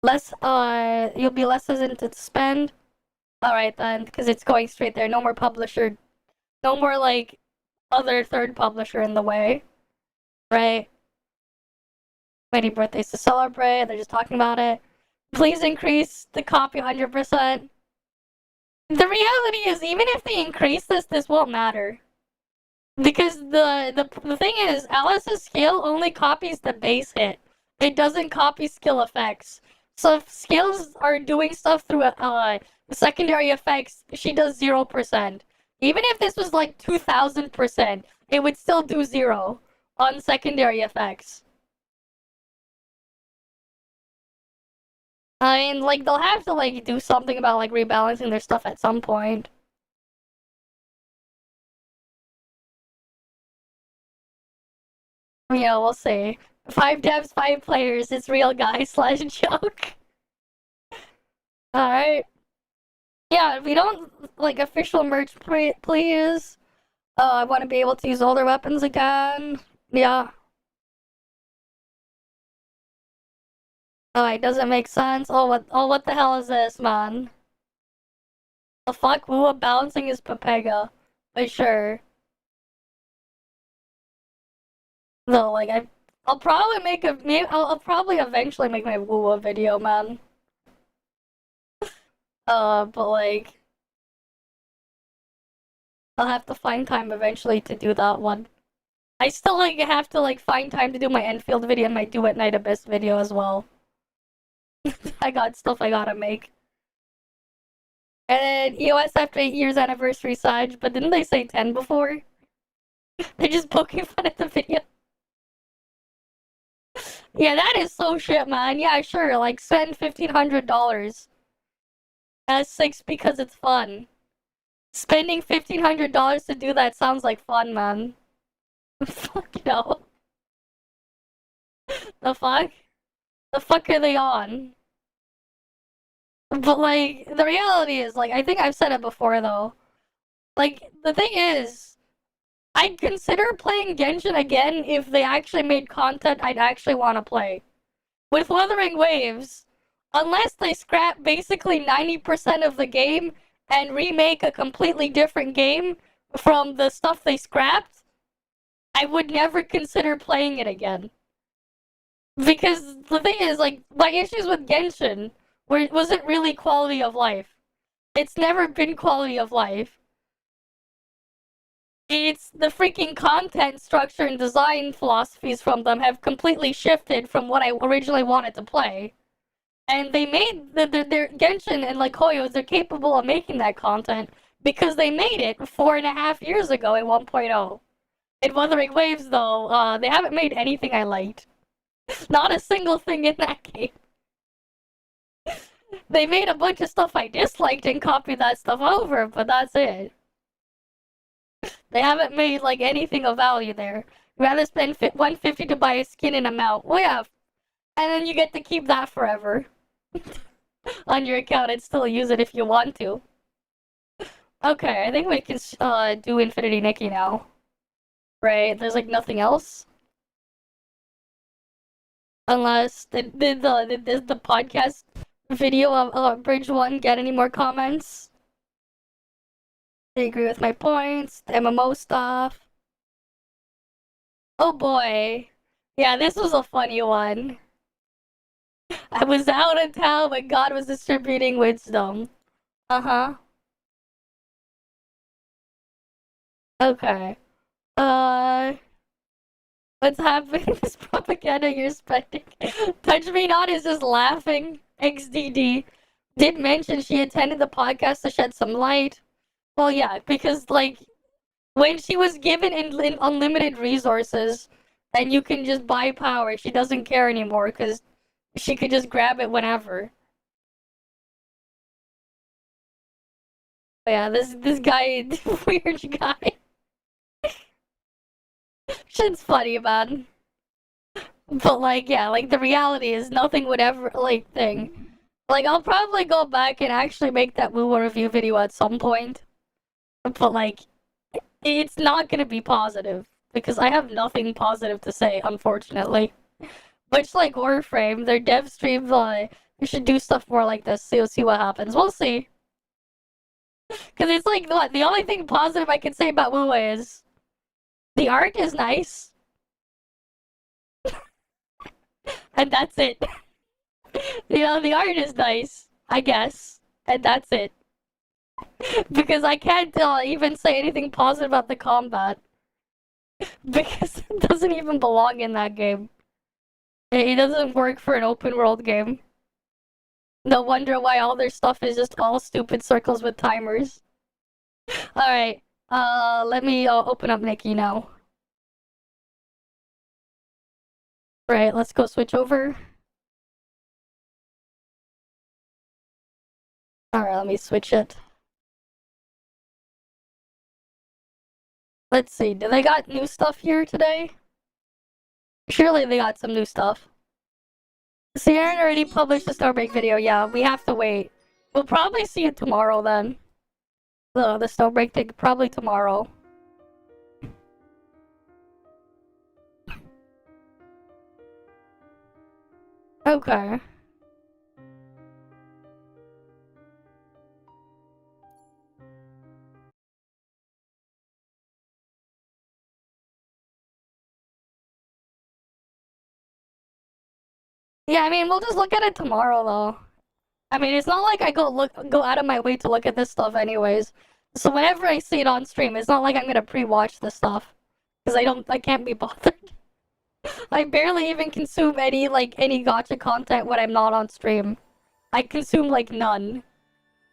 S1: You'll be less hesitant to spend. Alright then, because it's going straight there. No more publisher. No more, like, other third publisher in the way. Right? Many birthdays to celebrate. They're just talking about it. Please increase the copy 100%. The reality is, even if they increase this won't matter. Because the thing is, Alice's skill only copies the base hit. It doesn't copy skill effects. So if skills are doing stuff through secondary effects, she does 0%. Even if this was like 2000%, it would still do 0 on secondary effects. I mean, like, they'll have to, like, do something about, like, rebalancing their stuff at some point. Yeah, we'll see. 5 devs, 5 players, it's real guy / joke. Alright. Yeah, if we don't, like, official merch, please. I want to be able to use older weapons again. Yeah. Oh, it doesn't make sense. Oh, what the hell is this, man? The fuck? Wua balancing is Pepega. But sure. No, like, I'll probably make a, I'll probably eventually make my Wua video, man. But like, I'll have to find time eventually to do that one. I still, like, have to, like, find time to do my Enfield video and my Do at Night Abyss video as well. I got stuff I gotta make. And then EOS after 8 years anniversary Sage, but didn't they say 10 before? They're just poking fun at the video. Yeah, that is so shit, man. Yeah, sure, like, spend $1,500 as 6 because it's fun. Spending $1,500 to do that sounds like fun, man. Fuck no. The fuck? The fuck are they on? But, like, the reality is, like, I think I've said it before, though. Like, the thing is, I'd consider playing Genshin again if they actually made content I'd actually want to play. With Wuthering Waves, unless they scrap basically 90% of the game and remake a completely different game from the stuff they scrapped, I would never consider playing it again. Because the thing is, like, my issues with Genshin wasn't really quality of life. It's never been quality of life. It's the freaking content structure and design philosophies from them have completely shifted from what I originally wanted to play. And they made their Genshin and like Hoyos, they're capable of making that content because they made it 4.5 years ago in 1.0. In Wuthering Waves, though, they haven't made anything I liked. Not a single thing in that game. They made a bunch of stuff I disliked and copied that stuff over, but that's it. They haven't made, like, anything of value there. You'd rather spend $150 to buy a skin and a mount. Well, yeah. And then you get to keep that forever. On your account and still use it if you want to. Okay, I think we can do Infinity Nikki now. Right, there's, like, nothing else? Unless, did the podcast video of Bridge 1 get any more comments? They agree with my points, the MMO stuff. Oh boy. Yeah, this was a funny one. I was out of town when God was distributing wisdom. Uh-huh. Okay. What's happening? This propaganda you're spending. Touch Me Not is just laughing. XDD did mention she attended the podcast to shed some light. Well, yeah, because, like, when she was given unlimited resources and you can just buy power, she doesn't care anymore because she could just grab it whenever. But yeah, this guy, weird guy. Shit's funny, man. But, like, yeah, like, the reality is nothing would ever, like, thing. Like, I'll probably go back and actually make that Woo review video at some point. But, like, it's not gonna be positive. Because I have nothing positive to say, unfortunately. Much like Warframe, their dev stream, we should do stuff more like this, see what happens. We'll see. Because it's like, what, the only thing positive I can say about Woo is the art is nice. And that's it. You know, the art is nice, I guess. And that's it. Because I can't even say anything positive about the combat. because it doesn't even belong in that game. It doesn't work for an open world game. No wonder why all their stuff is just all stupid circles with timers. Alright, let me open up Nikki now. Right, let's go switch over. Alright, let me switch it. Let's see, do they got new stuff here today? Surely they got some new stuff. Sierra already published a Snowbreak video, yeah, we have to wait. We'll probably see it tomorrow then. The Snowbreak thing, probably tomorrow. Okay. Yeah, I mean, we'll just look at it tomorrow, though. I mean, it's not like I go out of my way to look at this stuff anyways. So whenever I see it on stream, it's not like I'm gonna pre-watch this stuff. Because I can't be bothered. I barely even consume any gacha content when I'm not on stream. I consume, like, none.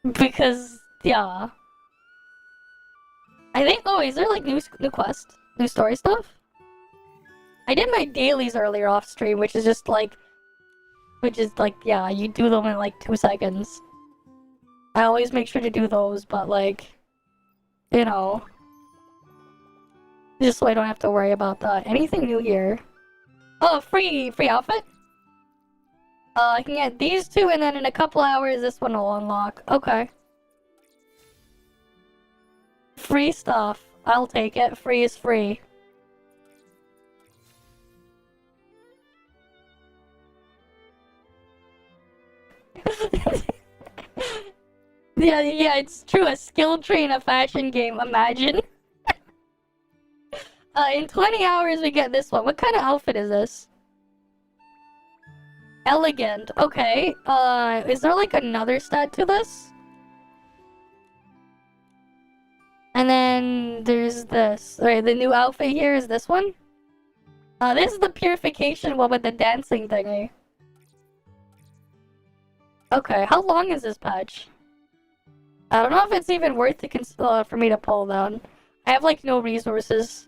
S1: Because, yeah. I think, oh, is there, like, new quest? New story stuff? I did my dailies earlier off stream, which is just, like, yeah, you do them in, like, 2 seconds. I always make sure to do those, but, like, you know. Just so I don't have to worry about that. Anything new here? Oh, free outfit? I can get these two, and then in a couple hours, this one will unlock. Okay. Free stuff. I'll take it. Free is free. Yeah, it's true. A skill tree in a fashion game. Imagine. In 20 hours, we get this one. What kind of outfit is this? Elegant. Okay. Is there like another stat to this? And then there's this. Alright, the new outfit here is this one. This is the purification one with the dancing thingy. Okay, how long is this patch? I don't know if it's even worth it for me to pull down. I have like no resources.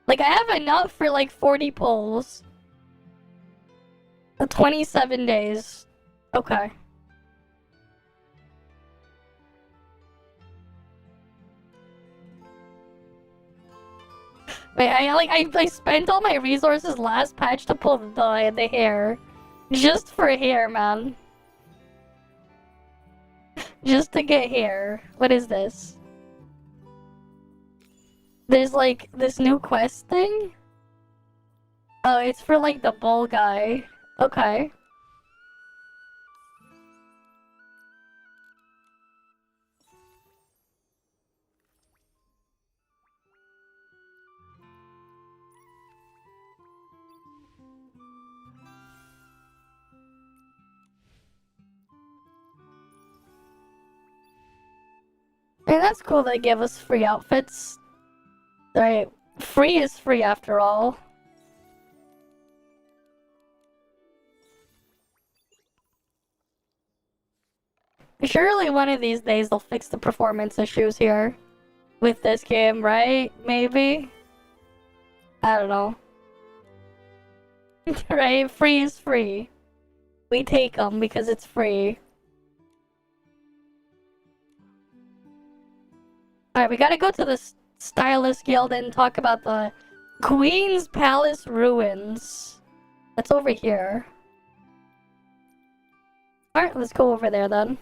S1: Like I have enough for like 40 pulls. 27 days. Okay. Wait, I spent all my resources last patch to pull the hair. Just for hair, man. Just to get hair. What is this? There's like this new quest thing? Oh, it's for like the bull guy. Okay. Hey, that's cool they give us free outfits. Right, free is free after all. Surely one of these days they'll fix the performance issues here. With this game, right? Maybe? I don't know. Right? Free is free. We take them because it's free. Alright, we gotta go to the Stylist Guild and talk about the Queen's Palace Ruins. That's over here. Alright, let's go over there then.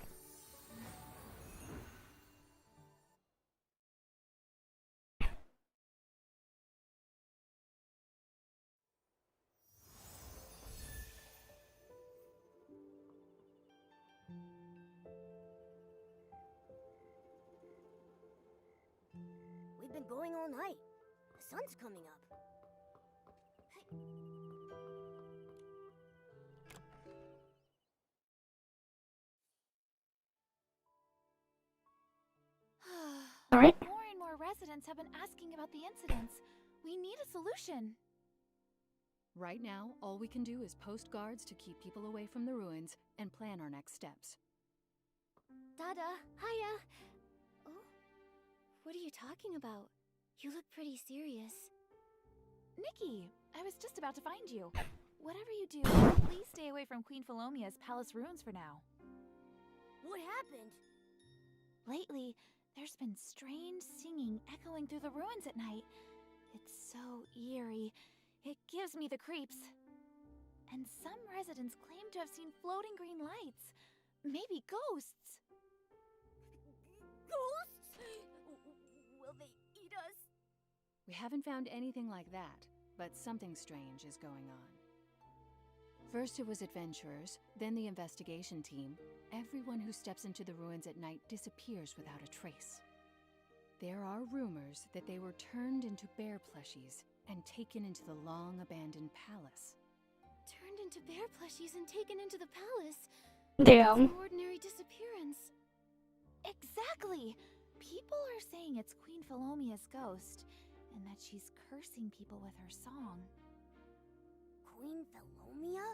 S13: We've been going all night. The sun's coming up.
S1: Alright.
S4: More and more residents have been asking about the incidents.
S14: We need a solution.
S15: Right now, all we can do is post guards to keep people away from the ruins and plan our next steps.
S13: Dada, hiya. Oh, what are you talking about? You look pretty serious.
S14: Nikki, I was just about to find you. Whatever you do, please stay away from Queen Philomea's palace ruins for now.
S13: What happened?
S14: Lately, there's been strange singing echoing through the ruins at night. It's so eerie. It gives me the creeps. And some residents claim to have seen floating green lights. Maybe ghosts.
S13: Ghosts? Will they eat us?
S15: We haven't found anything like that, but something strange is going on. First it was adventurers, then the investigation team. Everyone who steps into the ruins at night disappears without a trace. There are rumors that they were turned into bear plushies and taken into the long-abandoned palace.
S13: Turned into bear plushies and taken into the palace?
S1: Damn.
S13: It's an ordinary disappearance.
S14: Exactly! People are saying it's Queen Philomea's ghost, and that she's cursing people with her song.
S13: Queen Philomea?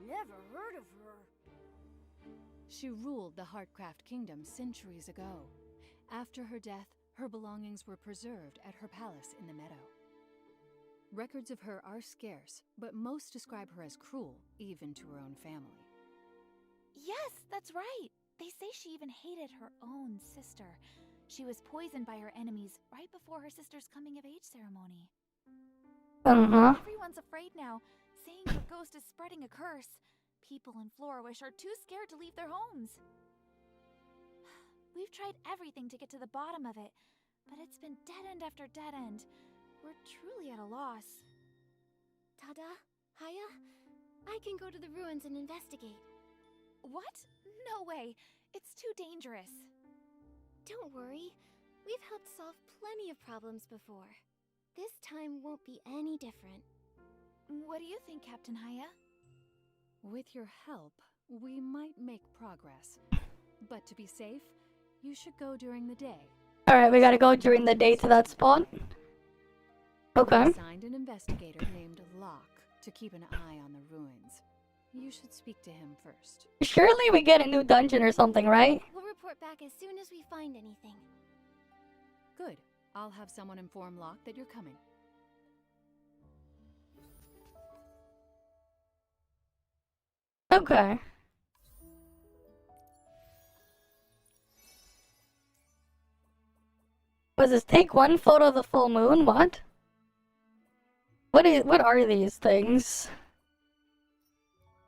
S13: Never heard of her.
S15: She ruled the Heartcraft Kingdom centuries ago. After her death, her belongings were preserved at her palace in the meadow. Records of her are scarce, but most describe her as cruel, even to her own family.
S14: Yes, that's right! They say she even hated her own sister. She was poisoned by her enemies right before her sister's coming-of-age ceremony. Everyone's afraid now, saying her ghost is spreading a curse. People in Florawish are too scared to leave their homes. We've tried everything to get to the bottom of it, but it's been dead end after dead end. We're truly at a loss.
S13: Dada, hiya. I can go to the ruins and investigate.
S14: What? No way. It's too dangerous.
S13: Don't worry. We've helped solve plenty of problems before. This time won't be any different.
S14: What do you think, Captain Haya?
S15: With your help, we might make progress. But to be safe, you should go during the day.
S1: Alright, we gotta go during the day to that spot. Okay.
S15: We assigned an investigator named Locke to keep an eye on the ruins. You should speak to him first.
S1: Surely we get a new dungeon or something, right?
S13: We'll report back as soon as we find anything.
S15: Good. I'll have someone inform Locke that you're coming.
S1: Okay. Was this take one photo of the full moon? What? What are these things?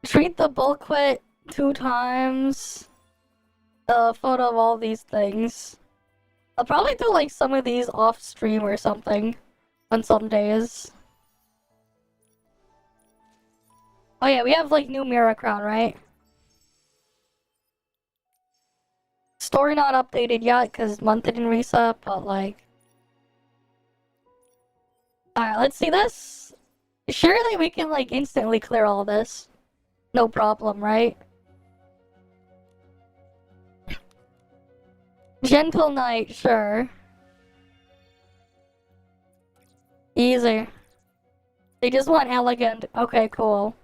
S1: Treat the bulkhead 2 times. A photo of all these things. I'll probably do like some of these off stream or something on some days. Oh yeah, we have like new Mira Crown, right? Story not updated yet because month didn't reset, but like... Alright, let's see this. Surely we can like instantly clear all this. No problem, right? Gentle Knight, sure. Easy. They just want elegant. Okay, cool.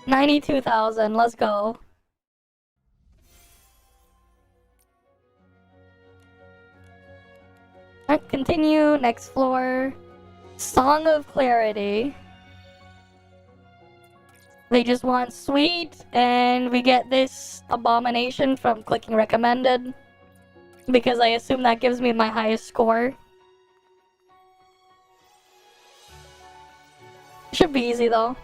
S1: $92,000, let's go. Alright, continue, next floor. Song of Clarity. They just want sweet, and we get this abomination from clicking recommended. Because I assume that gives me my highest score. Should be easy though.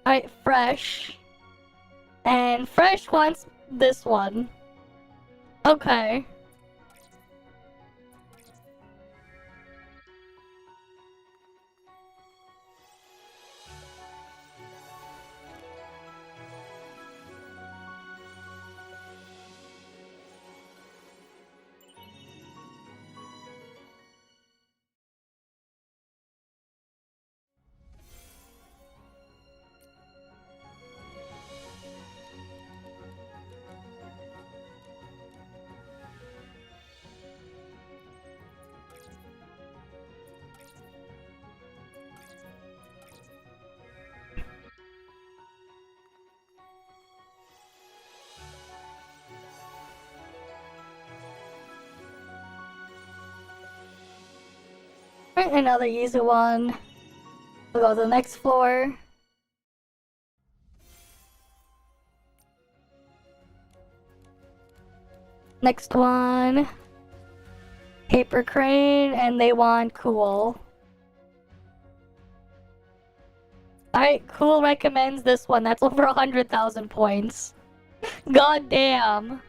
S1: Alright, Fresh. And Fresh wants this one. Okay. Alright, another easy one. We'll go to the next floor. Next one. Paper crane, and they want Cool. Alright, Cool recommends this one. That's over 100,000 points. God damn.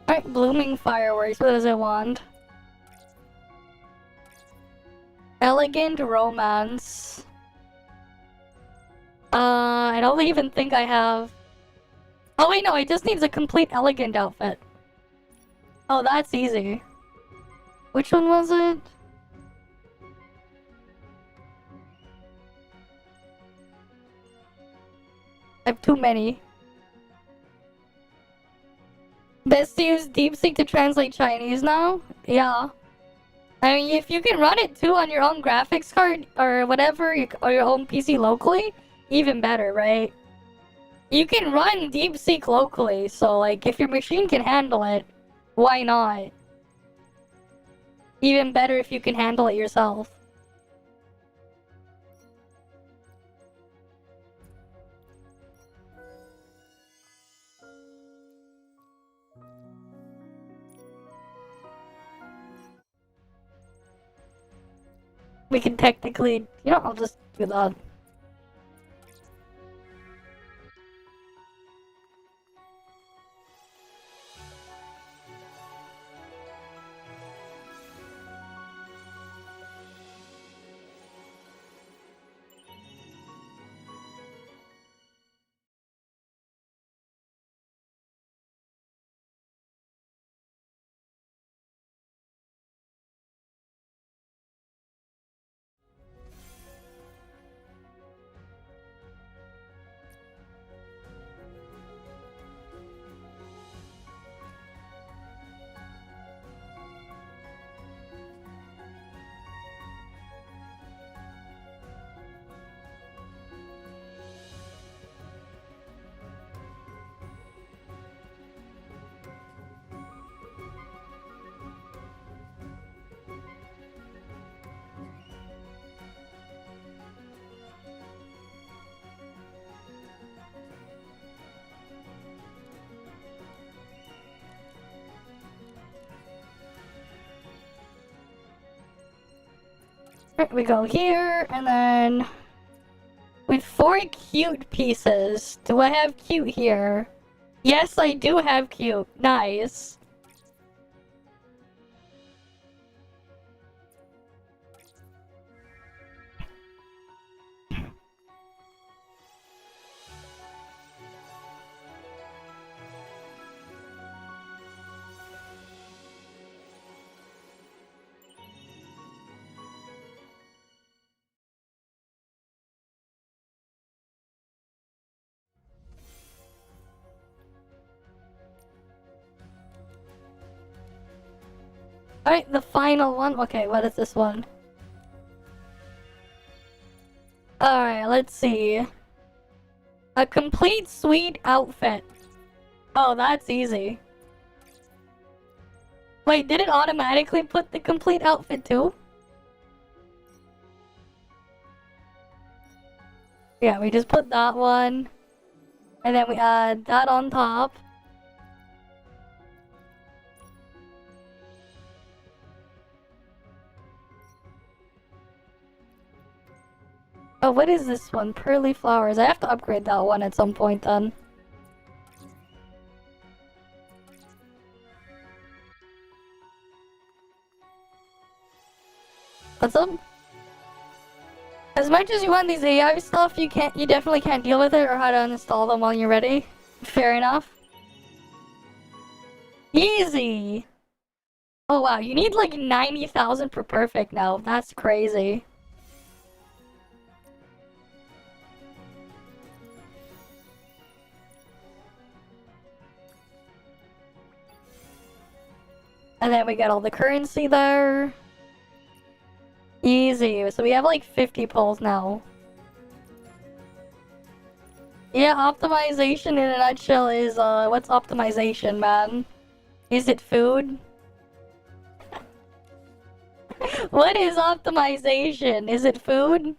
S1: Alright, blooming fireworks. What does it want? Elegant romance. I don't even think I have... Oh wait, no, it just needs a complete elegant outfit. Oh, that's easy. Which one was it? I have too many. Best to use DeepSeek to translate Chinese now? Yeah. I mean, if you can run it too on your own graphics card or whatever, or your own PC locally, even better, right? You can run DeepSeek locally, so like, if your machine can handle it, why not? Even better if you can handle it yourself. We can technically, you know, I'll just do that. Right, we go here, and then... with 4 cute pieces. Do I have cute here? Yes, I do have cute. Nice. Alright, the final one. Okay, what is this one? Alright, let's see. A complete suite outfit. Oh, that's easy. Wait, did it automatically put the complete outfit too? Yeah, we just put that one. And then we add that on top. Oh, what is this one? Pearly flowers. I have to upgrade that one at some point then. What's up? As much as you want these AI stuff, you definitely can't deal with it or how to uninstall them while you're ready. Fair enough. Easy! Oh wow, you need like 90,000 for perfect now. That's crazy. And then we get all the currency there. Easy. So we have like 50 pulls now. Yeah, optimization in a nutshell is, what's optimization, man? Is it food? What is optimization? Is it food?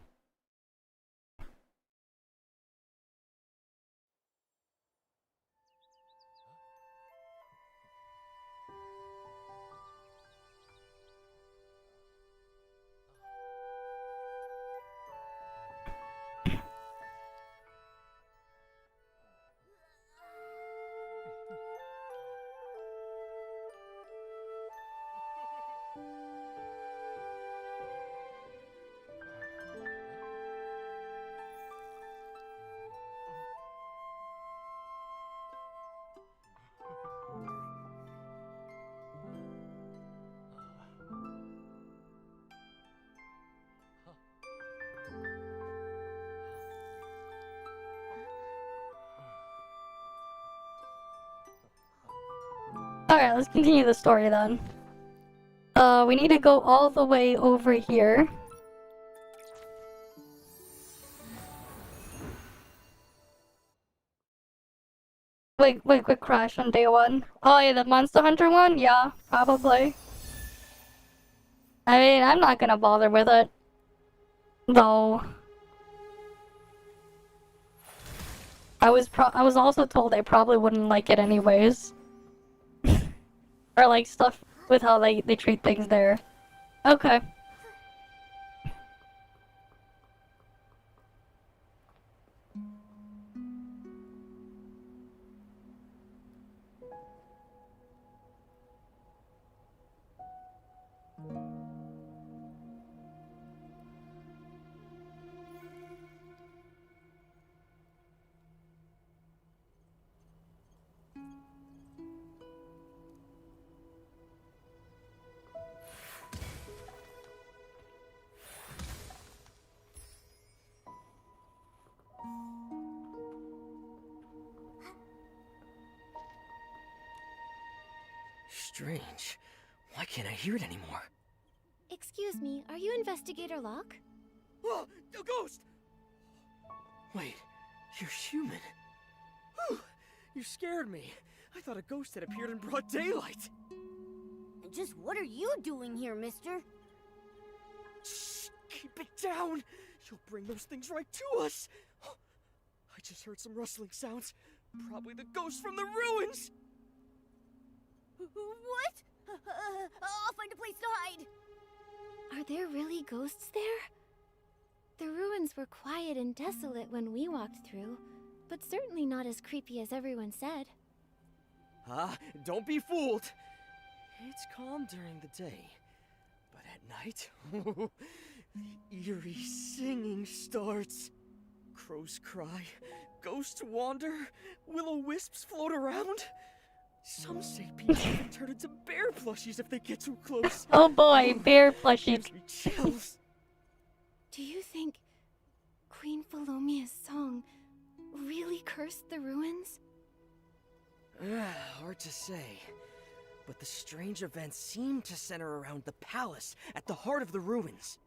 S1: Alright, let's continue the story then. We need to go all the way over here. Wait, quick crash on day one. Oh yeah, the Monster Hunter one? Yeah, probably. I mean, I'm not gonna bother with it. Though. I was also told I probably wouldn't like it anyways. Or like stuff with how they treat things there. Okay.
S16: Strange. Why can't I hear it anymore?
S13: Excuse me, are you Investigator Locke?
S16: Oh, a ghost! Wait, you're human. Whew, you scared me. I thought a ghost had appeared in broad daylight.
S17: Just what are you doing here, mister?
S16: Shh, keep it down. You'll bring those things right to us. I just heard some rustling sounds. Probably the ghost from the ruins.
S17: What? I'll find a place to hide.
S13: Are there really ghosts there? The ruins were quiet and desolate when we walked through, but certainly not as creepy as everyone said.
S16: Ah, don't be fooled. It's calm during the day, but at night, the eerie singing starts. Crows cry, ghosts wander, will-o-wisps float around. Some say people can turn into bear plushies if they get too close.
S1: Oh boy, bear plushies.
S16: Gives me chills.
S13: Do you think Queen Philomea's song really cursed the ruins?
S16: Hard to say. but the strange events seem to center around the palace at the heart of the ruins.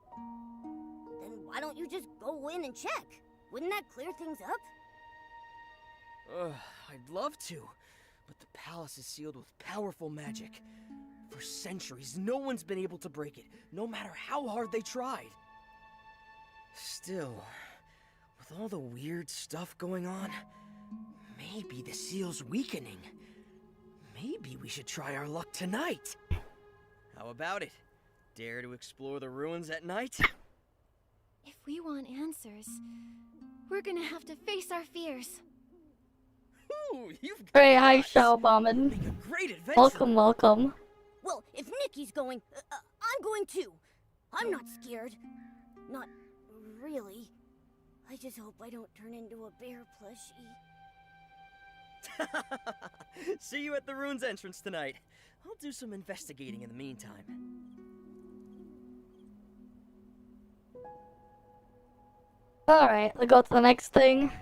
S17: Then why don't you just go in and check? Wouldn't that clear things up?
S16: I'd love to, but the palace is sealed with powerful magic. For centuries, no one's been able to break it, no matter how hard they tried. Still, with all the weird stuff going on, maybe the seal's weakening. Maybe we should try our luck tonight. How about it? Dare to explore the ruins at night?
S13: If we want answers, we're gonna have to face our fears.
S16: Ooh, you've
S1: Hey, hi, Shao Bombin.
S16: great adventure.
S1: Welcome, welcome.
S17: Well, if Nikki's going, I'm going too. I'm not scared. Not really. I just hope I don't turn into a bear plushie.
S16: See you at the ruins entrance tonight. I'll do some investigating in the meantime.
S1: Alright, let's go to the next thing.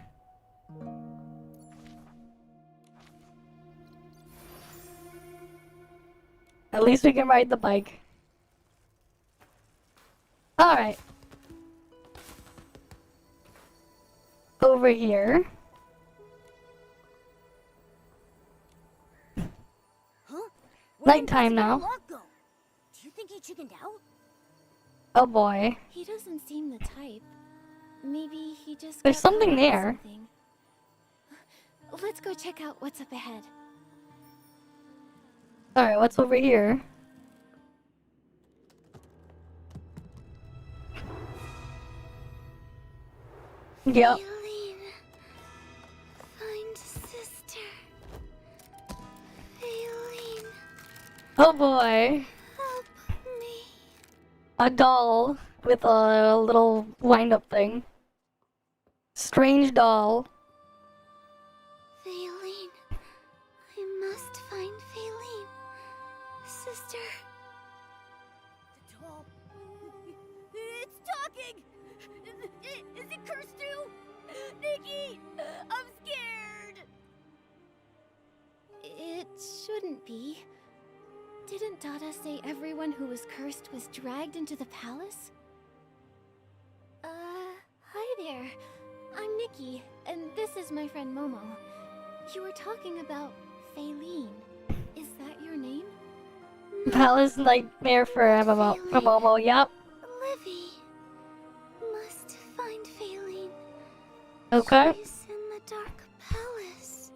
S1: At least we can ride the bike. Alright. Over here.
S17: Huh?
S1: Nighttime now.
S17: Do you think he chickened out?
S1: Oh boy.
S13: He doesn't seem the type. Maybe he just
S1: There's
S13: got
S1: something
S13: bored or
S1: there.
S13: something. Let's go check out what's up ahead.
S1: Alright, what's over here? Yep.
S13: Aileen, find sister. Aileen,
S1: Oh boy.
S13: help me.
S1: A doll with a little wind-up thing. Strange doll.
S13: Aileen, I must find Aileen. Sister.
S17: The doll. It's talking! Is it cursed too? Nikki! I'm scared!
S13: It shouldn't be. Didn't Dada say everyone who was cursed was dragged into the palace? Hi there. I'm Nikki, and this is my friend Momo. You were talking about Aileen. Is that your name?
S1: Palace Nightmare for Momo, yep.
S13: Livy. Must find Aileen.
S1: Okay.
S13: She's in the dark palace.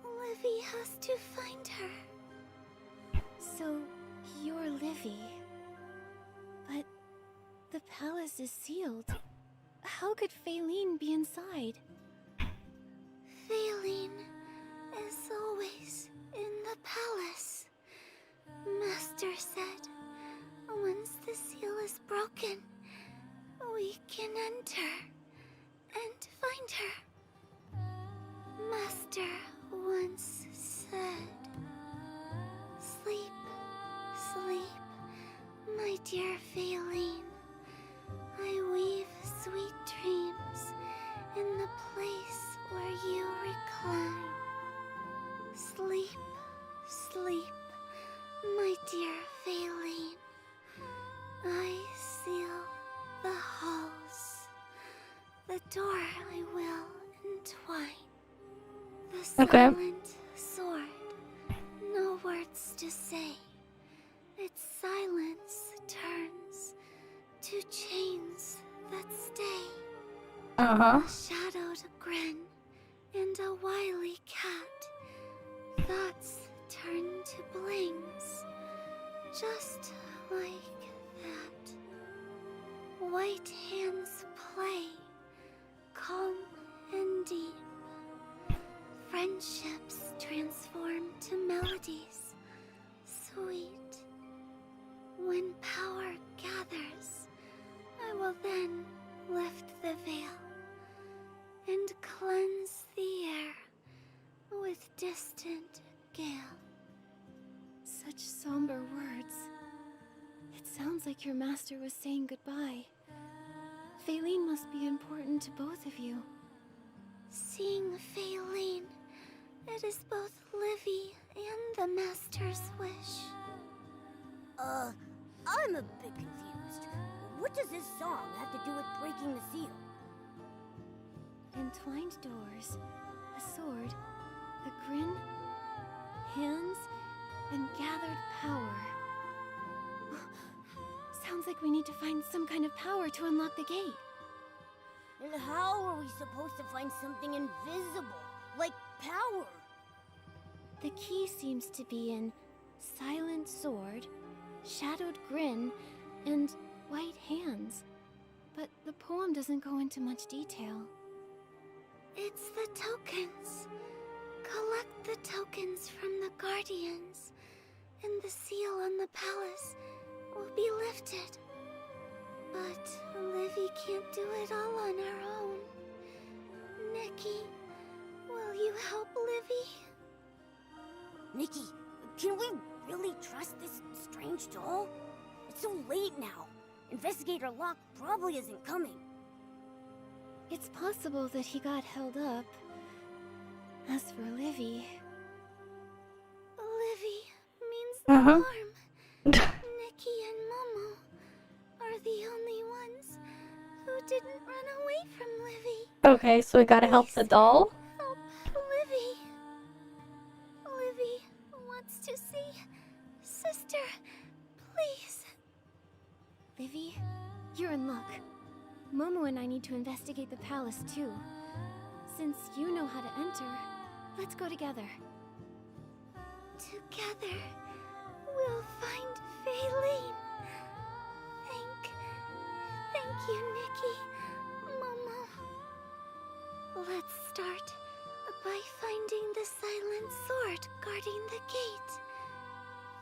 S13: Livy has to find her. So, you're Livy. But the palace is sealed. How could Aileen be inside? Aileen is always in the palace. Master said, once the seal is broken, we can enter and find her. Master once said, sleep, sleep, my dear Aileen. I weave sweet dreams in the place where you recline. Sleep, sleep, my dear Aileen. I seal the halls. The door I will entwine. The silent sword, no words to say. Its silence turns to chains that stay.
S1: Uh-huh.
S13: A shadowed grin and a wily cat. Thoughts turn to blings, just like that. White hands play, calm and deep. Friendships transform to melodies, sweet. When power gathers, I will then lift the veil and cleanse the air with distant gale. Such somber words. It sounds like your master was saying goodbye. Aileen must be important to both of you. Seeing Aileen, it is both Livy and the Master's wish.
S17: I'm a bit confused. What does this song have to do with breaking the seal?
S13: Entwined doors, a sword, a grin, hands, and gathered power. Sounds like we need to find some kind of power to unlock the gate.
S17: And how are we supposed to find something invisible, like power?
S13: The key seems to be in silent sword, shadowed grin, and white hands. But the poem doesn't go into much detail. It's the tokens. Collect the tokens from the Guardians, and the seal on the palace will be lifted. But Livy can't do it all on her own. Nikki, will you help Livy?
S17: Nikki, can we really trust this strange doll? It's so late now. Investigator Locke probably isn't coming.
S13: It's possible that he got held up. As for Livy... Livy means the arm. Nikki and Momo are the only ones who didn't run away from Livy.
S1: Okay, so we gotta help the doll?
S13: Help Livy. Livy wants to see Sister. Please. Livy, you're in luck. Momo and I need to investigate the palace too. Since you know how to enter, let's go together. Together, we'll find Faylene. Thank you, Nikki, Momo. Let's start by finding the silent sword guarding the gate.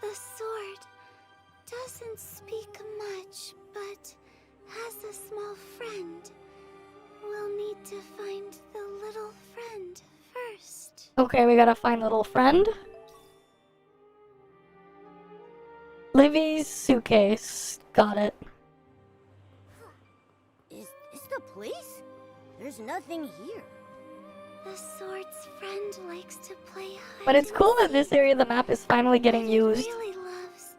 S13: The sword doesn't speak much, but has a small friend. We'll need to find the little friend first.
S1: Okay, we gotta find little friend. Livy's suitcase. Got it.
S17: Is this the place? There's nothing here.
S13: The sword's friend likes to play hide.
S1: But it's cool that this area of the map is finally getting used.
S13: Really loves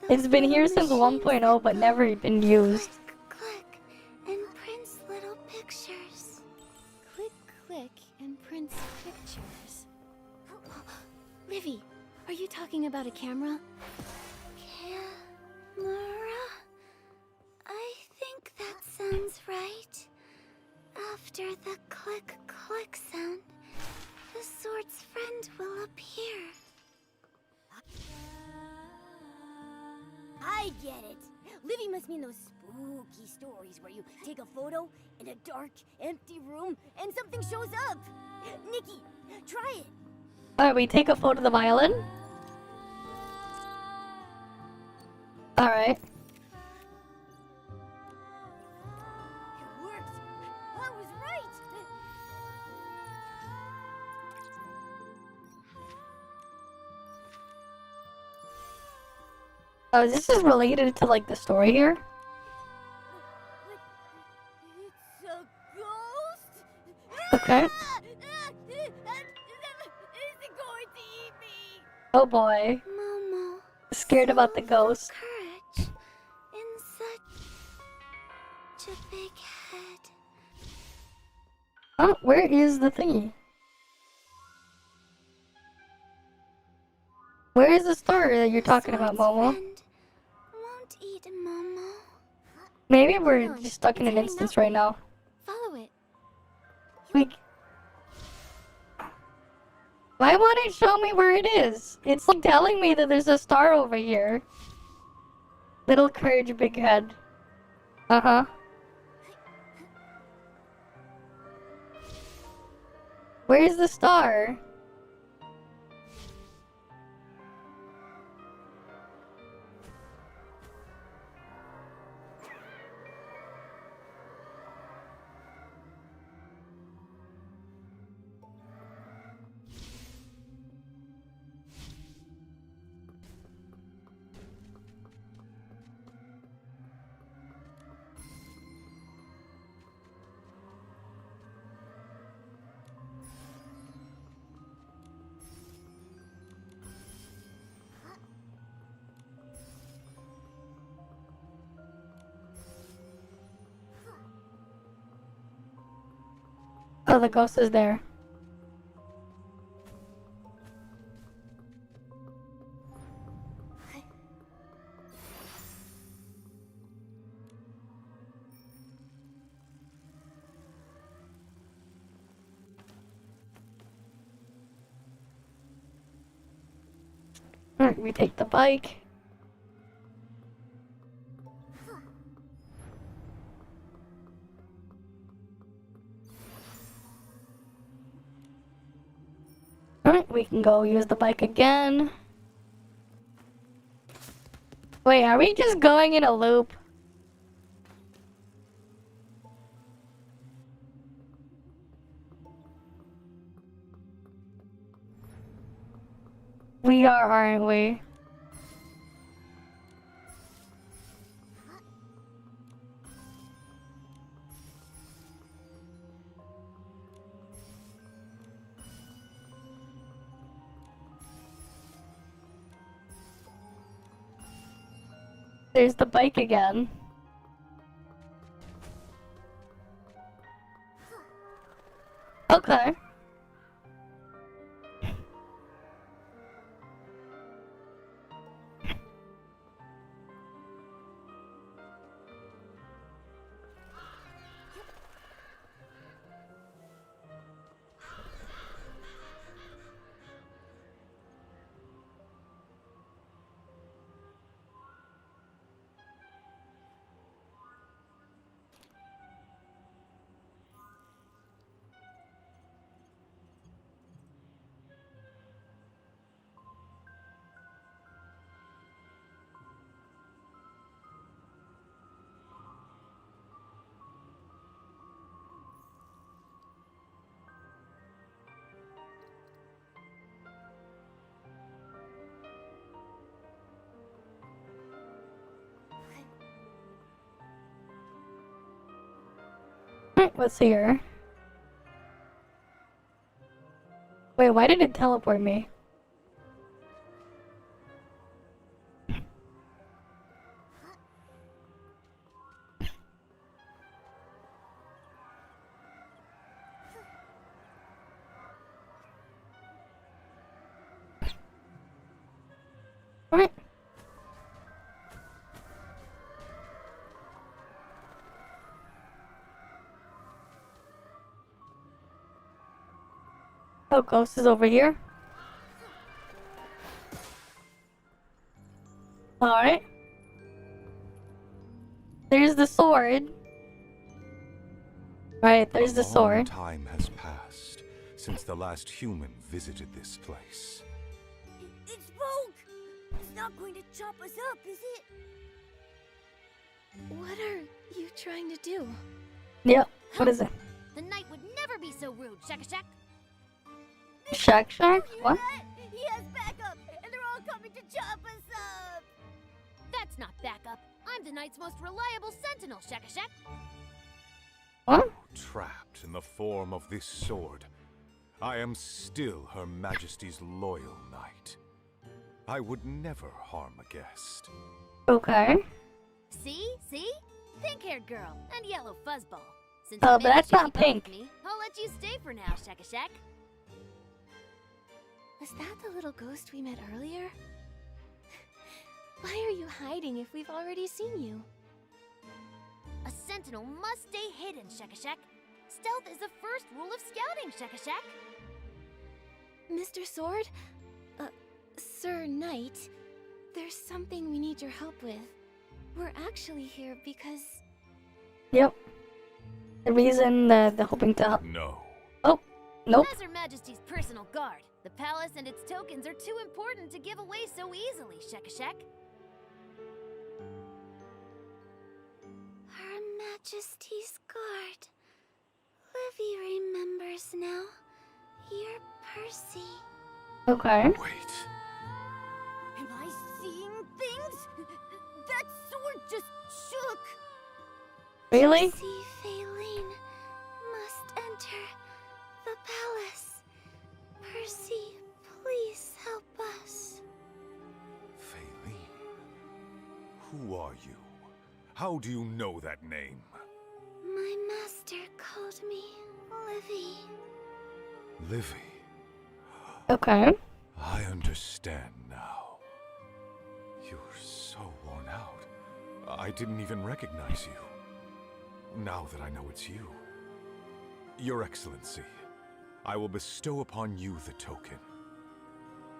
S1: It's been here since 1.0, but never been used.
S13: click and prints little pictures. Click and prints pictures. Livy, are you talking about a camera? Camera? I think that sounds right. After the click sound, the sword's friend will appear.
S17: I get it. Livy must mean those spooky stories where you take a photo in a dark, empty room and something shows up. Nikki, try it.
S1: Alright, we take a photo of the violin. Alright.
S17: It worked. I was right.
S1: Oh, this is related to like the story here.
S17: It's a ghost.
S1: Okay.
S17: Is it going to eat me?
S1: Oh boy.
S13: Momo.
S1: Scared about the ghost.
S13: Courage in such a big head.
S1: Oh, where is the thingy? Where is the story that you're talking about, Momo?
S13: Won't eat Momo.
S1: Maybe we're just stuck in an instance right now.
S13: Follow it.
S1: Why won't it show me where it is? It's like telling me that there's a star over here. Little courage, big head. Uh-huh. Where's the star? Oh, the ghost is there. Alright, we take the bike. Alright, we can go use the bike again. Wait, are we just going in a loop? We are, aren't we? There's the bike again. Okay. Let's see here. Wait, why did it teleport me? Alright. Oh, Ghost is over here. Alright. There's the sword. Right, there's the sword.
S18: Time has passed since the last human visited this place.
S17: It's Vogue! It's not going to chop us up, is it?
S13: What are you trying to do?
S1: Yep, what is it?
S17: The knight would never be so rude, Shaka-Shack.
S1: Shack? What?
S17: He has backup, and they're all coming to chop us up! That's not backup. I'm the knight's most reliable sentinel, Shaka-Shack.
S1: What?
S18: Trapped in the form of this sword, I am still Her Majesty's loyal knight. I would never harm a guest.
S1: Okay.
S17: See? Pink-haired girl and yellow fuzzball. Since
S1: Oh,
S17: you
S1: but
S17: managed
S1: that's
S17: to
S1: not
S17: keep up with
S1: pink.
S17: me, I'll let you stay for now, Shaka-Shack.
S13: Was that the little ghost we met earlier? Why are you hiding if we've already seen you?
S17: A sentinel must stay hidden, Shaka-Shack. Stealth is the first rule of scouting, Shaka-Shack.
S13: Mr. Sword? Sir Knight, there's something we need your help with. We're actually here because...
S1: Yep. The reason they're hoping to help.
S18: No.
S1: Oh, nope.
S17: As Her Majesty's personal guard, the palace and its tokens are too important to give away so easily, Shaka-Shack.
S13: Her Majesty's guard. Livy remembers now. You're Percy.
S1: Okay.
S18: Wait.
S17: Am I seeing things? That sword just shook.
S1: Really?
S13: See, Faylene must enter the palace. Percy, please help us.
S18: Faylene. Who are you? How do you know that name?
S13: My master called me Livy.
S18: Livy.
S1: Okay.
S18: I understand now. You're so worn out. I didn't even recognize you. Now that I know it's you. Your Excellency, I will bestow upon you the token.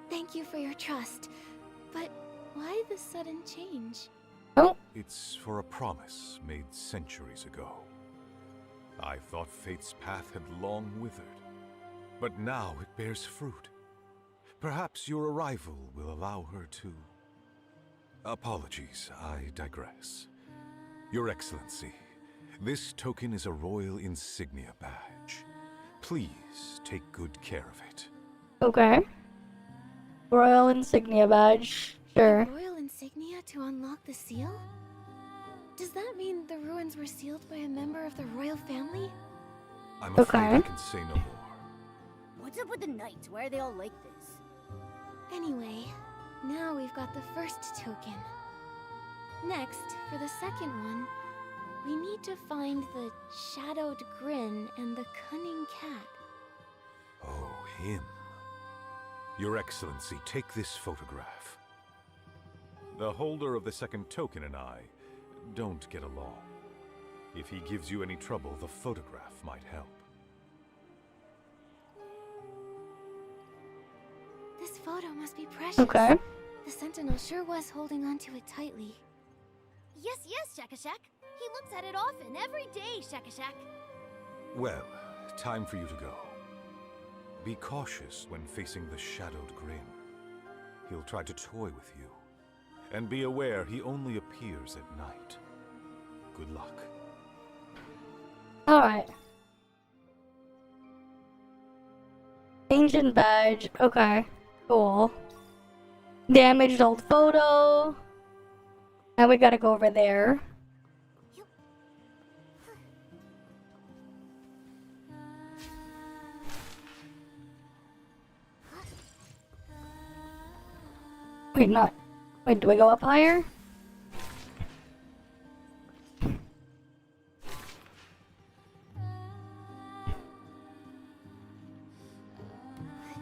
S13: Thank you for your trust. But why the sudden change?
S1: Oh.
S18: It's for a promise made centuries ago. I thought fate's path had long withered, but now it bears fruit. Perhaps your arrival will allow her to... Apologies, I digress. Your Excellency, this token is a royal insignia badge. Please take good care of it.
S1: Okay. Royal insignia badge. Sure.
S13: Royal insignia to unlock the seal? Does that mean the ruins were sealed by a member of the royal family?
S18: I'm afraid I can say no more.
S17: What's up with the knights? Why are they all like this?
S13: Anyway, now we've got the first token. Next, for the second one, we need to find the shadowed grin and the cunning cat.
S18: Oh, him. Your Excellency, take this photograph. The holder of the second token and I don't get along. If he gives you any trouble, the photograph might help.
S13: This photo must be precious.
S1: Okay.
S13: The Sentinel sure was holding onto it tightly.
S17: Yes, Shakashak. He looks at it often, every day, Shakashak.
S18: Well, time for you to go. Be cautious when facing the shadowed grin. He'll try to toy with you. And be aware he only appears at night. Good luck.
S1: Alright. Ancient badge. Okay. Cool. Damaged old photo. Now we gotta go over there. Wait, not. Wait, do we go up higher?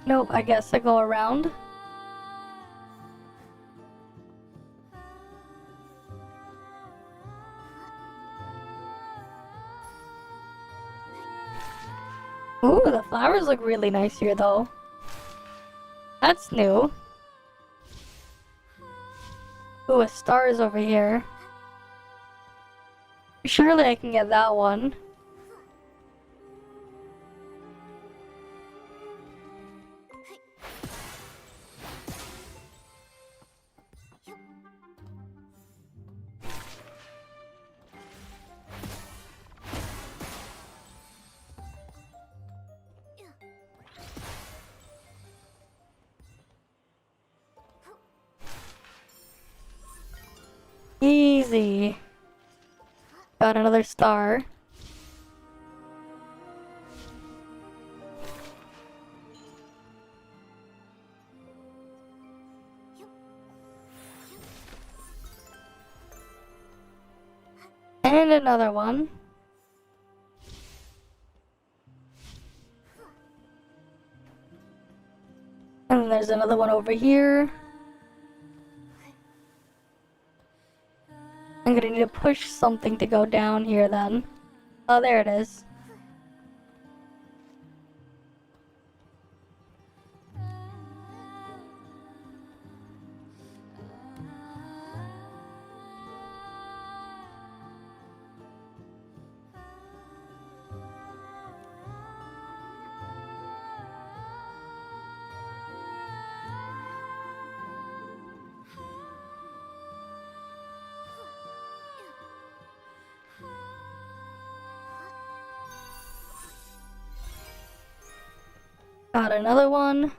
S1: Nope, I guess I go around. Ooh, the flowers look really nice here though. That's new. Ooh, a star is over here. Surely I can get that one. Easy. Got another star. And another one. And there's another one over here. I'm gonna need to push something to go down here then. Oh, there it is. Got another one.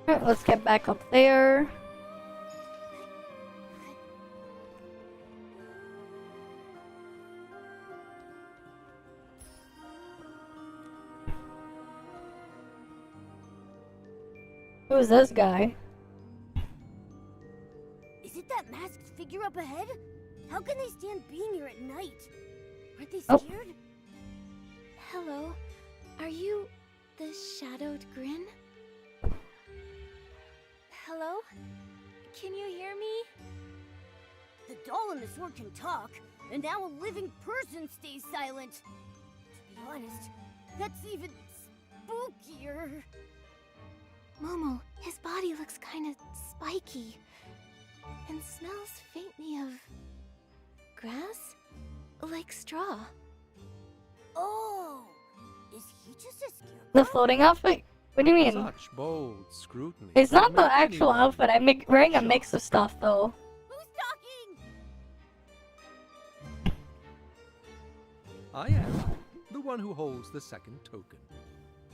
S1: Alright, let's get back up there. Who's this guy?
S17: Is it that masked figure up ahead? How can they stand being here at night? Aren't they
S1: Oh.
S17: scared?
S13: Hello, are you the shadowed grin? Hello? Can you hear me?
S17: The doll and the sword can talk, and now a living person stays silent. To be honest, that's even spookier.
S13: Momo, his body looks kind of spiky and smells faintly of grass, like straw.
S17: Oh, is he just a scarecrow?
S1: The floating outfit? What do you mean?
S19: Such bold scrutiny.
S1: It's not
S19: would
S1: the
S19: make
S1: actual
S19: anyone
S1: outfit. I'm wearing a mix of stuff though.
S17: Who's talking?
S19: I am the one who holds the second token.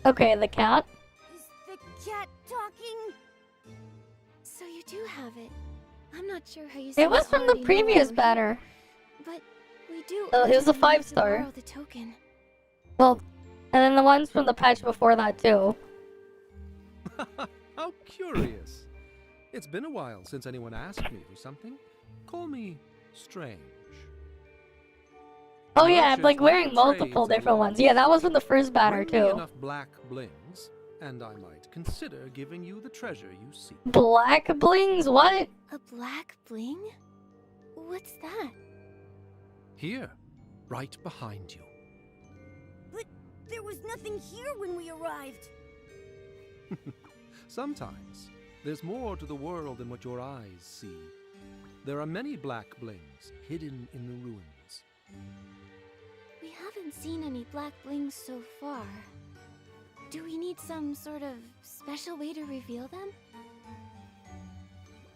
S1: Okay, the cat.
S17: Is the cat talking?
S13: So you do have it. I'm not sure how you.
S1: It was from the previous banner.
S13: But we do.
S1: It was a
S13: urgently need to
S1: 5-star.
S13: borrow the token.
S1: Well, and then the ones from the patch before that too.
S19: How curious. It's been a while since anyone asked me for something. Call me strange.
S1: Oh yeah, I'm
S19: Merchant
S1: like wearing
S19: trades
S1: multiple
S19: in
S1: different ones.
S19: lots.
S1: Yeah, that was from the first banner
S19: Bring me
S1: too.
S19: enough black blings, and I might consider giving you the treasure you seek.
S1: Black blings? What?
S13: A black bling? What's that?
S19: Here, right behind you.
S17: But there was nothing here when we arrived.
S19: Sometimes, there's more to the world than what your eyes see. There are many black blings hidden in the ruins.
S13: We haven't seen any black blings so far. Do we need some sort of special way to reveal them?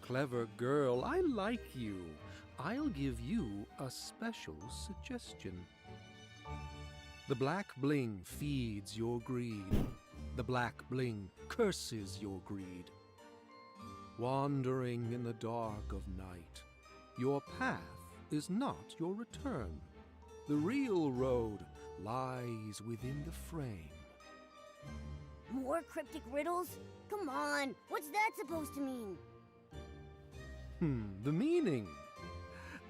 S19: Clever girl, I like you. I'll give you a special suggestion. The black bling feeds your greed. The black bling curses your greed. Wandering in the dark of night, your path is not your return. The real road lies within the frame.
S17: More cryptic riddles? Come on, what's that supposed to mean?
S19: The meaning.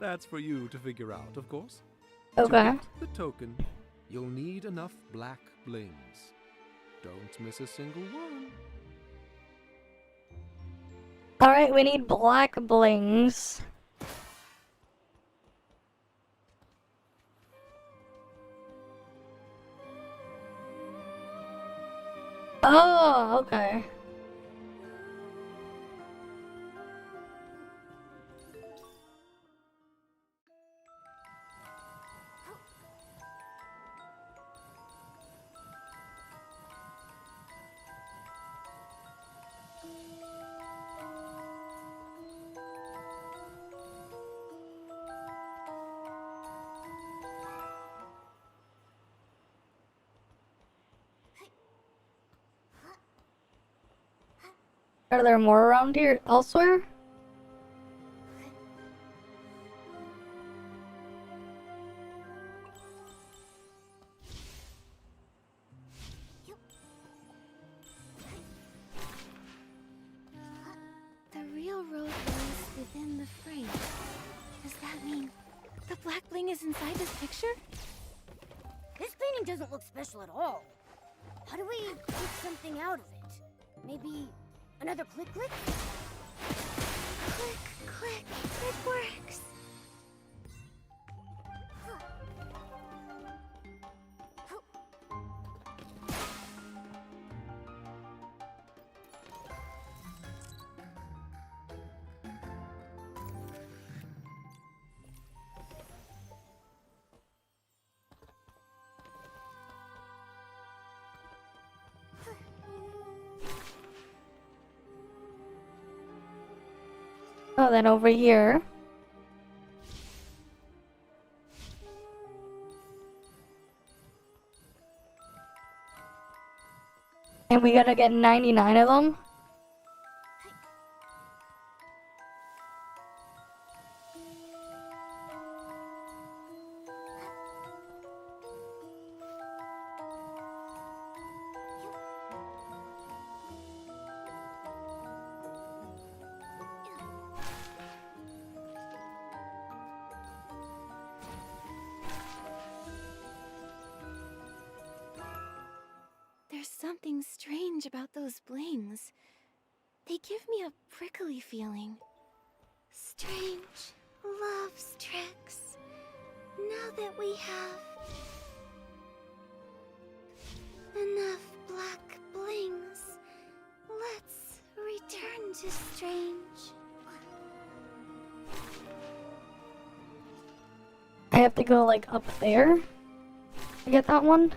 S19: That's for you to figure out, of course.
S1: Okay.
S19: To get the token, you'll need enough black blings. Don't miss a single one.
S1: Alright, we need black blings. Oh, okay. Are there more around here elsewhere?
S13: The real road lies within the frame. Does that mean the black bling is inside this picture?
S17: This painting doesn't look special at all. How do we get something out of it? Maybe another click click?
S13: Click, click, it works.
S1: Oh, then over here. And we gotta get 99 of them?
S13: something strange about those blings. They give me a prickly feeling. Strange love's tricks. Now that we have enough black blings, let's return to Strange.
S1: I have to go like up there to get that one.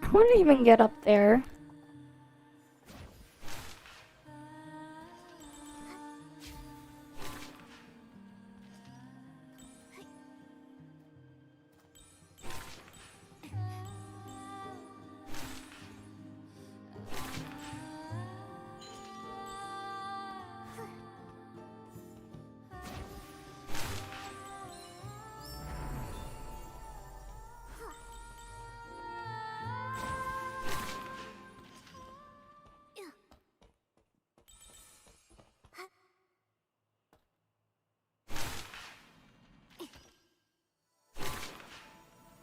S1: I wouldn't even get up there.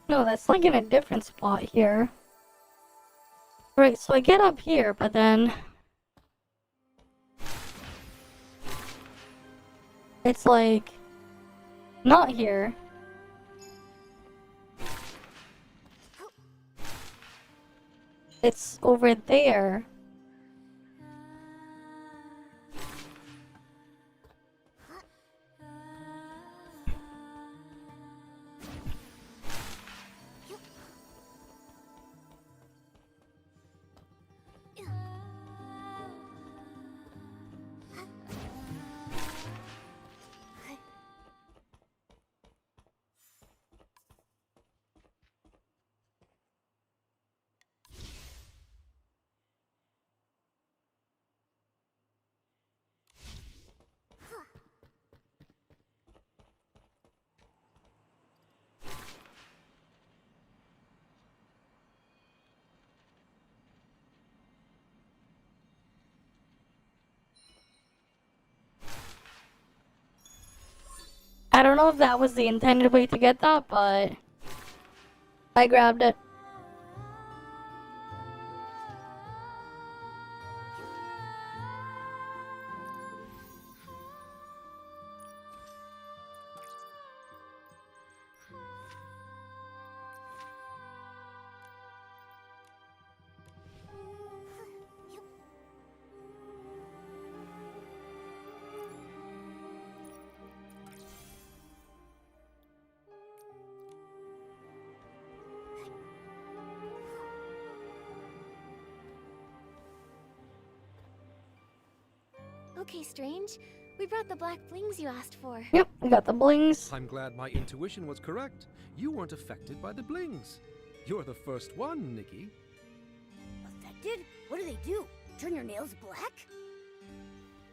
S1: No, that's like in a different spot here. Right, so I get up here, but then it's like not here. It's over there. I don't know if that was the intended way to get that, but I grabbed it.
S13: Okay, Strange. We brought the black blings you asked for.
S1: Yep, I got the blings.
S19: I'm glad my intuition was correct. You weren't affected by the blings. You're the first one, Nikki.
S17: Affected? What do they do? Turn your nails black?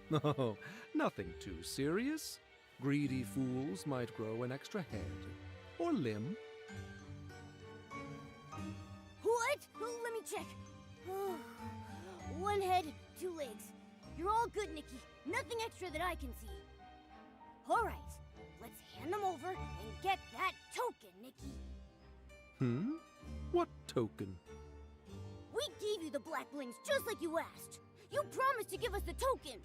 S19: No, nothing too serious. Greedy fools might grow an extra head or limb.
S17: What? Let me check. One head, 2 legs. You're all good, Nikki. Nothing extra that I can see. All right, let's hand them over and get that token, Nikki.
S19: What token?
S17: We gave you the black blings just like you asked. You promised to give us the token.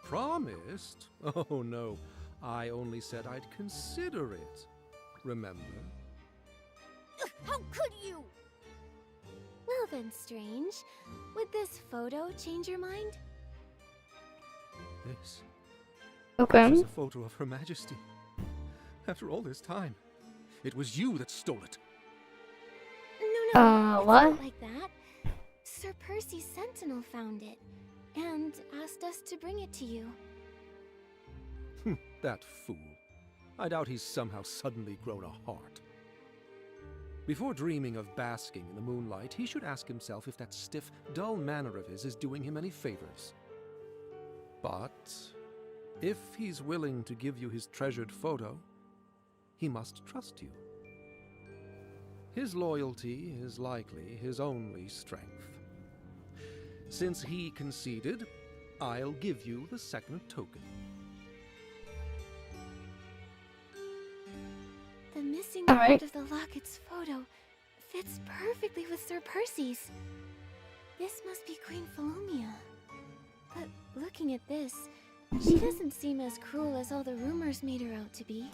S19: Promised? Oh no, I only said I'd consider it. Remember?
S17: How could you?
S13: Well then, Strange. Would this photo change your mind?
S19: This.
S1: Okay.
S19: This is a photo of Her Majesty. After all this time, it was you that stole it.
S13: No,
S1: what?
S13: It's not like that. Sir Percy Sentinel found it and asked us to bring it to you.
S19: That fool. I doubt he's somehow suddenly grown a heart. Before dreaming of basking in the moonlight, he should ask himself if that stiff, dull manner of his is doing him any favors. But if he's willing to give you his treasured photo, he must trust you. His loyalty is likely his only strength. Since he conceded, I'll give you the second token.
S13: The missing
S1: All
S13: part
S1: right.
S13: of the locket's photo fits perfectly with Sir Percy's. This must be Queen Philomia. But looking at this, she doesn't seem as cruel as all the rumors made her out to be.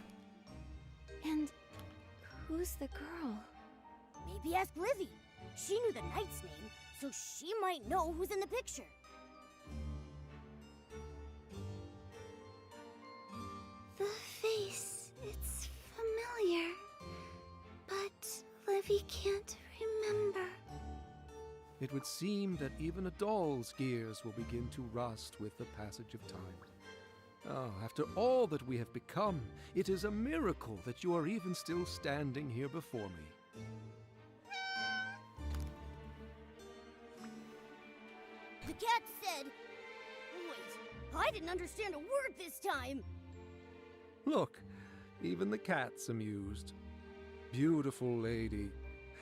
S13: And who's the girl?
S17: Maybe ask Livy. She knew the knight's name, so she might know who's in the picture.
S13: The face, it's familiar. But Livy can't remember.
S19: It would seem that even a doll's gears will begin to rust with the passage of time. Ah, after all that we have become, it is a miracle that you are even still standing here before me.
S17: The cat said... Wait, I didn't understand a word this time.
S19: Look, even the cat's amused. Beautiful lady,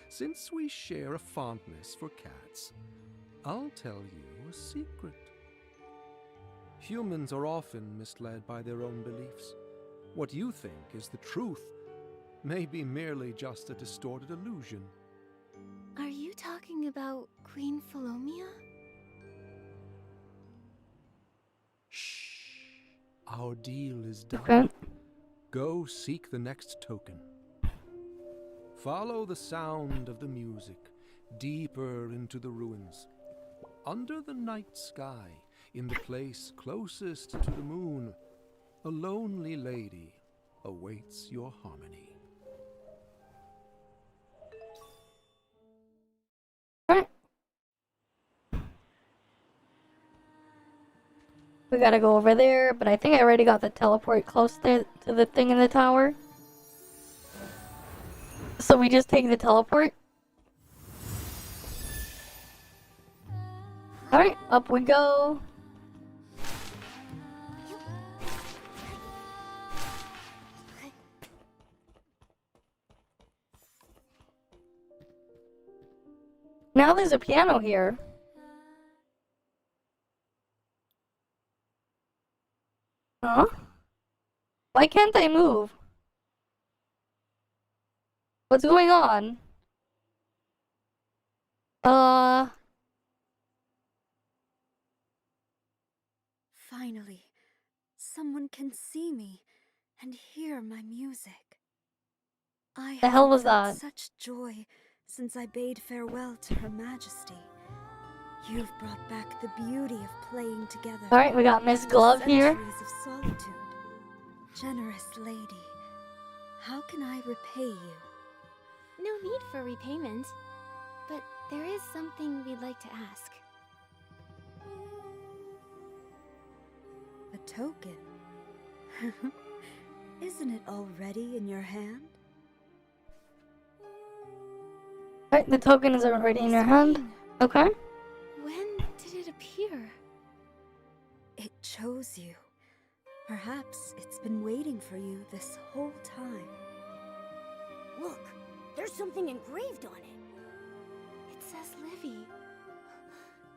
S19: since we share a fondness for cats, I'll tell you a secret. Humans are often misled by their own beliefs. What you think is the truth may be merely just a distorted illusion.
S13: Are you talking about Queen Philomia?
S19: Our deal is done.
S1: Okay.
S19: Go seek the next token. Follow the sound of the music deeper into the ruins. Under the night sky, in the place closest to the moon, a lonely lady awaits your harmony.
S1: We gotta go over there, but I think I already got the teleport close to the thing in the tower. So we just take the teleport. Alright, up we go. Now there's a piano here. Huh? Why can't I move? What's going on?
S20: Finally, someone can see me and hear my music. I
S1: The hell
S20: haven't
S1: was
S20: felt
S1: that?
S20: such joy since I bade farewell to Her Majesty. You've brought back the beauty of playing together.
S1: Alright, we got Miss
S20: after
S1: Glove here.
S20: centuries of solitude. Generous lady, how can I repay you?
S13: No need for repayment. But there is something we'd like to ask.
S20: A token? Isn't it already in your hand?
S1: Alright, the token is already in your hand. Okay.
S20: When did it appear? It chose you. Perhaps it's been waiting for you this whole time.
S17: Look, there's something engraved on it.
S13: It says Livy.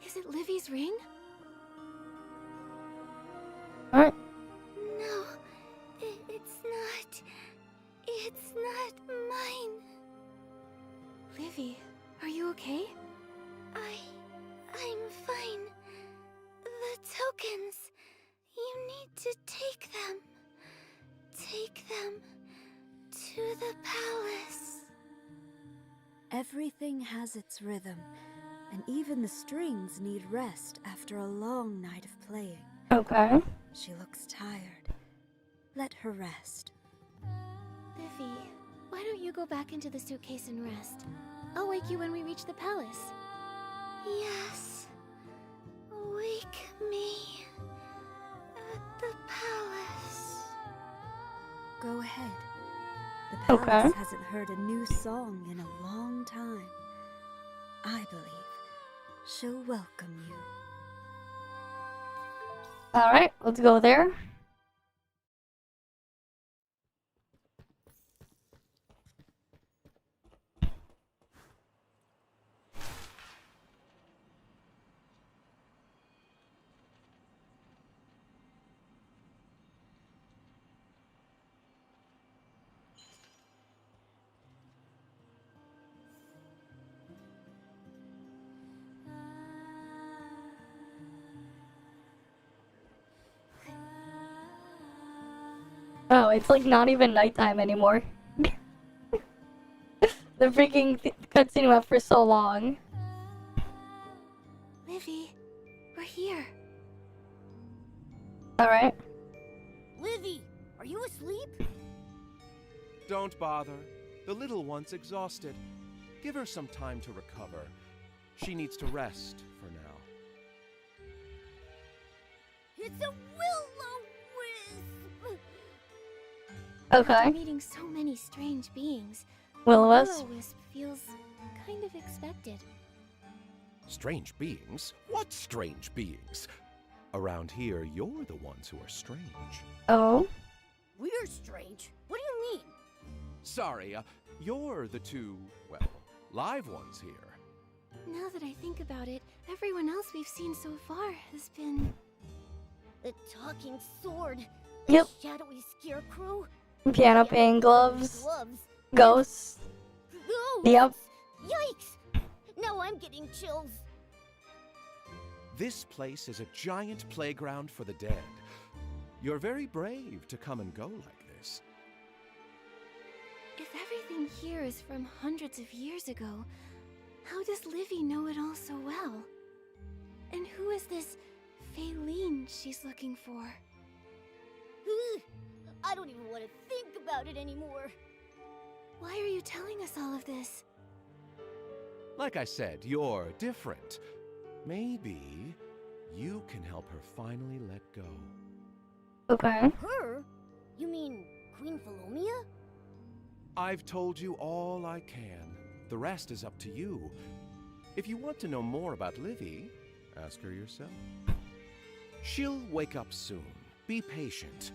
S13: Is it Livy's ring?
S1: Alright.
S13: No, it's not. It's not mine. Livy, are you okay? I'm fine. The tokens. You need to take them. Take them to the palace.
S20: Everything has its rhythm, and even the strings need rest after a long night of playing.
S1: Okay.
S20: She looks tired. Let her rest.
S13: Livy, why don't you go back into the suitcase and rest? I'll wake you when we reach the palace. Yes. Wake me at the palace.
S20: Go ahead. The palace
S1: Okay.
S20: hasn't heard a new song in a long time. I believe she'll welcome you.
S1: Alright, let's go there. Oh, it's like not even nighttime anymore. The freaking cutscene went for so long.
S13: Livy, we're here.
S1: Alright.
S17: Livy, are you asleep?
S21: Don't bother. The little one's exhausted. Give her some time to recover. She needs to rest for now.
S17: It's a will-o-wisp!
S1: Okay.
S13: After meeting so many strange beings,
S1: Will-o-wisp?
S13: Will-o-wisp feels kind of expected.
S21: Strange beings? What strange beings? Around here, you're the ones who are strange.
S1: Oh?
S17: We're strange. What do you mean?
S21: Sorry, you're the two, well, live ones here.
S13: Now that I think about it, everyone else we've seen so far has been...
S17: The talking sword.
S1: Yep.
S17: The shadowy scarecrow.
S1: Piano playing gloves.
S17: Gloves.
S1: Ghosts.
S17: Ghosts.
S1: Yep.
S17: Yikes! Now I'm getting chills.
S21: This place is a giant playground for the dead. You're very brave to come and go like this.
S13: If everything here is from hundreds of years ago, how does Livy know it all so well? And who is this Faylene she's looking for?
S17: I don't even want to think about it anymore.
S13: Why are you telling us all of this?
S21: Like I said, you're different. Maybe you can help her finally let go.
S1: Okay.
S17: Her? You mean Queen Philomia?
S21: I've told you all I can. The rest is up to you. If you want to know more about Livy, ask her yourself. She'll wake up soon. Be patient.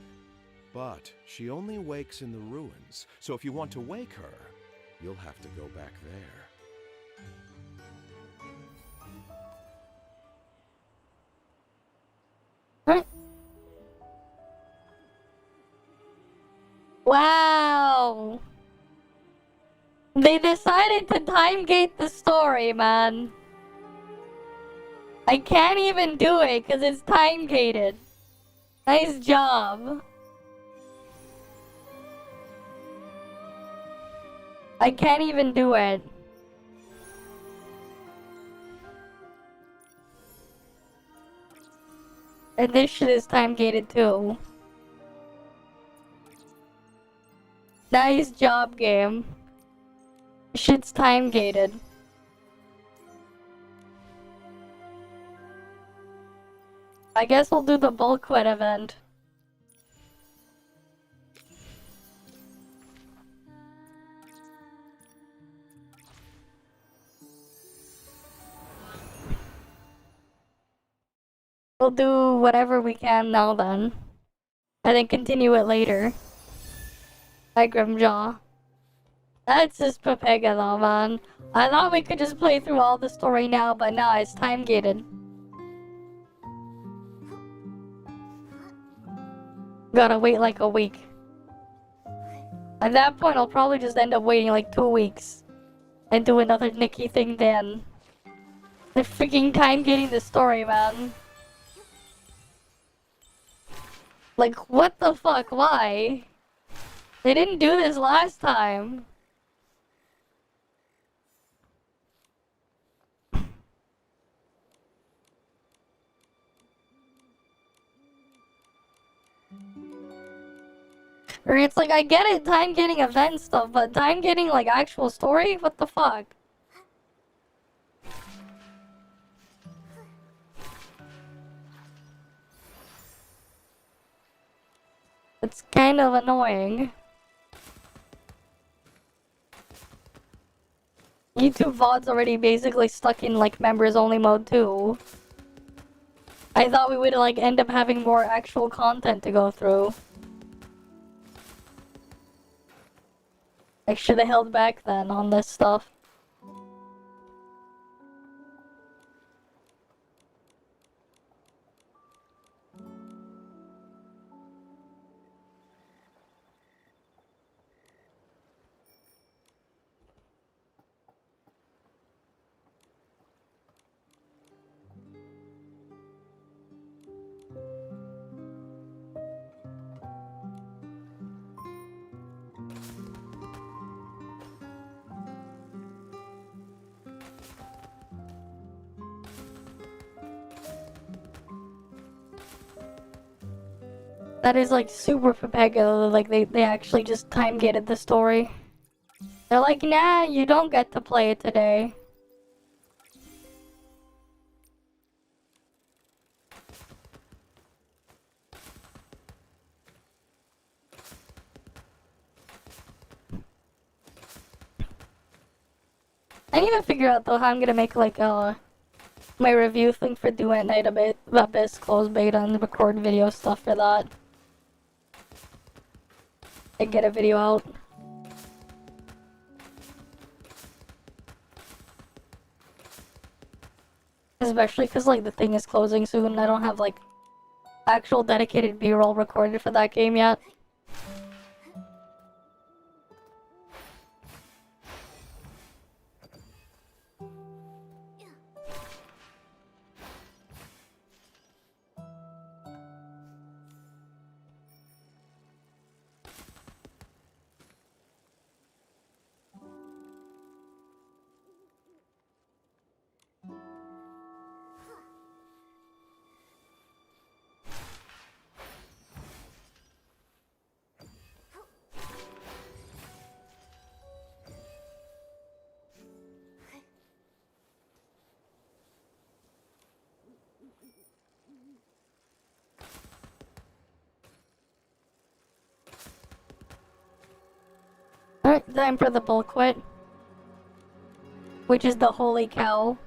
S21: But she only wakes in the ruins, so if you want to wake her, you'll have to go back there.
S1: Wow! They decided to time gate the story, man. I can't even do it because it's time gated. Nice job. I can't even do it. And this shit is time gated too. Nice job, game. Shit's time gated. I guess we'll do the bulk quit event. We'll do whatever we can now then. And then continue it later. Hi, Grimjaw. That's just Pepega though, man. I thought we could just play through all the story now, but nah, it's time gated. Gotta wait like a week. At that point, I'll probably just end up waiting like 2 weeks. And do another Nikki thing then. They're freaking time gating the story, man. Like, what the fuck? Why? They didn't do this last time. Or it's like, I get it, time getting event stuff, but time getting like actual story? What the fuck? It's kind of annoying. YouTube VOD's already basically stuck in like members only mode too. I thought we would like end up having more actual content to go through. I should have held back then on this stuff. That is like super Pepega, like they actually just time gated the story. They're like, nah, you don't get to play it today. I need to figure out though how I'm gonna make like my review thing for Doom at Night Abyss close beta and record video stuff for that. And get a video out. Especially because like the thing is closing soon and I don't have like actual dedicated B-roll recorded for that game yet. Alright, time for the bull quit. Which is the holy cow.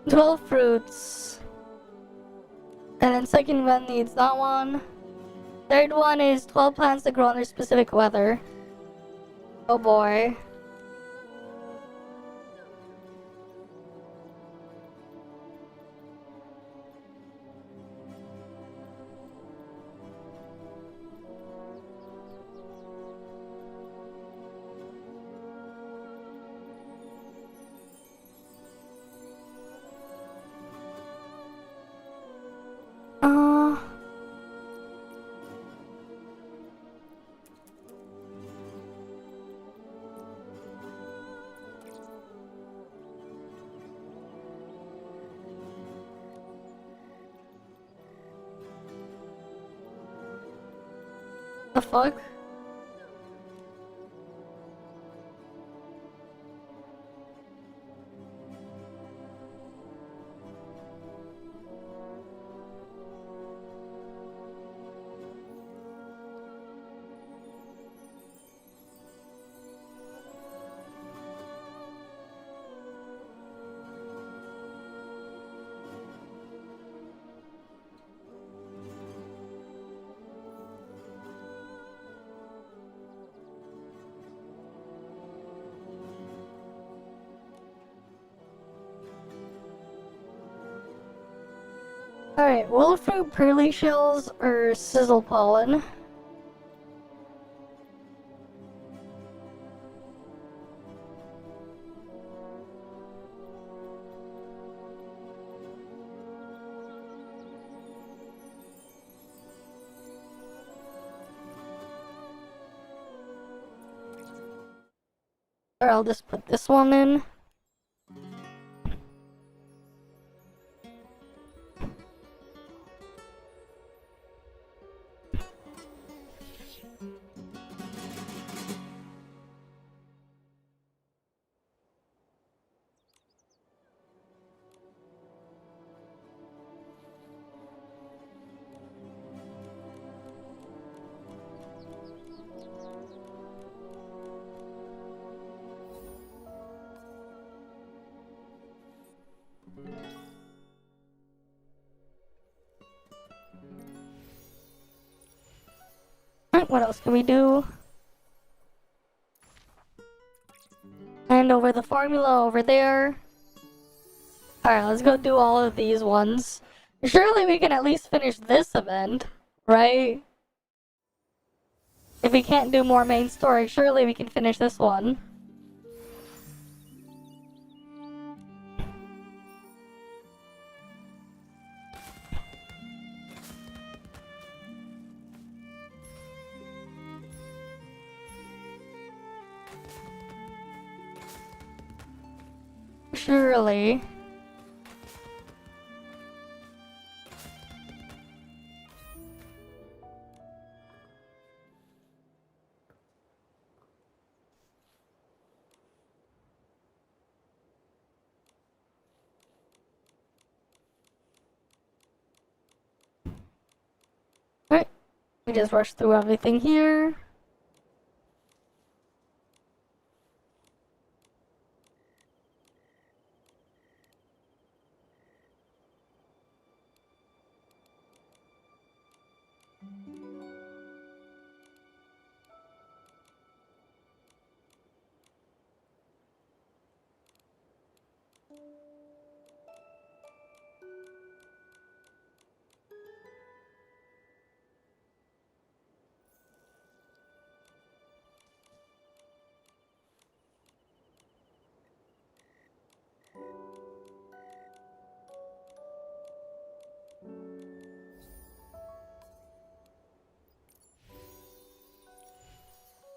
S1: "12 fruits. And then second one needs that one. Third one is 12 plants that grow under specific weather. Oh boy. The fuck? Alright, willow fruit, pearly shells, or sizzle pollen? Or I'll just put this one in. Alright, what else can we do? Hand over the formula over there. Alright, let's go do all of these ones. Surely we can at least finish this event, right? If we can't do more main story, surely we can finish this one. Surely. Alright, we just rushed through everything here.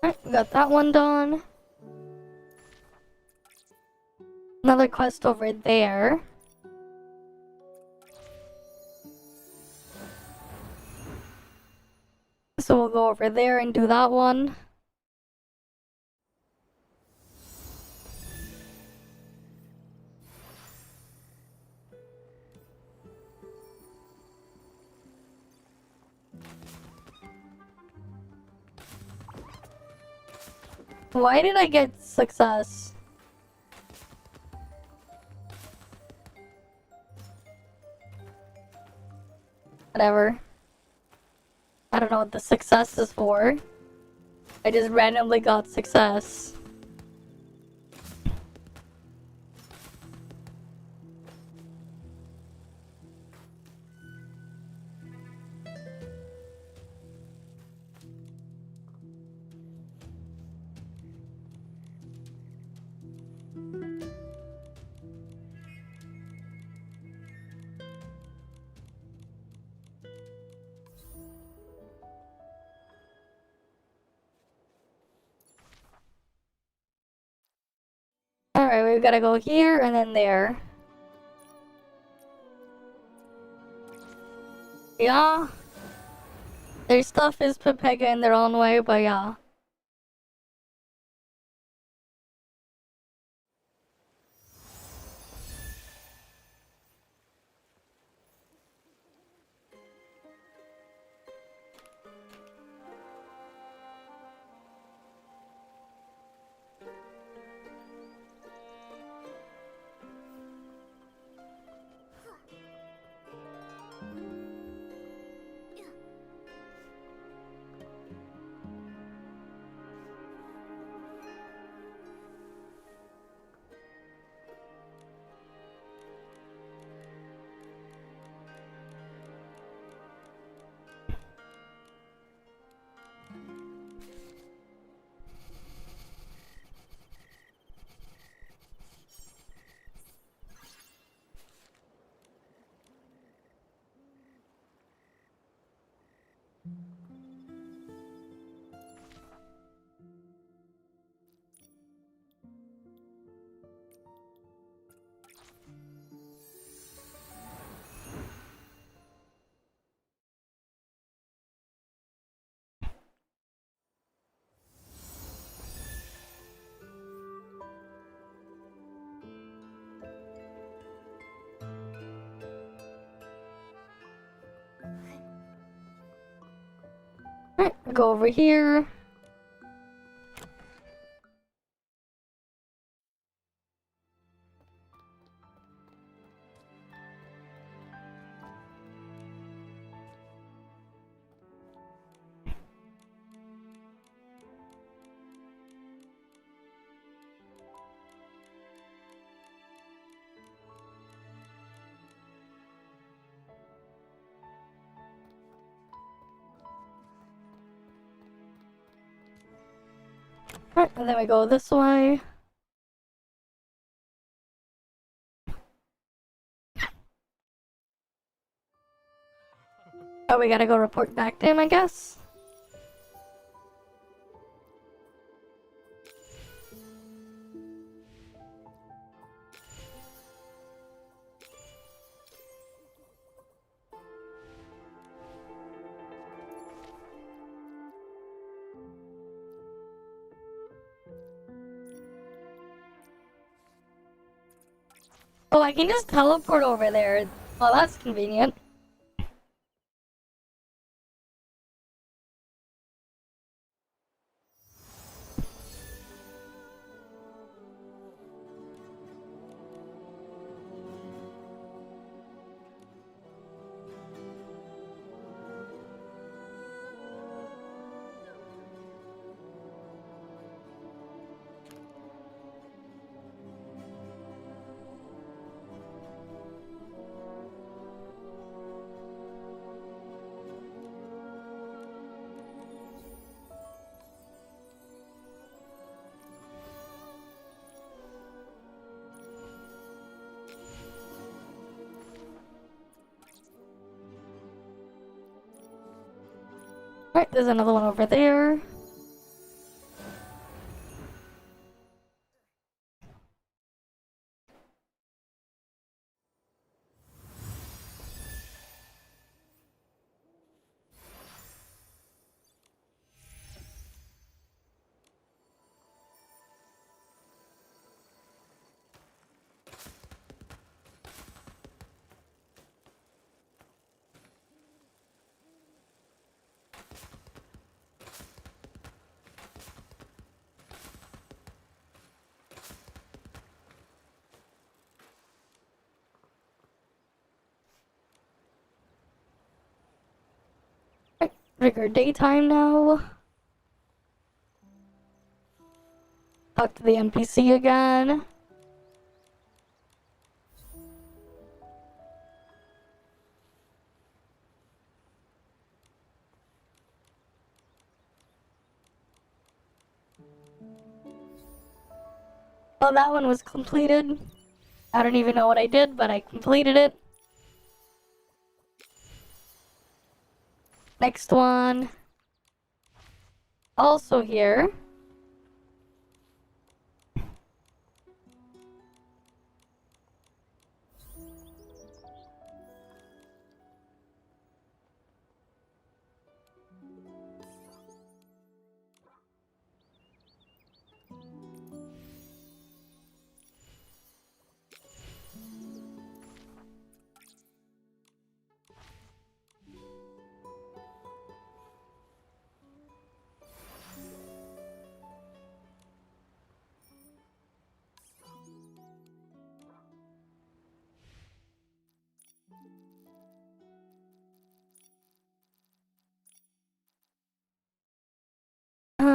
S1: Alright, we got that one done. Another quest over there. So we'll go over there and do that one. Why did I get success? Whatever. I don't know what the success is for. I just randomly got success. Alright, we've gotta go here and then there. Yeah. Their stuff is Pepega in their own way, but yeah. Alright, go over here. Right, and then we go this way. Oh, we gotta go report back to him, I guess? Oh, I can just teleport over there. Oh, that's convenient. Right, there's another one over there. Trigger daytime now. Talk to the NPC again. Well, that one was completed. I don't even know what I did, but I completed it. Next one. Also here.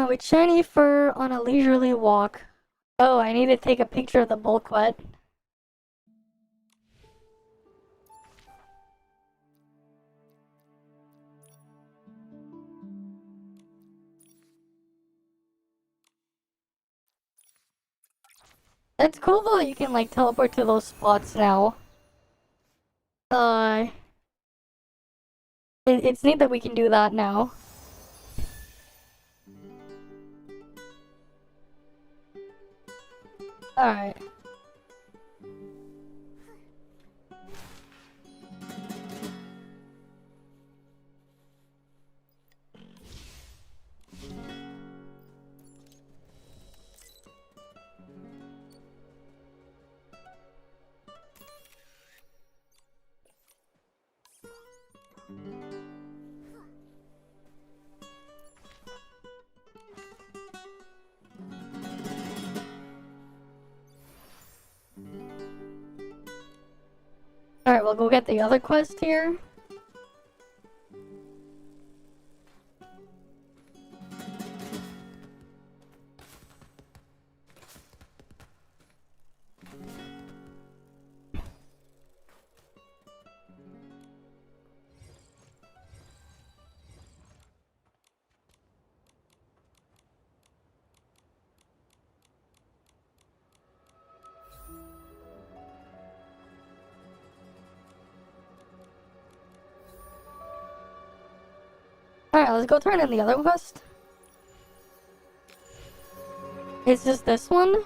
S1: With shiny fur on a leisurely walk. Oh, I need to take a picture of the bulk wet. It's cool though, you can like teleport to those spots now. It's neat that we can do that now. Alright. Alright, we'll go get the other quest here. Alright, let's go turn in the other quest. Is this one?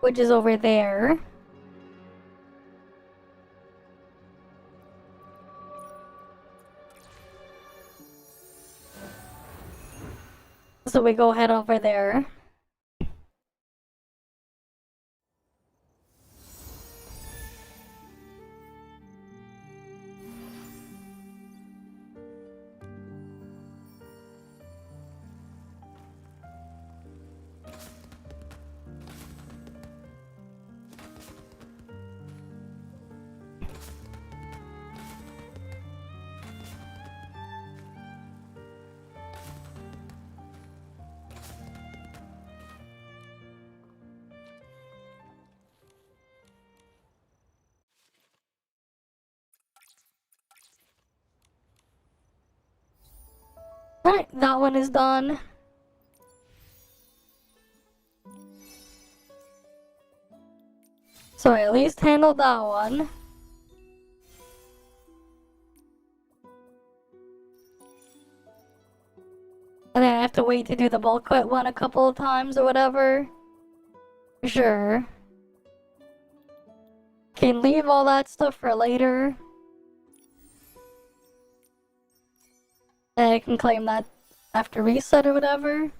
S1: Which is over there. So we go head over there. Alright, that one is done. So I at least handled that one. And then I have to wait to do the bulk cut one a couple of times or whatever. Sure. Can leave all that stuff for later. And I can claim that after reset or whatever.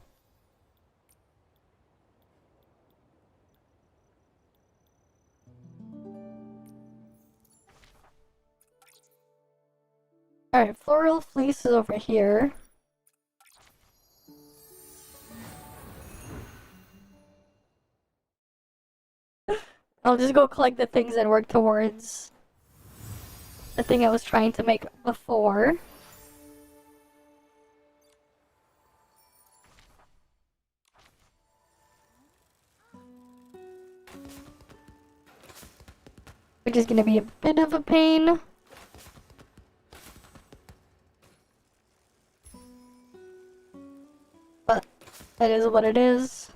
S1: Alright, floral fleece is over here. I'll just go collect the things and work towards the thing I was trying to make before. Which is gonna be a bit of a pain. But that is what it is.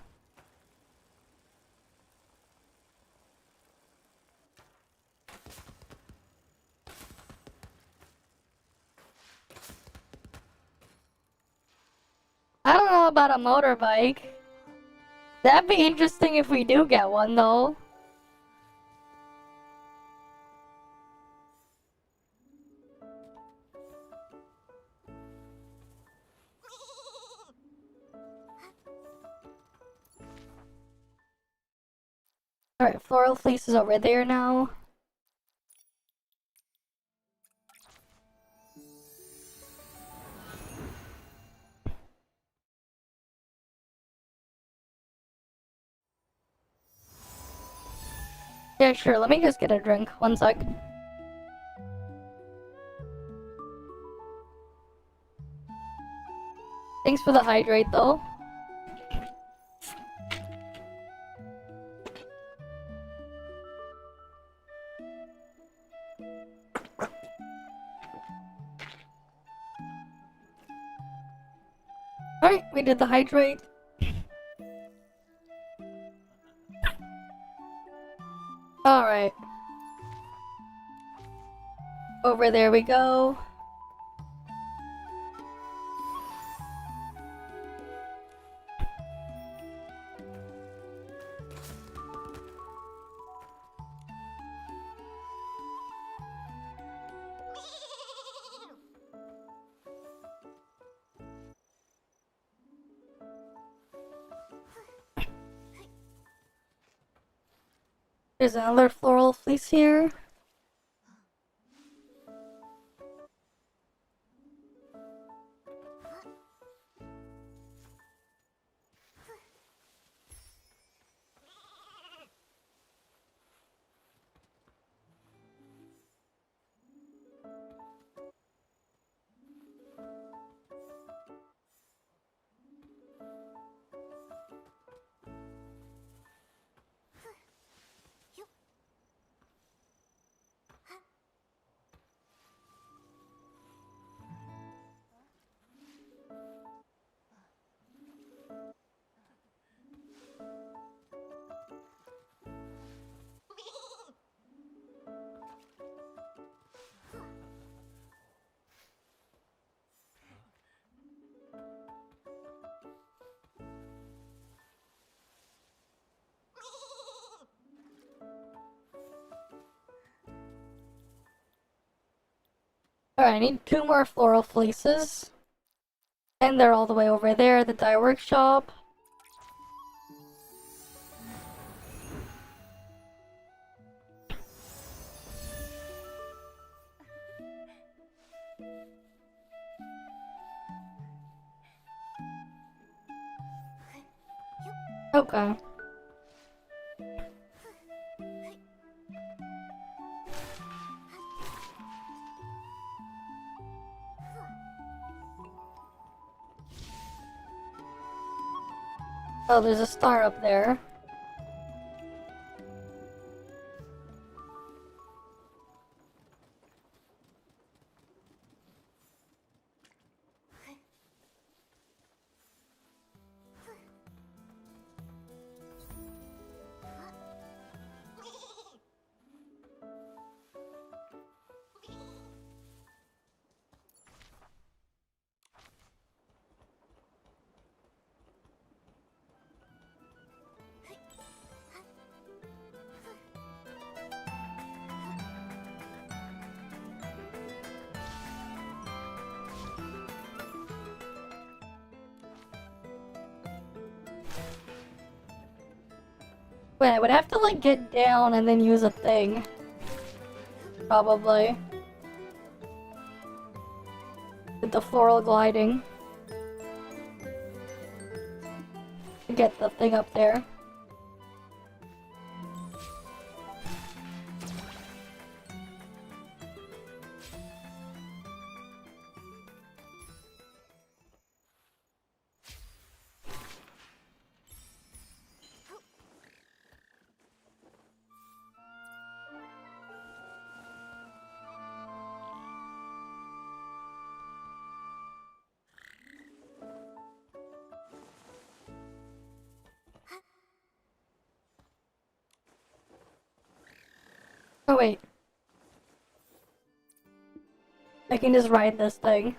S1: I don't know about a motorbike. That'd be interesting if we do get one though. Alright, floral fleece is over there now. Yeah, sure, let me just get a drink. One sec. Thanks for the hydrate though. Alright, we did the hydrate. Alright. Over there we go. There's another floral fleece here. Alright, I need 2 more floral fleeces. And they're all the way over there at the dye workshop. Okay. Oh, there's a star up there. Wait, I would have to like get down and then use a thing. Probably. With the floral gliding. To get the thing up there. Oh wait. I can just ride this thing.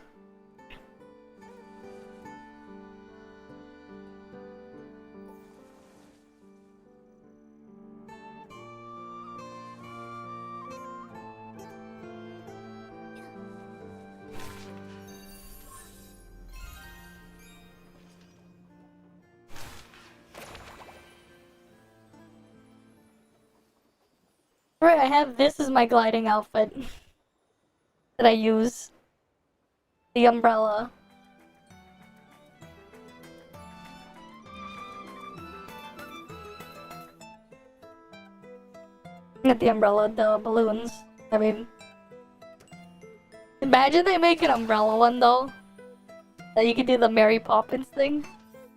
S1: Right, I have this as my gliding outfit that I use. The umbrella. Not the umbrella, the balloons. I mean, imagine they make an umbrella one though. That you could do the Mary Poppins thing.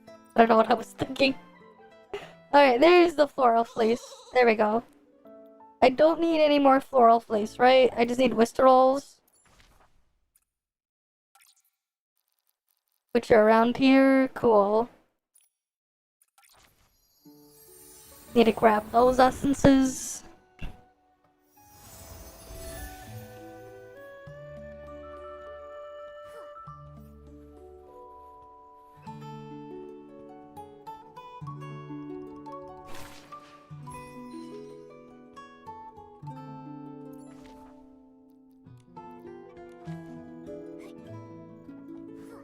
S1: I don't know what I was thinking. Alright, there's the floral fleece. There we go. I don't need any more floral fleece, right? I just need Wisterolls. Which are around here. Cool. Need to grab those essences.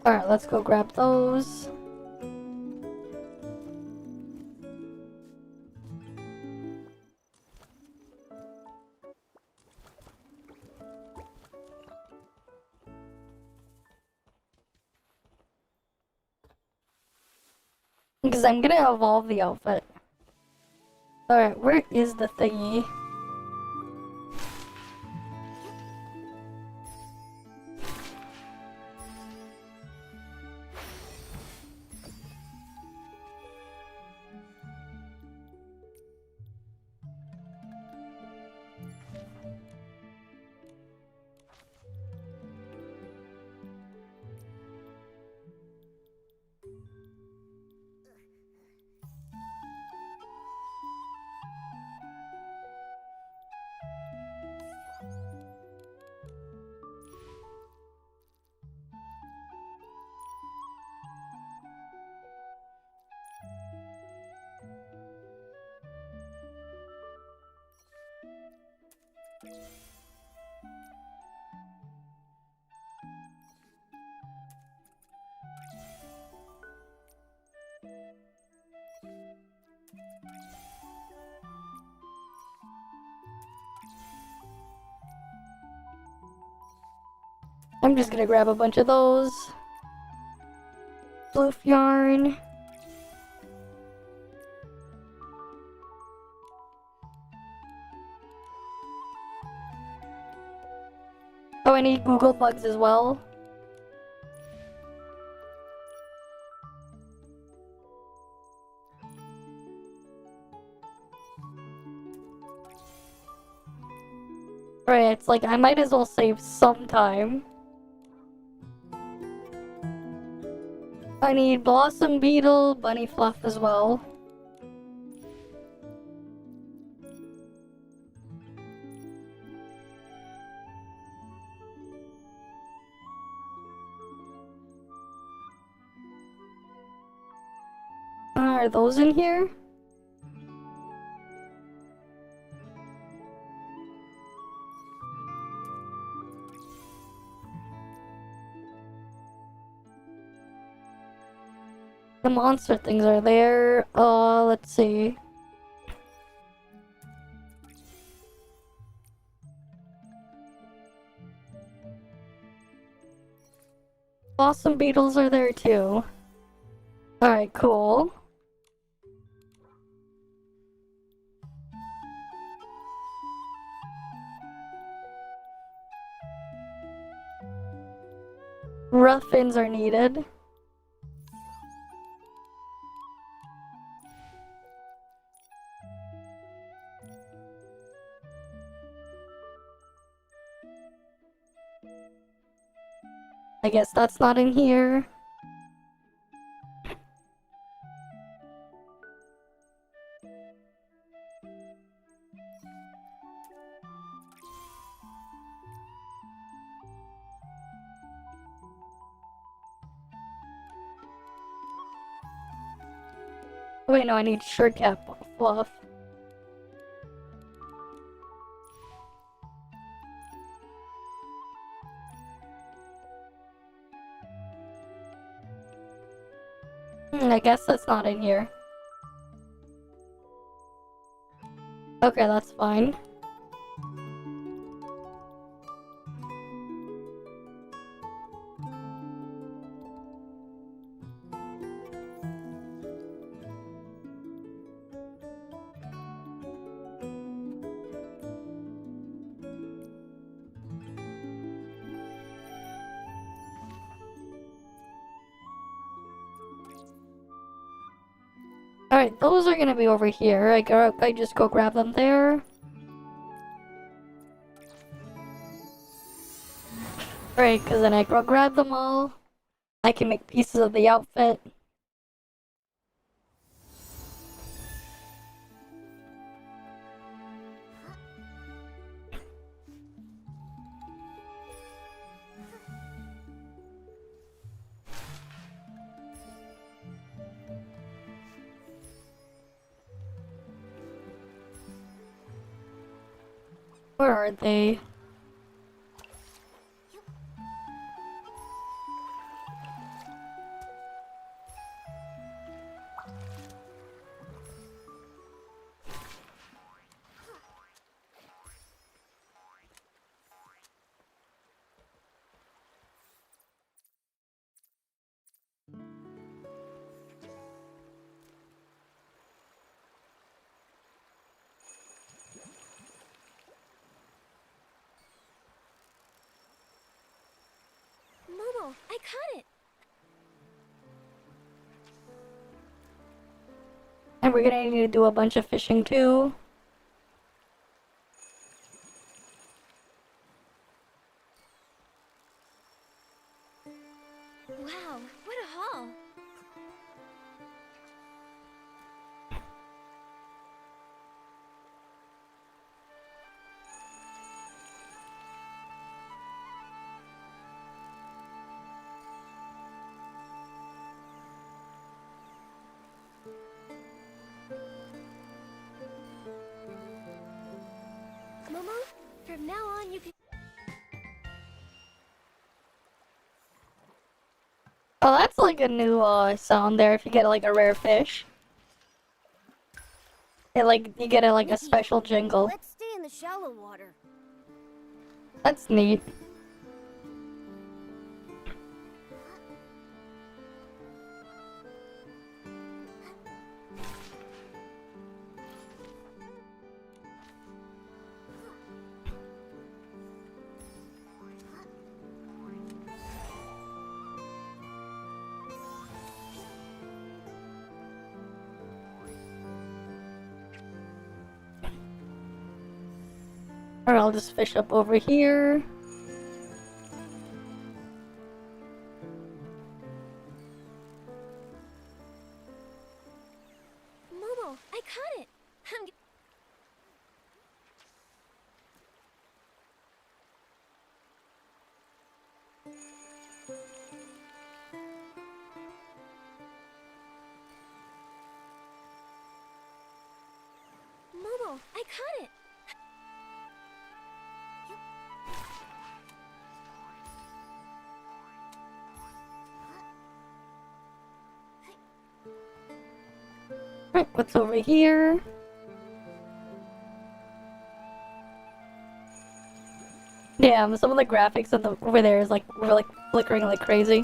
S1: Alright, let's go grab those. Because I'm gonna evolve the outfit. Alright, where is the thingy? I'm just gonna grab a bunch of those. Floof yarn. Oh, I need Google bugs as well. Right, it's like I might as well save some time. I need Blossom Beetle, Bunny Fluff as well. Are those in here? The monster things are there. Let's see. Blossom beetles are there too. Alright, cool. Ruffins are needed. I guess that's not in here. Wait, no, I need shirt cap fluff. I guess that's not in here. Okay, that's fine. Alright, those are gonna be over here. I just go grab them there. Right, because then I go grab them all. I can make pieces of the outfit. Where are they?
S13: Momo, I caught it!
S1: And we're gonna need to do a bunch of fishing too.
S13: Wow, what a haul! Momo, from now on you can...
S1: Oh, that's like a new sound there if you get like a rare fish. You get a special jingle.
S17: Let's stay in the shallow water.
S1: That's neat. Or I'll just fish up over here.
S13: Momo, I caught it. Momo, I caught it.
S1: Right, what's over here? Damn, some of the graphics over there is like really flickering like crazy.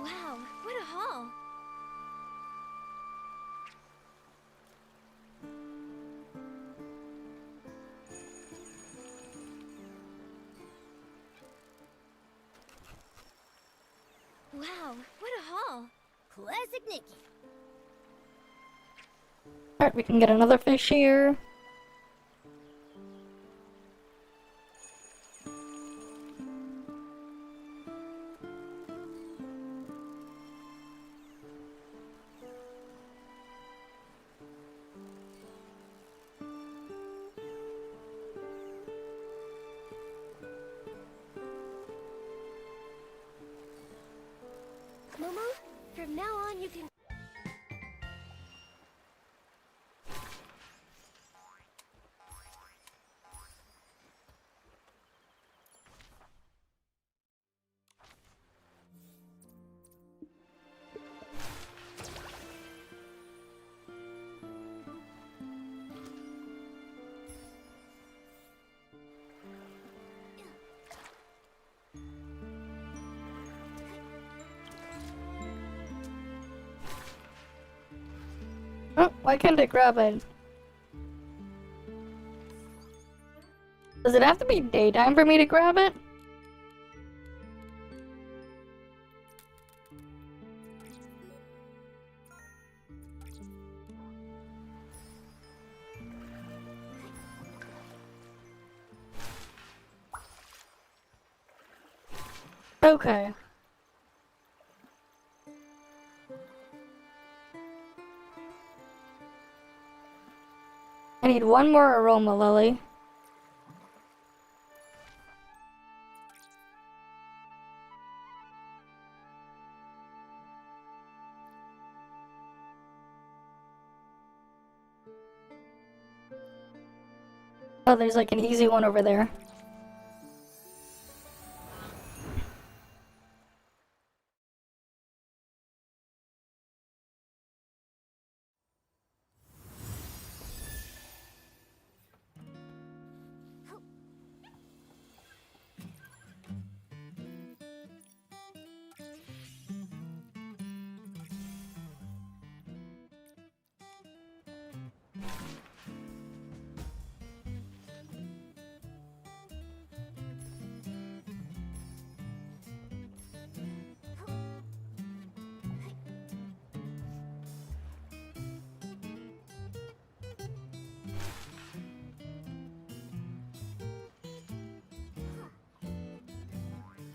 S13: Wow, what a haul. Wow, what a haul.
S17: Classic Nikki.
S1: Alright, we can get another fish here.
S13: Momo, from now on you can...
S1: Oh, why can't I grab it? Does it have to be daytime for me to grab it? Okay. I need one more aroma lily. Oh, there's like an easy one over there.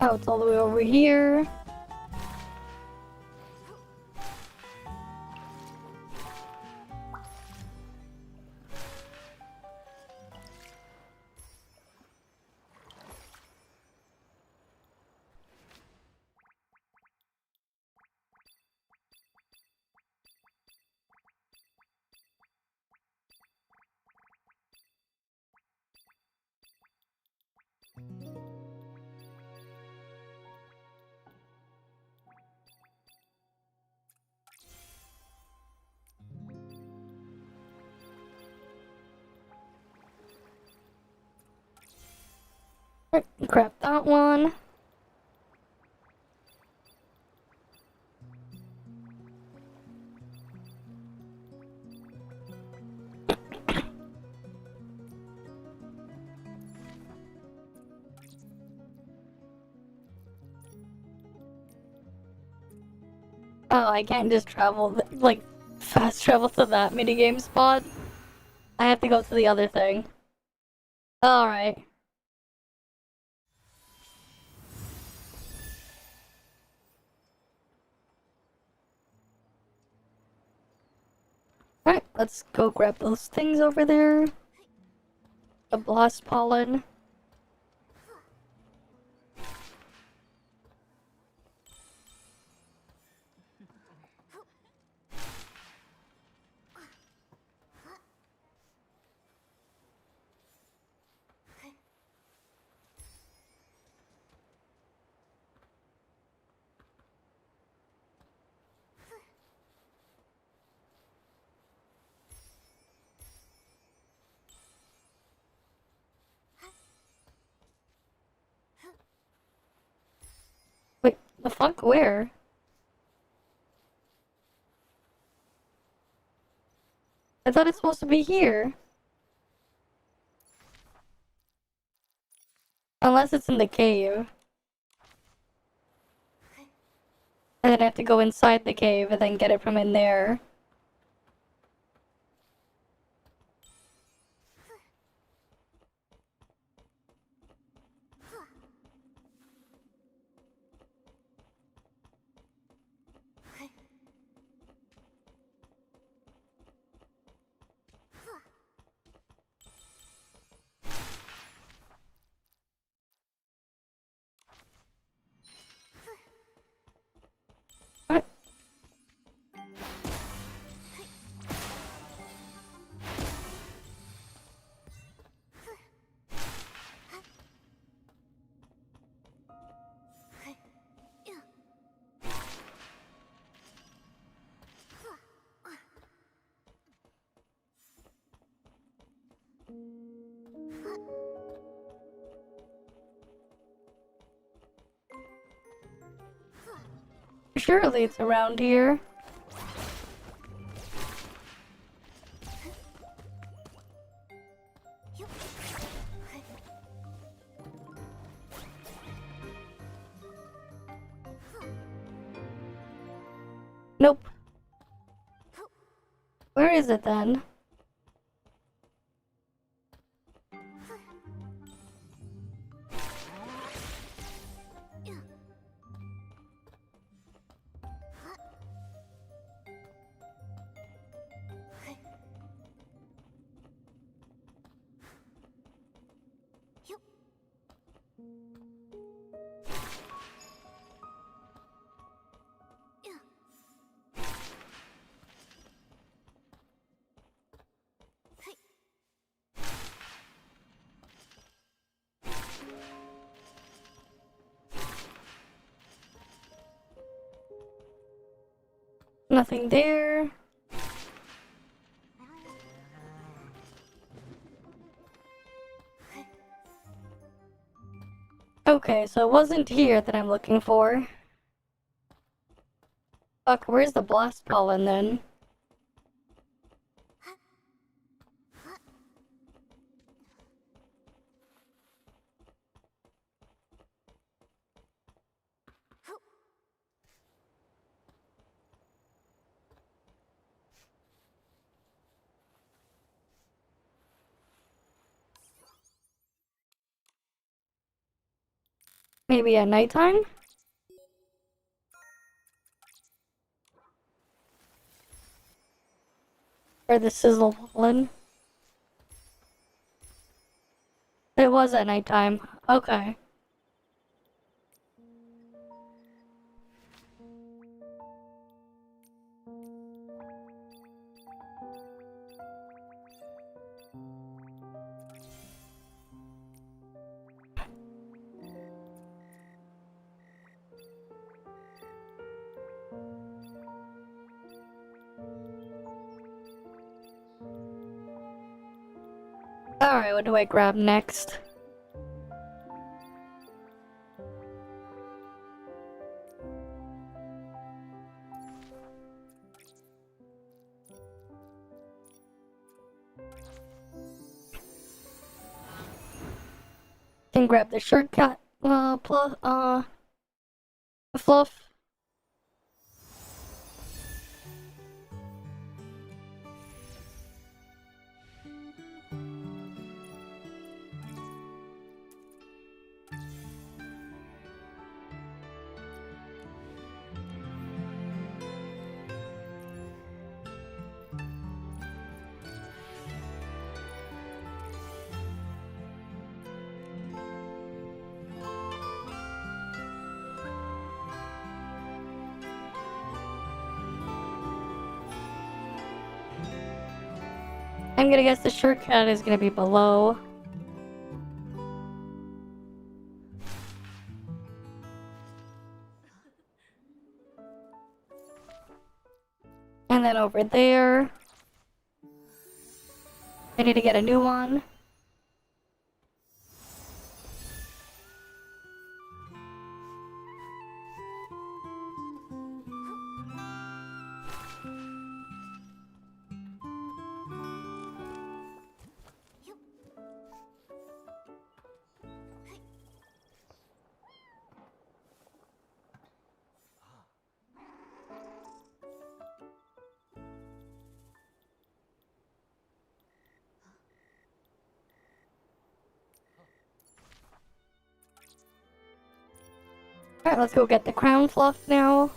S1: Oh, it's all the way over here. Grab that one. Oh, I can't just travel, like, fast travel to that minigame spot. I have to go to the other thing. Alright. Alright, let's go grab those things over there. The blast pollen. Wait, the fuck? Where? I thought it's supposed to be here. Unless it's in the cave. And then I have to go inside the cave and then get it from in there. What? Surely it's around here. Nope. Where is it then? Nothing there. Okay, so it wasn't here that I'm looking for. Fuck, where's the blast pollen then? Maybe at nighttime? Or the sizzle pollen? It was at nighttime. Okay. Alright, what do I grab next? Can grab the shortcut, fluff. I'm gonna guess the shortcut is gonna be below. And then over there. I need to get a new one. Alright, let's go get the crown fluff now.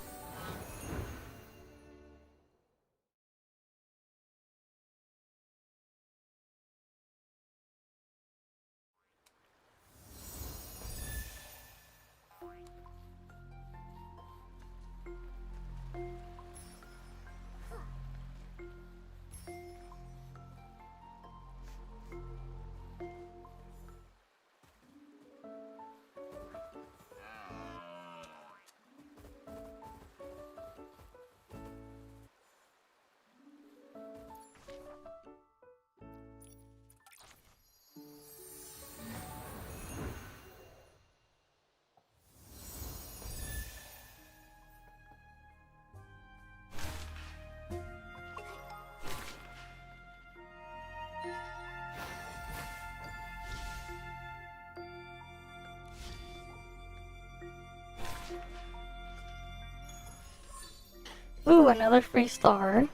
S1: Ooh, another free star.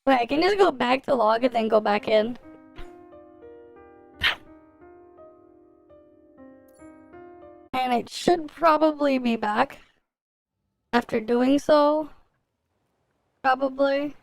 S1: Wait, I can just go back to log and then go back in. And it should probably be back after doing so. Probably.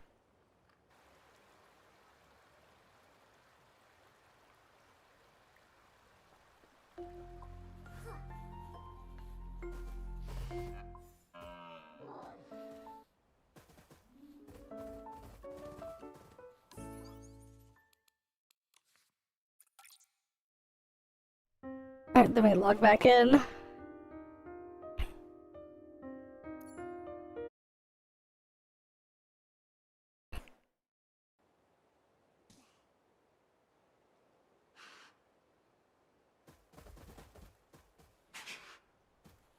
S1: Alright, then we log back in.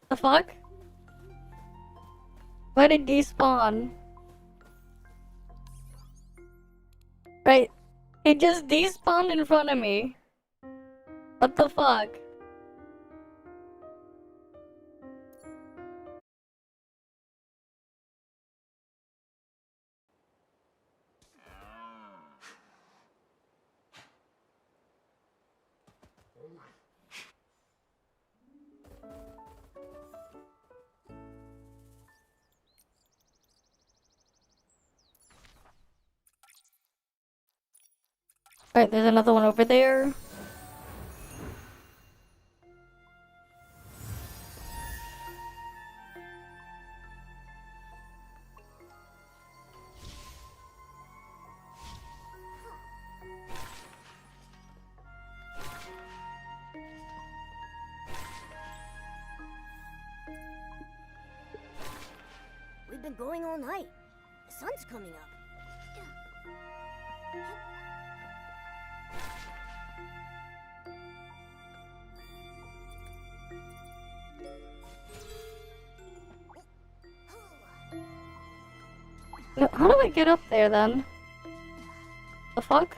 S1: The fuck? Why did despawn? Right, it just despawned in front of me. What the fuck? Alright, there's another one over there.
S17: We've been going all night. The sun's coming up.
S1: How do I get up there then? The fuck?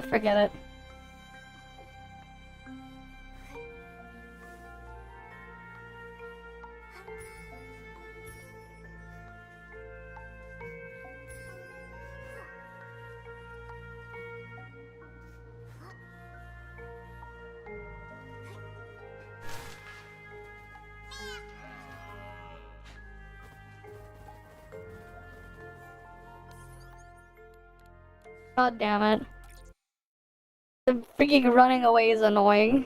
S1: Forget it. God damn it. The freaking running away is annoying.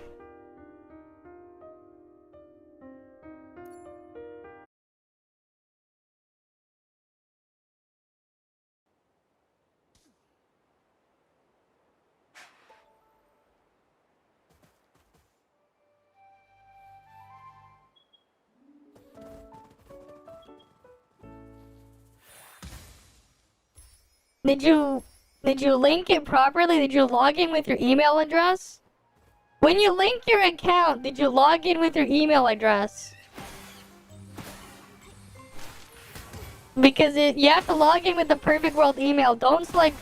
S1: Did you link it properly? Did you log in with your email address? When you link your account, did you log in with your email address? Because you have to log in with the Perfect World email. Don't select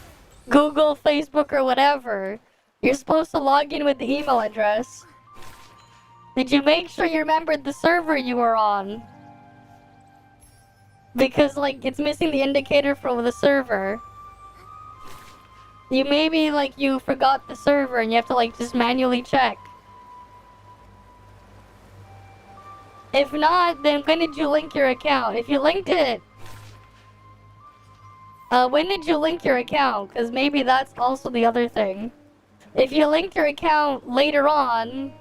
S1: Google, Facebook, or whatever. You're supposed to log in with the email address. Did you make sure you remembered the server you were on? Because, like, it's missing the indicator for the server. You maybe, like, you forgot the server and you have to, like, just manually check. If not, then when did you link your account? If you linked it... when did you link your account? Because maybe that's also the other thing. If you linked your account later on...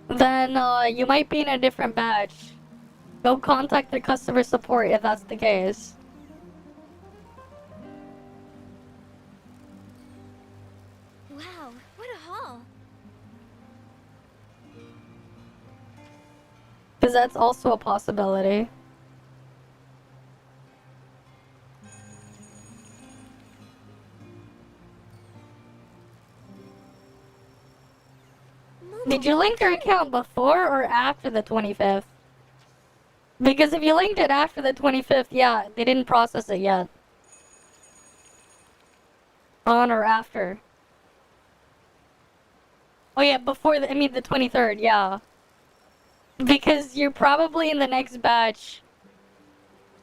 S1: then, you might be in a different batch. Go contact the customer support if that's the case.
S13: Wow, what a haul!
S1: Because that's also a possibility. Did you link your account before or after the 25th? Because if you linked it after the 25th, yeah, they didn't process it yet. On or after. Oh yeah, before the 23rd, yeah. Because you're probably in the next batch.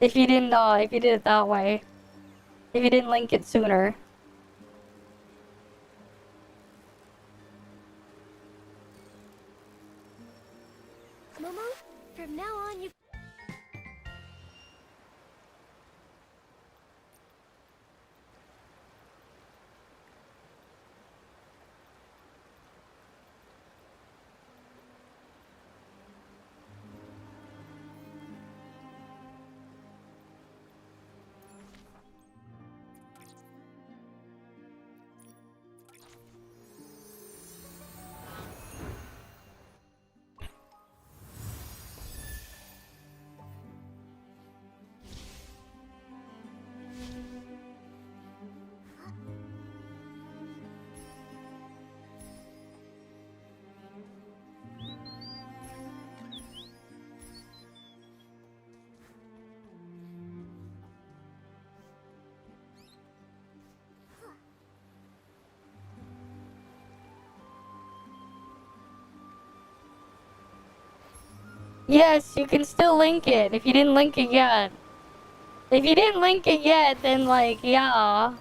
S1: If you didn't, if you did it that way. If you didn't link it sooner.
S13: Momo, from now on you...
S1: Yes, you can still link it if you didn't link it yet. If you didn't link it yet, then like, yeah.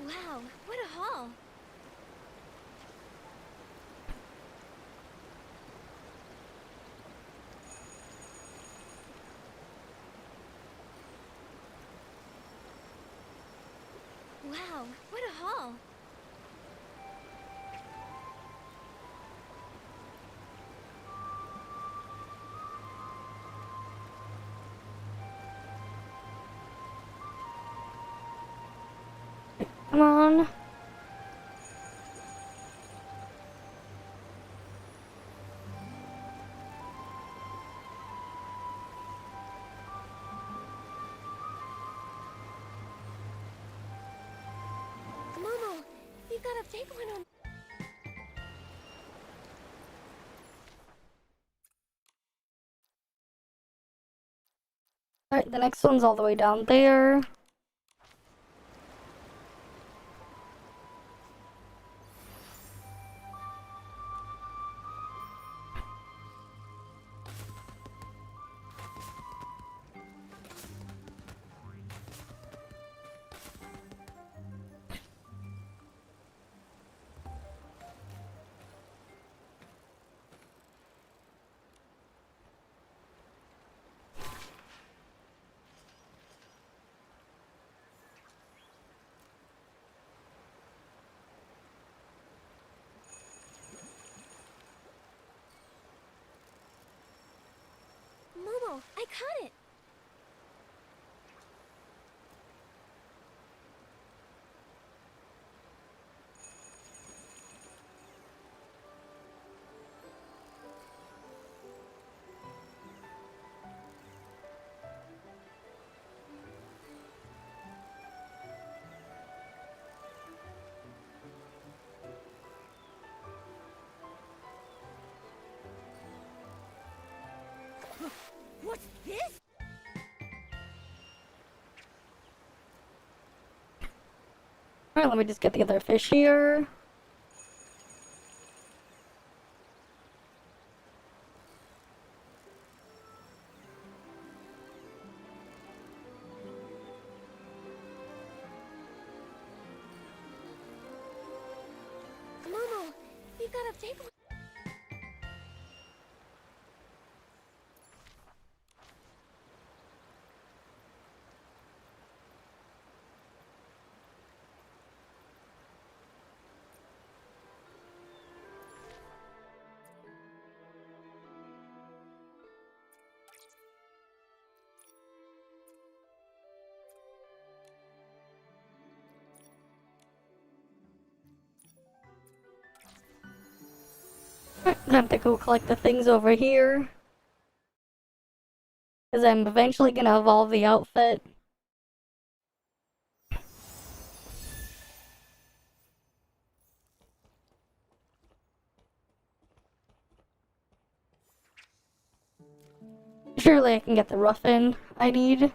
S13: Wow, what a haul! Wow, what a haul!
S1: Come on.
S13: Momo, you gotta take one on.
S1: Alright, the next one's all the way down there.
S13: Momo, I caught it. What's this?
S1: Alright, let me just get the other fish here.
S13: Momo, you gotta take one.
S1: I'm gonna have to go collect the things over here. Because I'm eventually gonna evolve the outfit. Surely I can get the ruffin I need.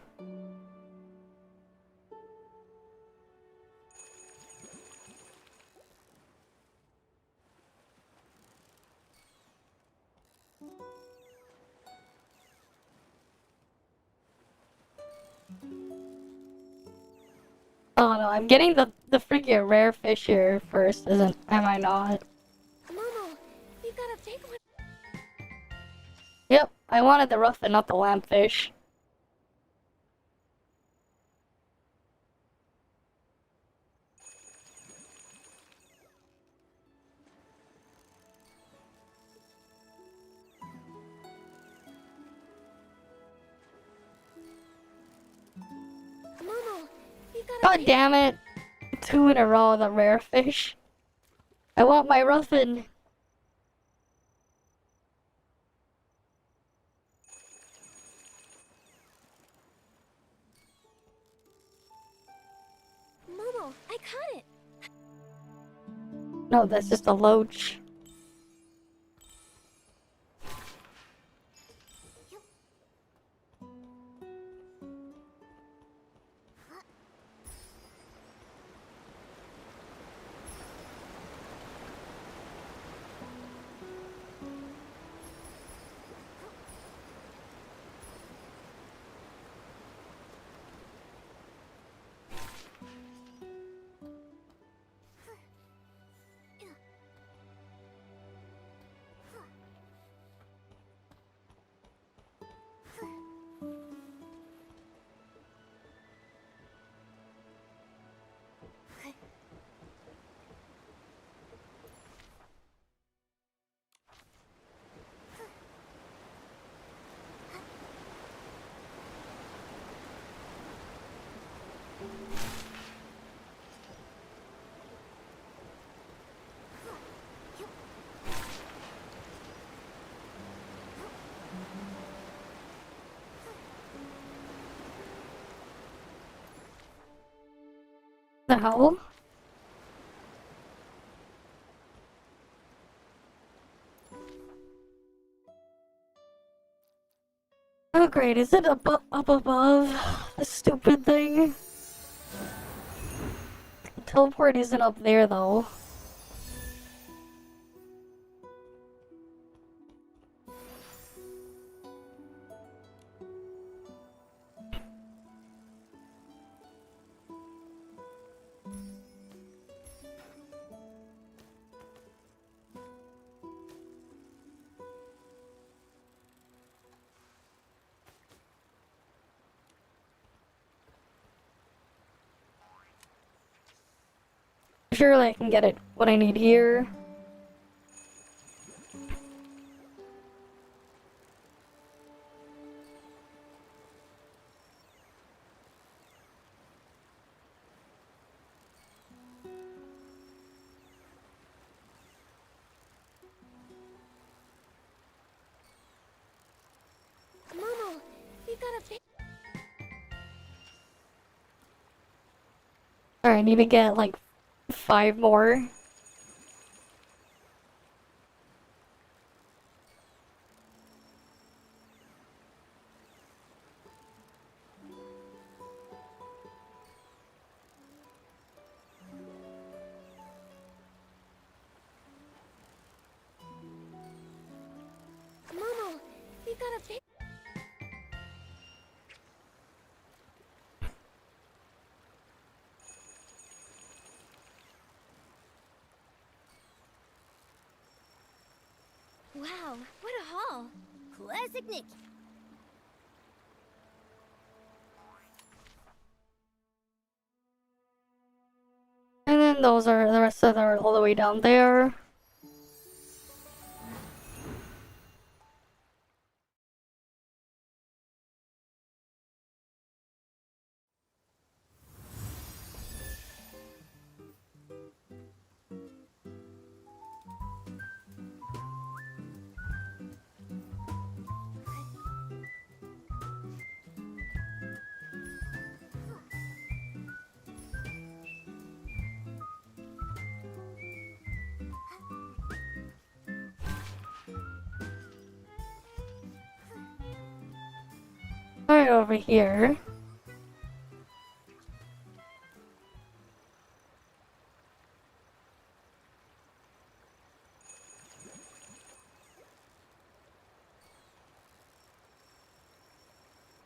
S1: Oh no, I'm getting the freaking rare fish here first, am I not?
S13: Momo, you gotta take one.
S1: Yep, I wanted the ruffin, not the lampfish.
S13: Momo, you gotta
S1: God
S13: take.
S1: damn it! 2 in a row of the rare fish. I want my ruffin.
S13: Momo, I caught it.
S1: No, that's just a loach. The hell? Oh great, is it up above? The stupid thing. The teleport isn't up there though. Surely I can get it what I need here.
S13: Momo, we got a big.
S1: Alright, I need to get like 5 more.
S13: Momo, we got a big. Wow, what a haul!
S17: Classic Nikki.
S1: And then those are the rest of them are all the way down there. Right over here.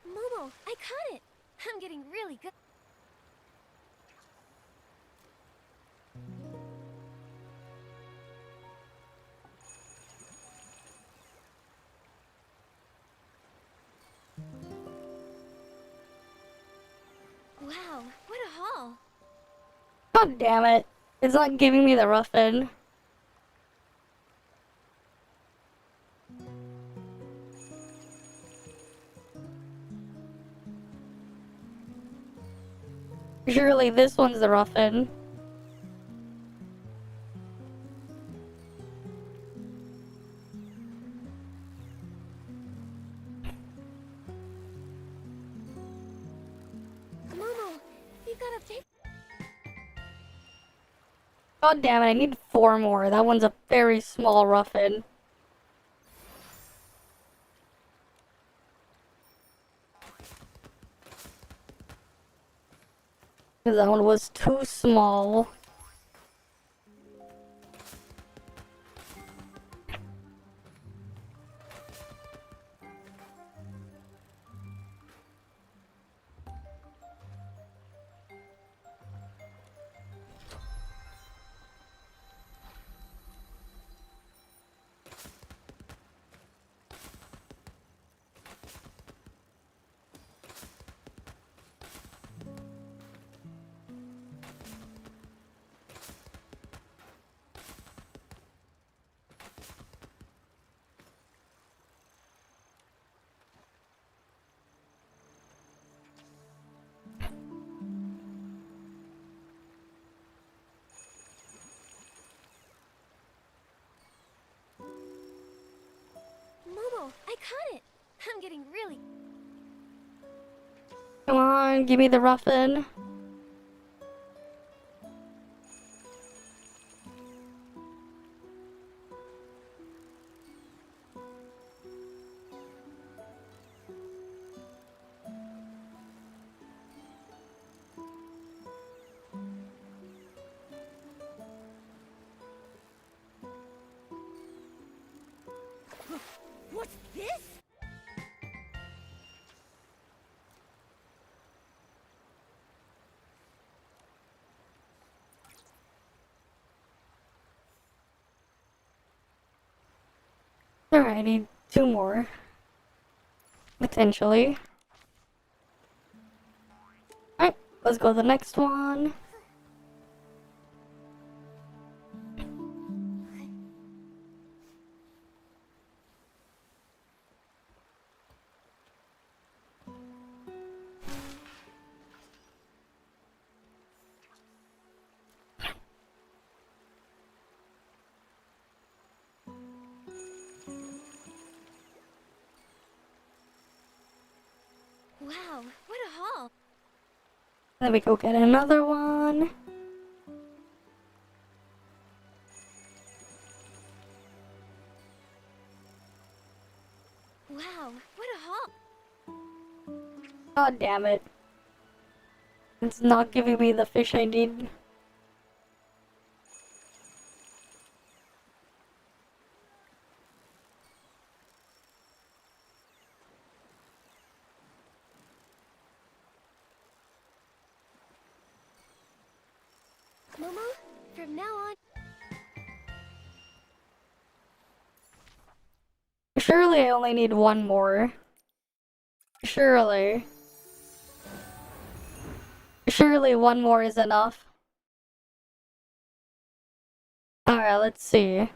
S13: Momo, I caught it! I'm getting really good. Wow, what a haul!
S1: God damn it. It's not giving me the rough end. Surely this one's the rough end.
S13: Momo, we got a big.
S1: God damn it, I need 4 more. That one's a very small rough end. Because that one was too small.
S13: Momo, I caught it! I'm getting really.
S1: Come on, give me the rough end.
S17: What's this?
S1: Alright, I need 2 more. Potentially. Alright, let's go to the next one.
S17: Wow, what a haul!
S1: Then we go get another one.
S17: Wow, what a haul!
S1: God damn it. It's not giving me the fish I need.
S17: Momo, from now on...
S1: Surely I only need 1 more. Surely. Surely 1 more is enough. Alright, let's see.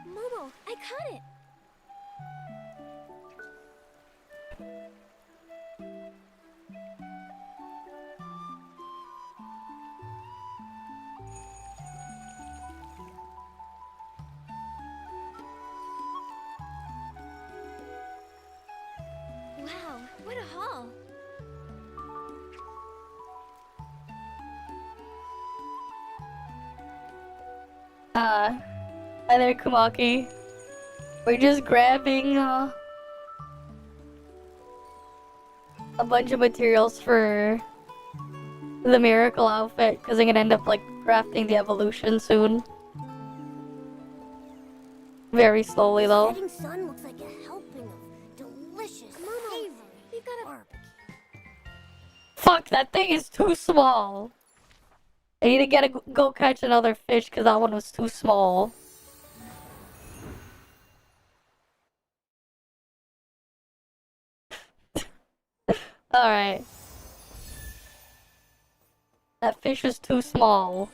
S17: Momo, I caught it! Wow, what a haul!
S1: Hi there, Kumaki. We're just grabbing, a bunch of materials for the miracle outfit, because I'm gonna end up, like, crafting the evolution soon. Very slowly, though.
S17: Setting sun looks like a helping of delicious, savory barbecue.
S1: Fuck, that thing is too small. I need to go catch another fish, because that one was too small. Alright. That fish was too small.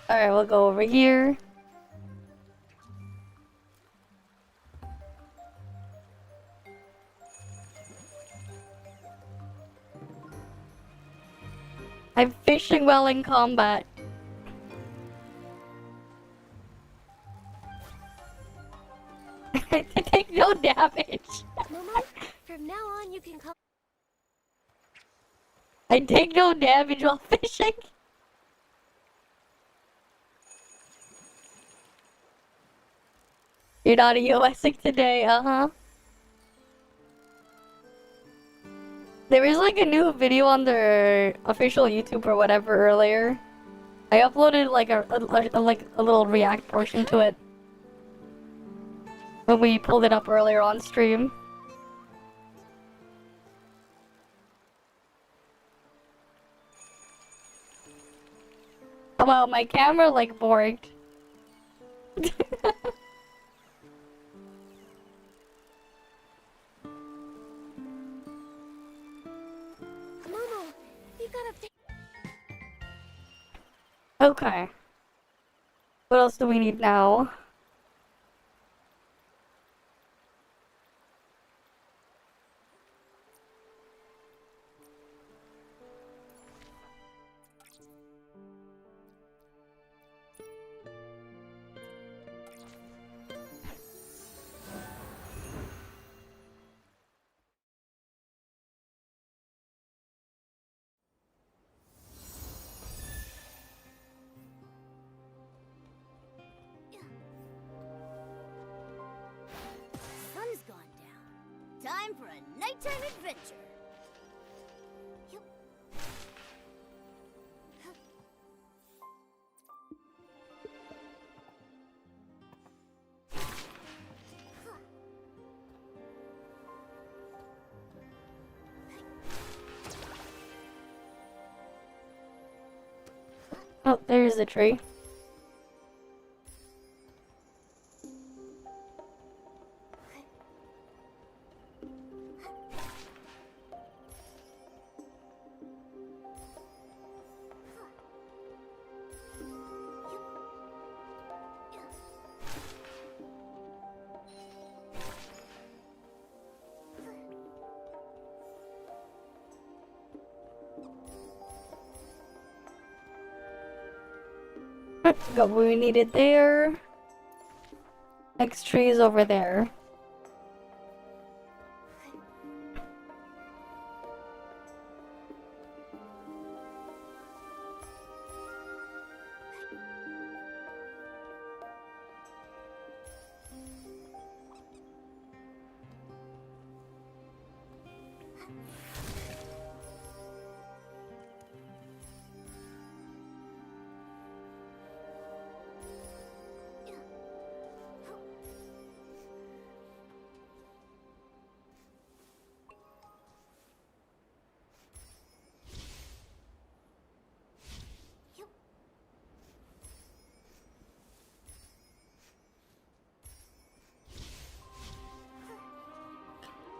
S1: Alright, we'll go over here. I'm fishing well in combat. I take no damage.
S17: Momo, from now on you can call...
S1: I take no damage while fishing. You're not EOSing today, uh-huh. There was like a new video on their official YouTube or whatever earlier. I uploaded like a little react portion to it when we pulled it up earlier on stream. Well, my camera like borked.
S17: Momo, you gotta...
S1: Okay. What else do we need now?
S17: time for a nighttime adventure. Yup.
S1: Oh, there's the tree. Got what we needed there. Next tree is over there.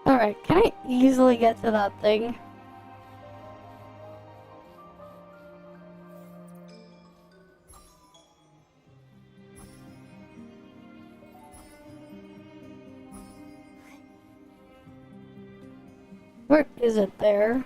S1: Alright, can I easily get to that thing? Where is it there?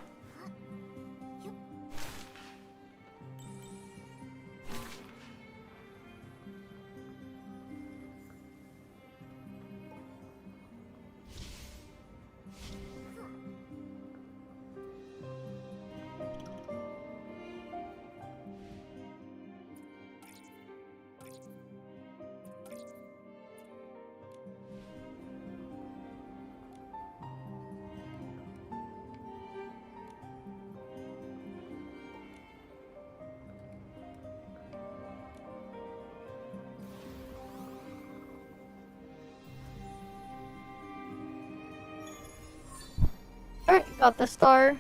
S1: Alright, got the star.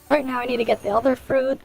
S1: Right now I need to get the other fruit.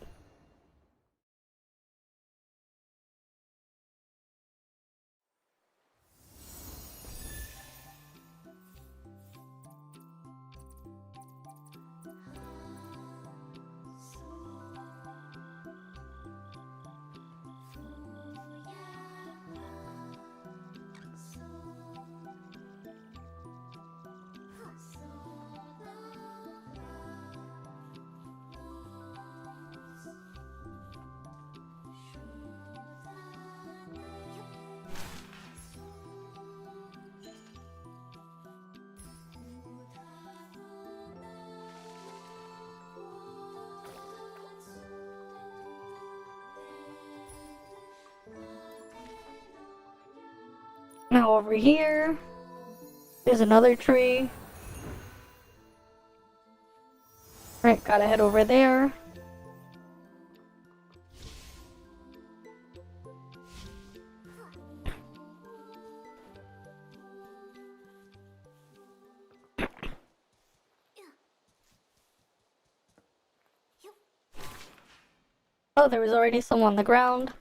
S1: Now over here, there's another tree. Right, gotta head over there. Oh, there was already some on the ground.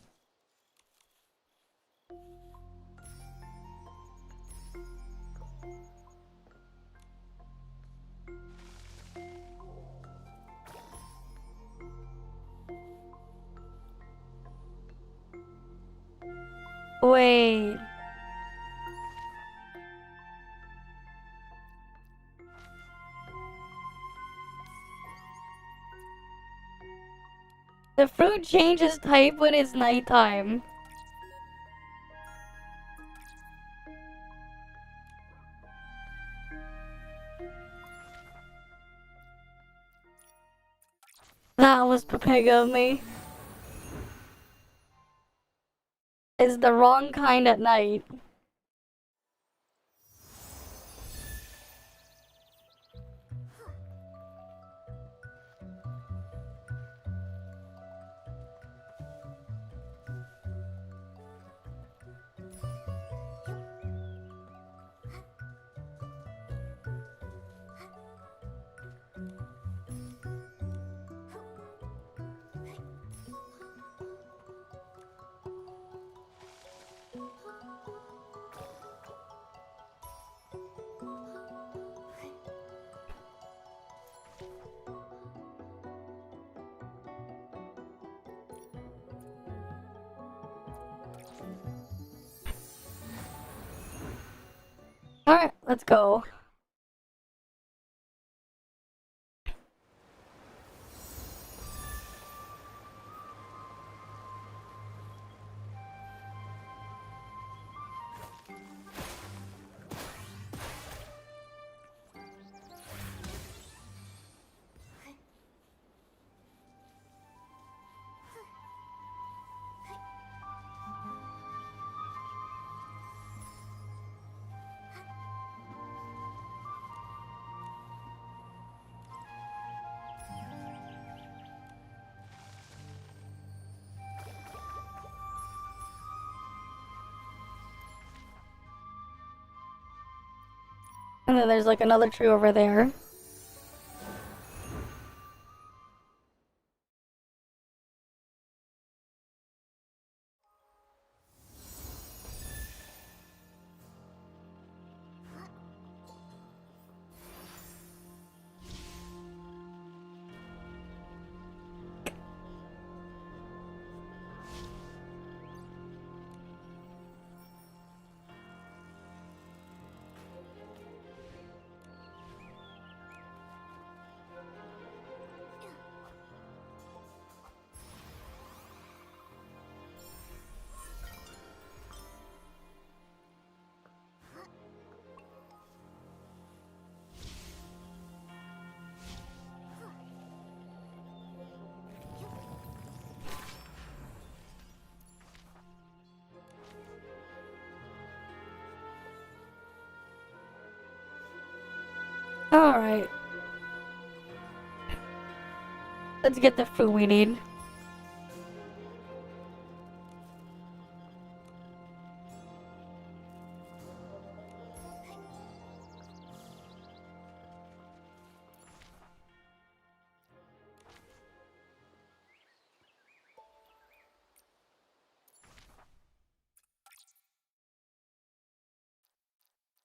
S1: Wait. The fruit changes type when it's nighttime. That was pig of me. It's the wrong kind at night. Alright, let's go. And then there's like another tree over there. Alright. Let's get the food we need.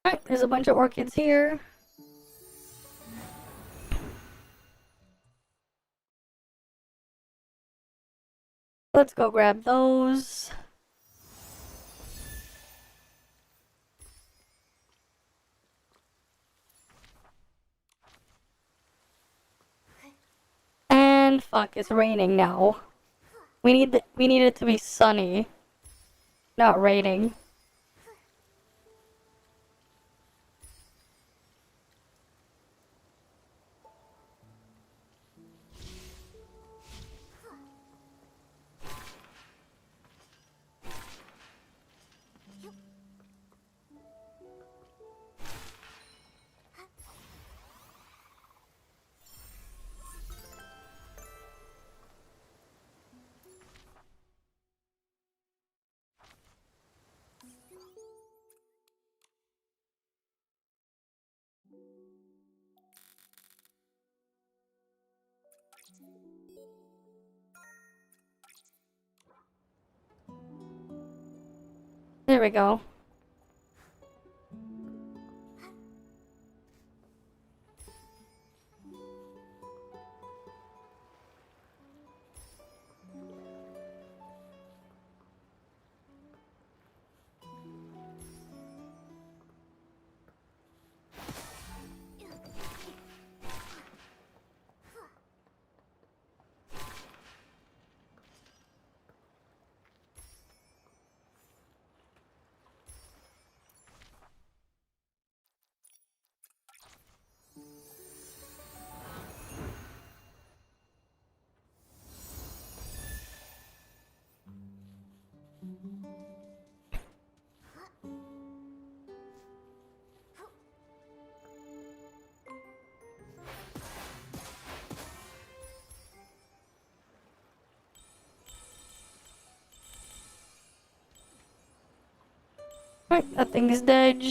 S1: Alright, there's a bunch of orchids here. Let's go grab those. And fuck, it's raining now. We need it to be sunny, not raining. There we go. That thing's dead.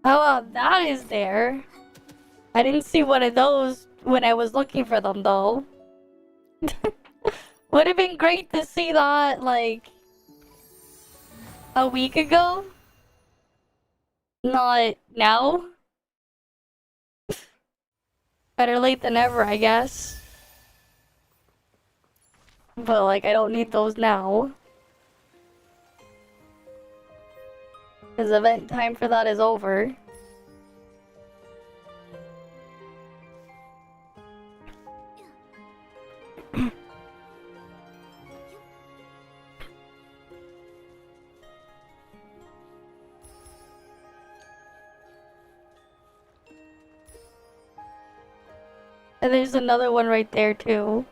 S1: Oh, that is there. I didn't see one of those when I was looking for them, though. Would have been great to see that, like, a week ago. Not now. Better late than never, I guess. But, like, I don't need those now. Because event time for that is over. And there's another one right there, too.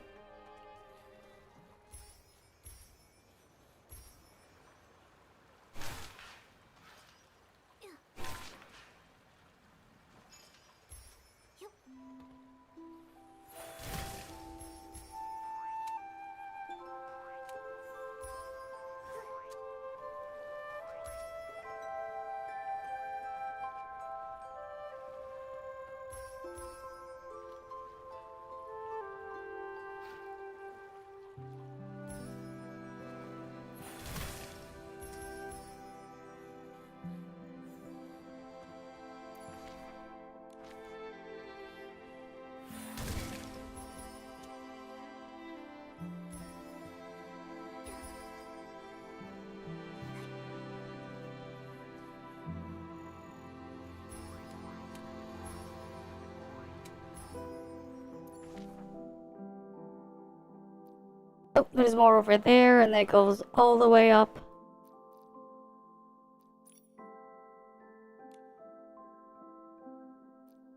S1: Oh, there's more over there, and that goes all the way up.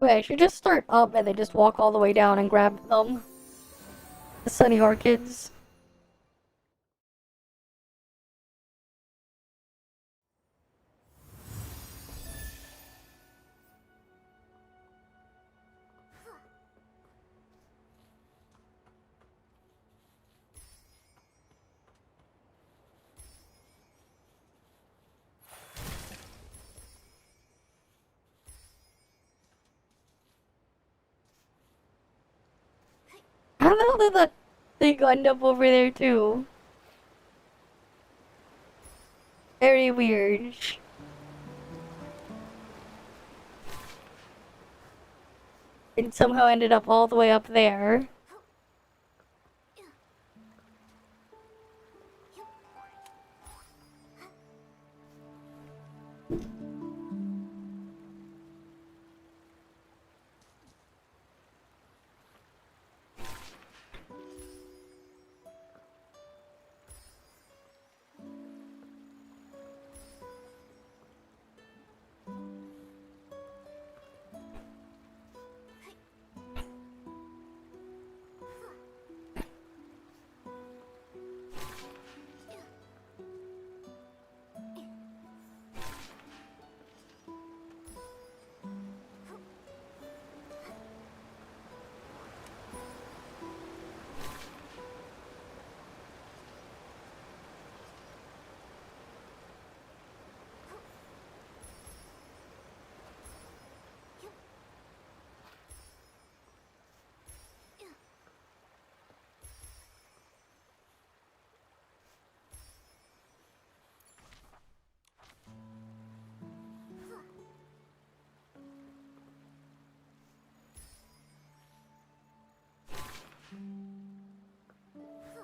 S1: Wait, I should just start up and then just walk all the way down and grab them. The sunny orchids. How the hell did that thing end up over there too? Very weird. It somehow ended up all the way up there.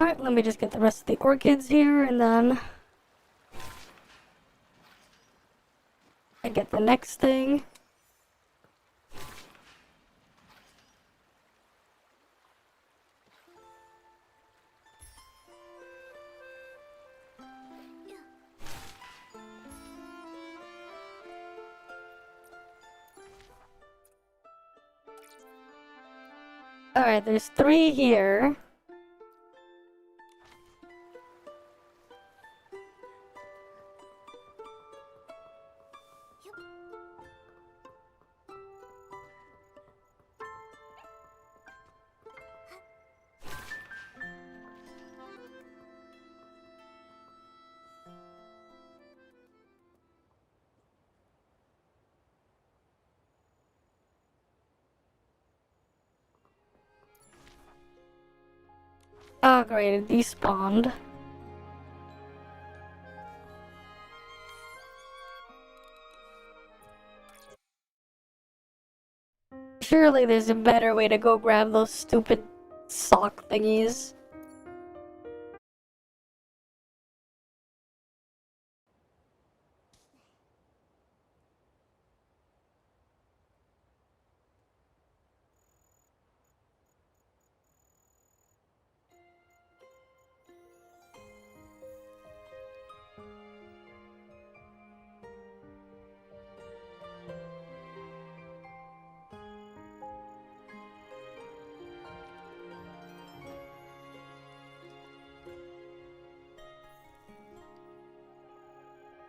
S1: Alright, let me just get the rest of the orchids here, and then I get the next thing. Alright, there's 3 here. Oh great, it despawned. Surely there's a better way to go grab those stupid sock thingies.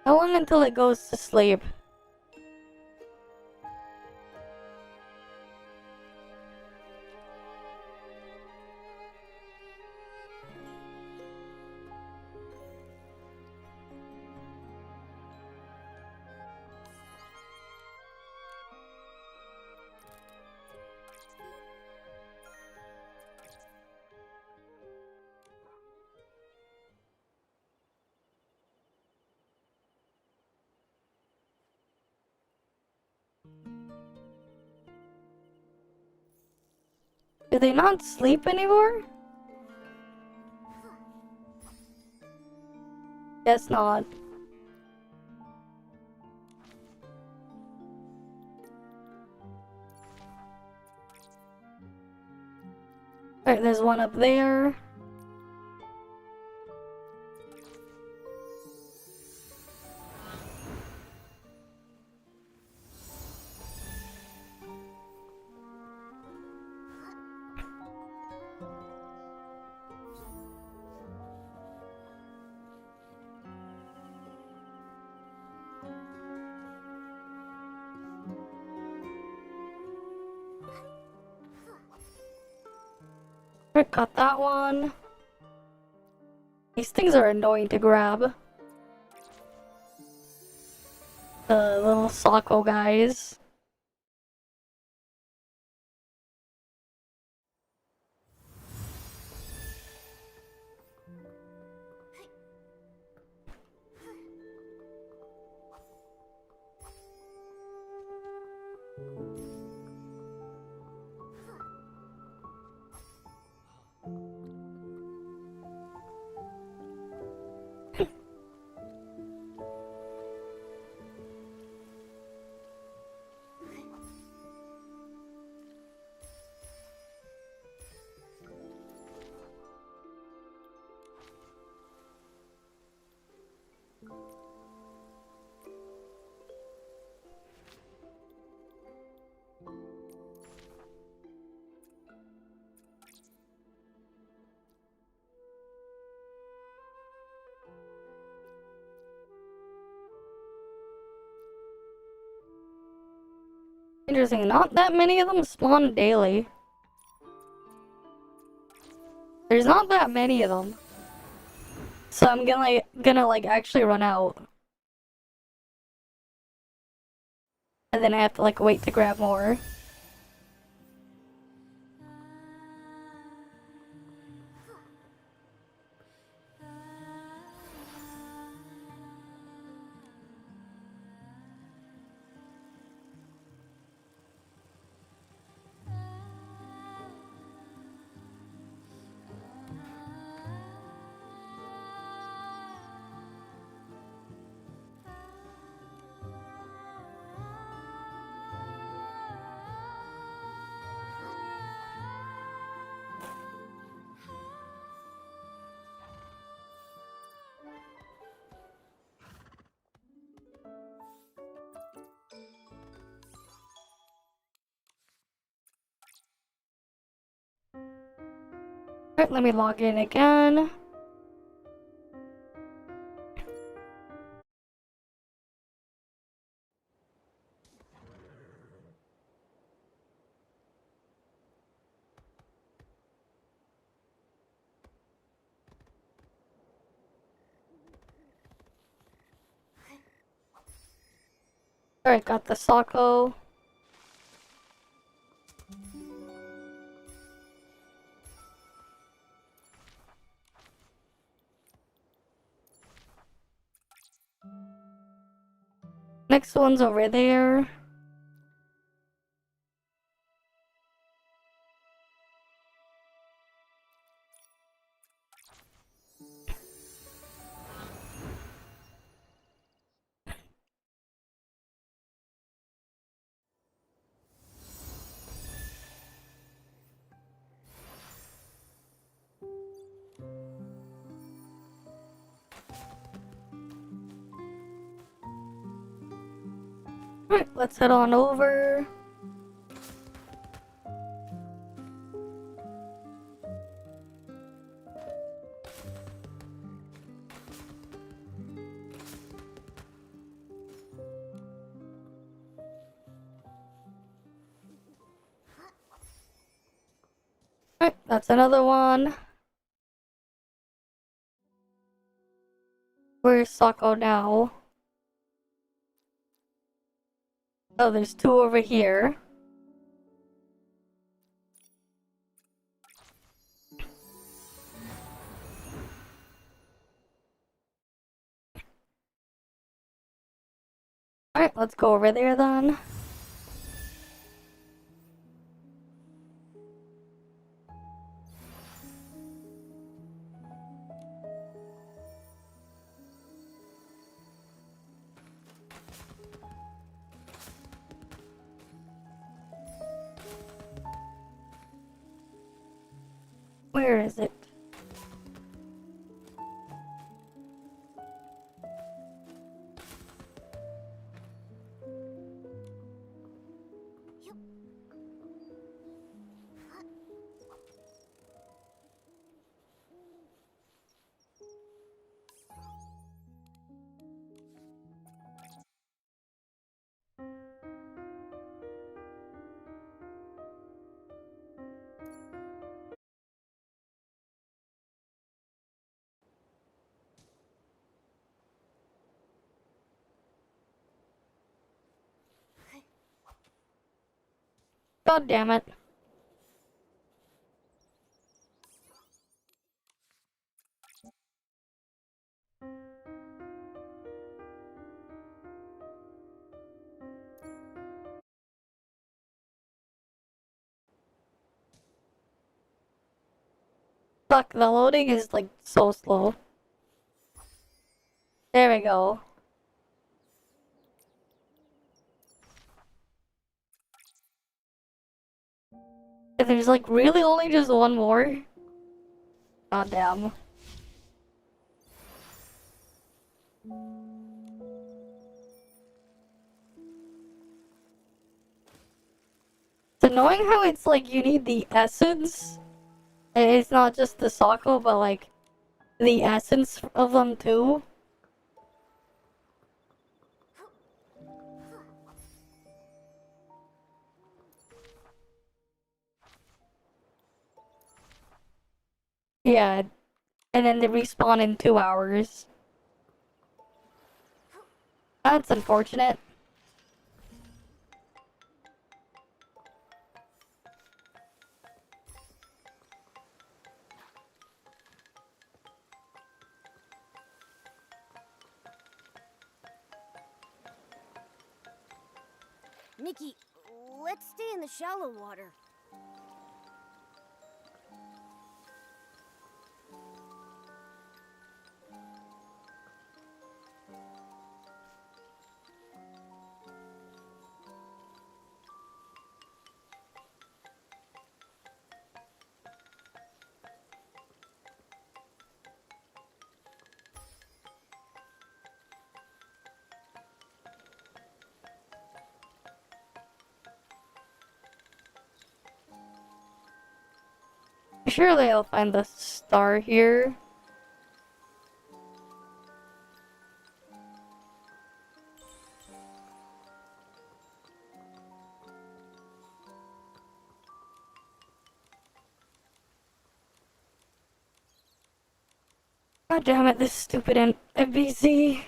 S1: How long until it goes to sleep? Do they not sleep anymore? Guess not. Alright, there's one up there. Got that one. These things are annoying to grab. The little Socko guys. Interesting, not that many of them spawn daily. There's not that many of them. So I'm gonna like actually run out. And then I have to like wait to grab more. Alright, let me log in again. Alright, got the Socko. Next one's over there. Alright, let's head on over. Alright, that's another one. Where's Sako now? Oh, there's two over here. Alright, let's go over there then. Where is it? God damn it. Fuck, the loading is like so slow. There we go. There's like really only just one more? God damn. It's annoying how it's like you need the essence. And it's not just the Sako, but like the essence of them too. Yeah, and then they respawn in 2 hours. That's unfortunate.
S17: Nikki, let's stay in the shallow water.
S1: Surely I'll find the star here. God damn it, this stupid NPC.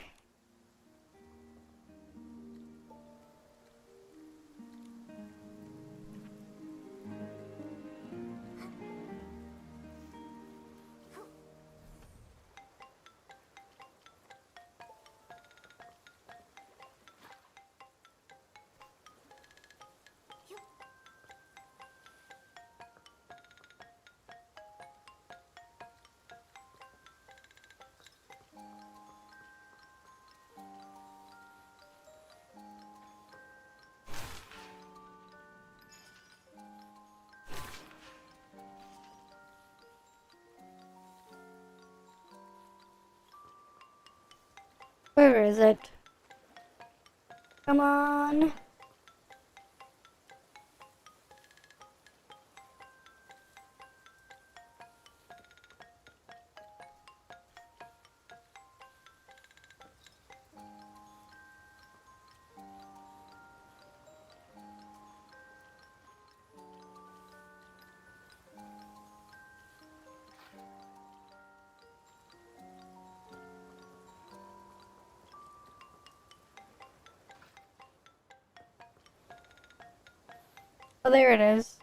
S1: Where is it? Come on. Oh, there it is.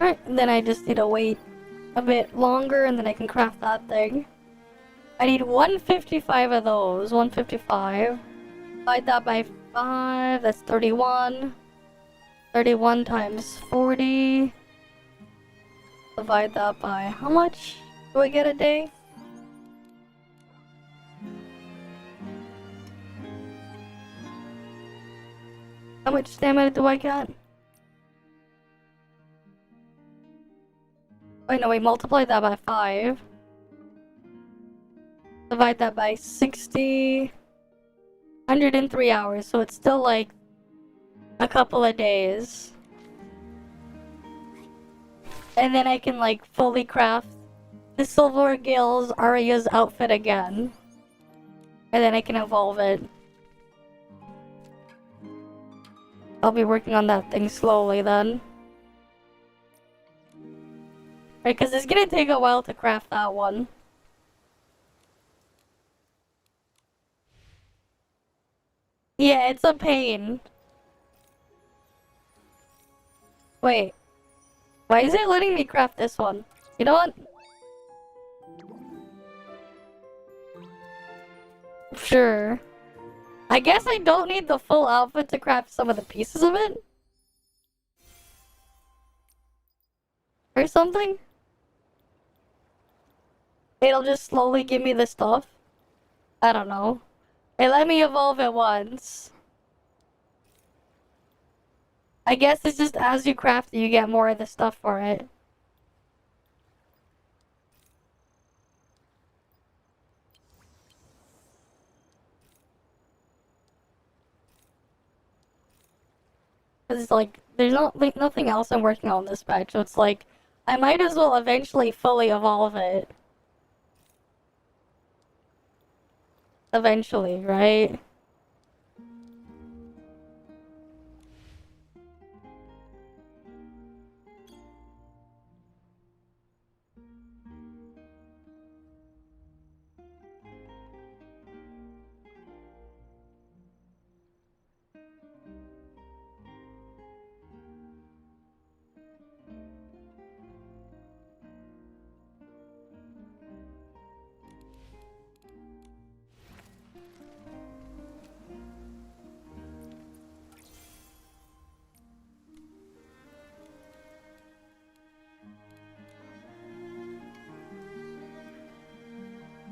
S1: Alright, and then I just need to wait a bit longer and then I can craft that thing. I need 155 of those. 155. Divide that by 5. That's 31. 31 times 40. Divide that by how much do I get a day? How much stamina do I get? Wait, no, wait, multiply that by 5. Divide that by 60. 103 hours, so it's still like a couple of days. And then I can like fully craft the Silver Gills Arya's outfit again. And then I can evolve it. I'll be working on that thing slowly then. Right, because it's gonna take a while to craft that one. Yeah, it's a pain. Wait. Why is it letting me craft this one? You know what? Sure. I guess I don't need the full outfit to craft some of the pieces of it? Or something? It'll just slowly give me the stuff? I don't know. It let me evolve it once. I guess it's just as you craft it, you get more of the stuff for it. Cause it's like, there's like nothing else I'm working on this patch, so it's like, I might as well eventually fully evolve it. Eventually, right?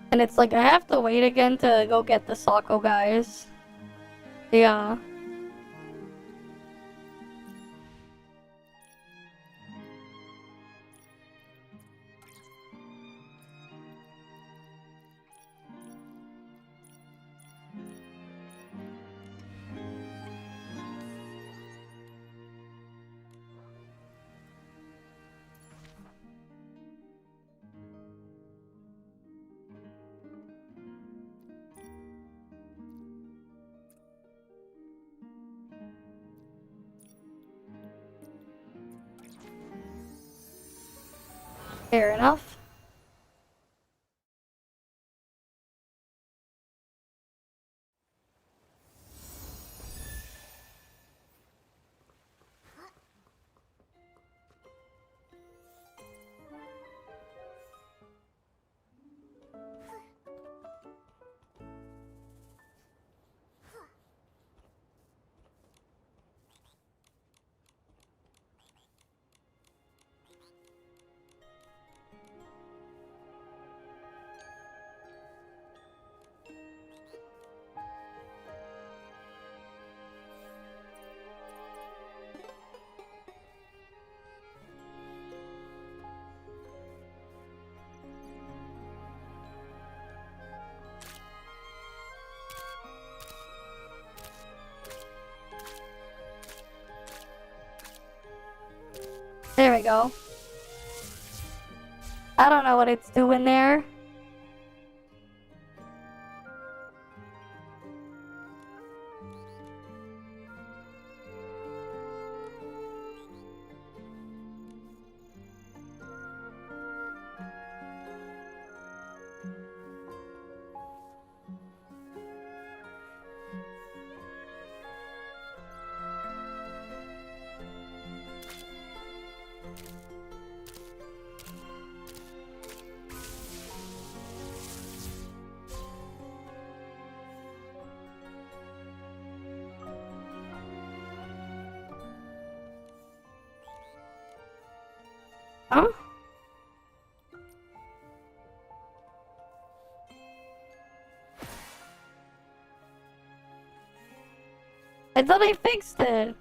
S1: And it's like, I have to wait again to go get the Socko guys. Yeah. Fair enough. There we go. I don't know what it's doing there. Huh? I thought I fixed it.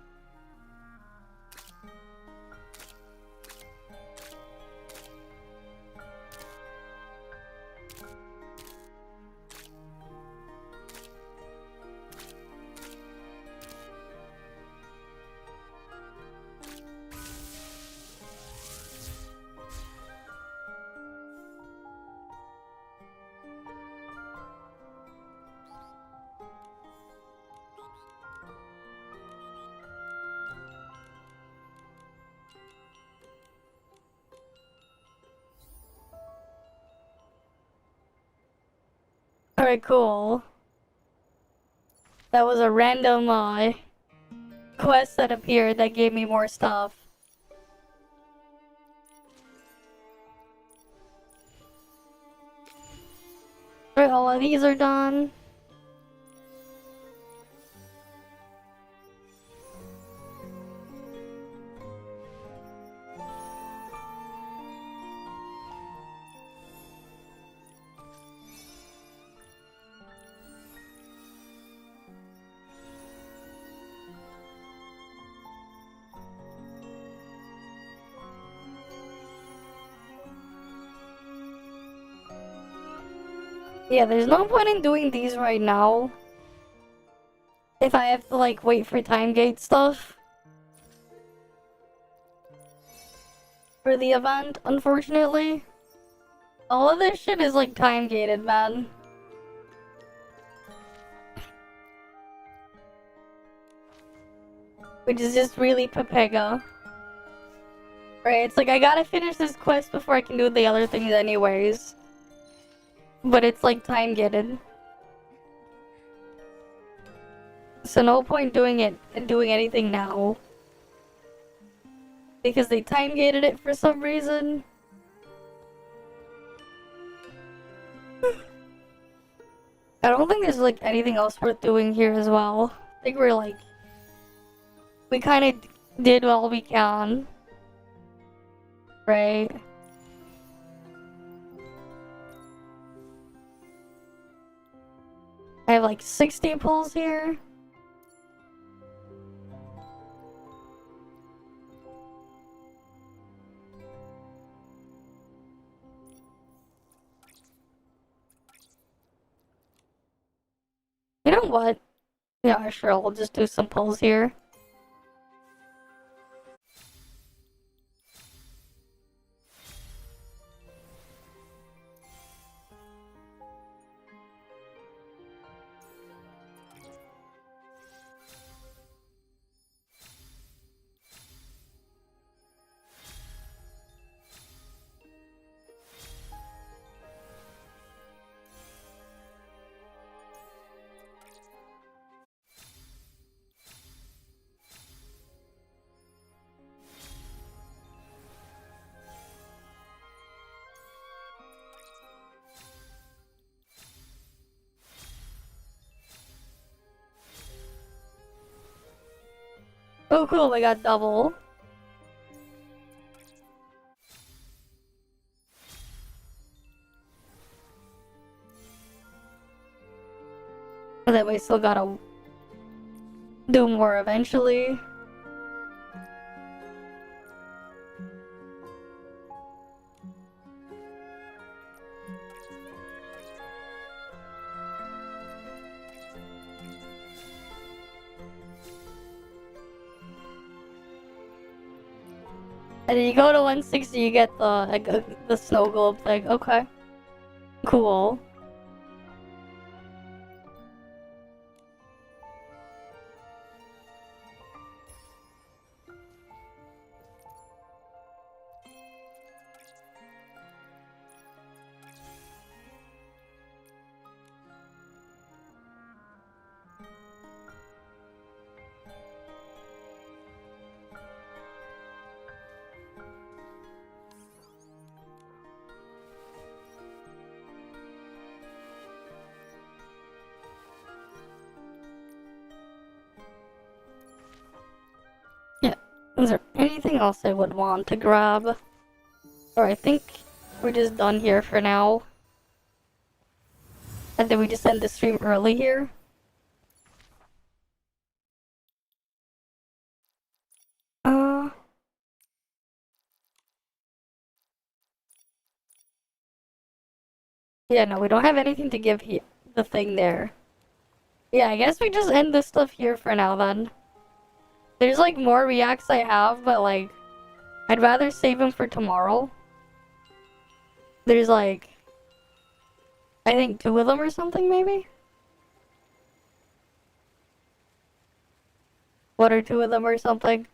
S1: Alright, cool. That was a random quest that appeared that gave me more stuff. Alright, all of these are done. Yeah, there's no point in doing these right now. If I have to, like, wait for time gate stuff. For the event, unfortunately. All of this shit is, like, time gated, man. Which is just really Pepega. Right, it's like I gotta finish this quest before I can do the other things anyways. But it's like time gated. So no point doing anything now. Because they time gated it for some reason. I don't think there's like anything else worth doing here as well. I think we're like... We kinda did all we can. Right? I have like 60 pulls here. You know what? Yeah, sure, I'll just do some pulls here. Oh cool, I got double. But then we still gotta do more eventually. And then you go to 160, you get the snow globe thing. Okay. Cool. Yeah. Is there anything else I would want to grab? Or I think we're just done here for now. And then we just end the stream early here. Yeah, no, we don't have anything to give the thing there. Yeah, I guess we just end this stuff here for now then. There's like more reacts I have, but like, I'd rather save them for tomorrow. There's like, I think 2 of them or something maybe? 1 or 2 of them or something.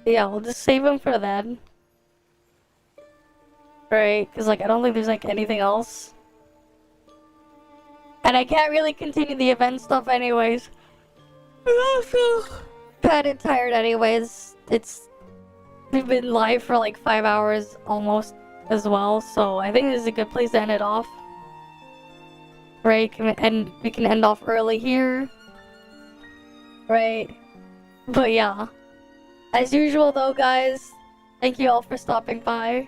S1: Yeah, we'll just save them for then. Right, because like I don't think there's like anything else. And I can't really continue the event stuff anyways. I'm also kinda tired anyways. We've been live for like 5 hours almost as well, so I think this is a good place to end it off. Right, and we can end off early here. Right. But yeah. As usual though, guys, thank you all for stopping by.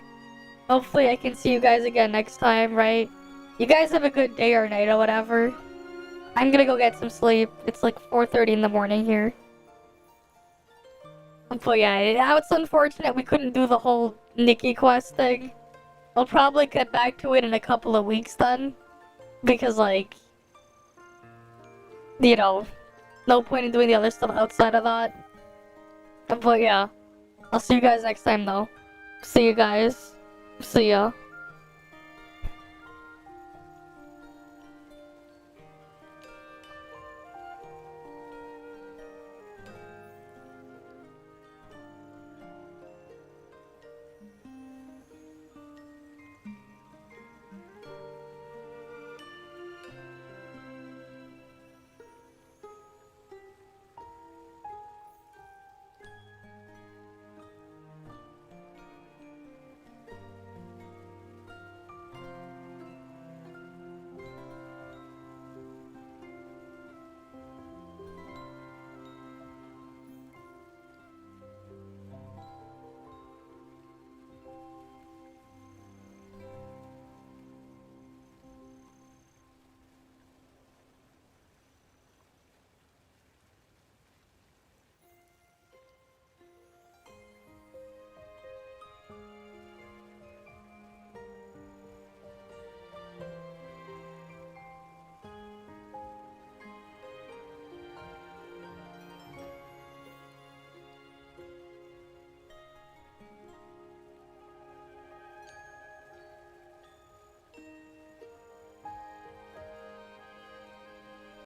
S1: Hopefully I can see you guys again next time, right? You guys have a good day or night or whatever. I'm gonna go get some sleep. It's like 4:30 in the morning here. But yeah, now it's unfortunate we couldn't do the whole Nikki quest thing. I'll probably get back to it in a couple of weeks then. Because like, you know, no point in doing the other stuff outside of that. But yeah, I'll see you guys next time though. See you guys. See ya.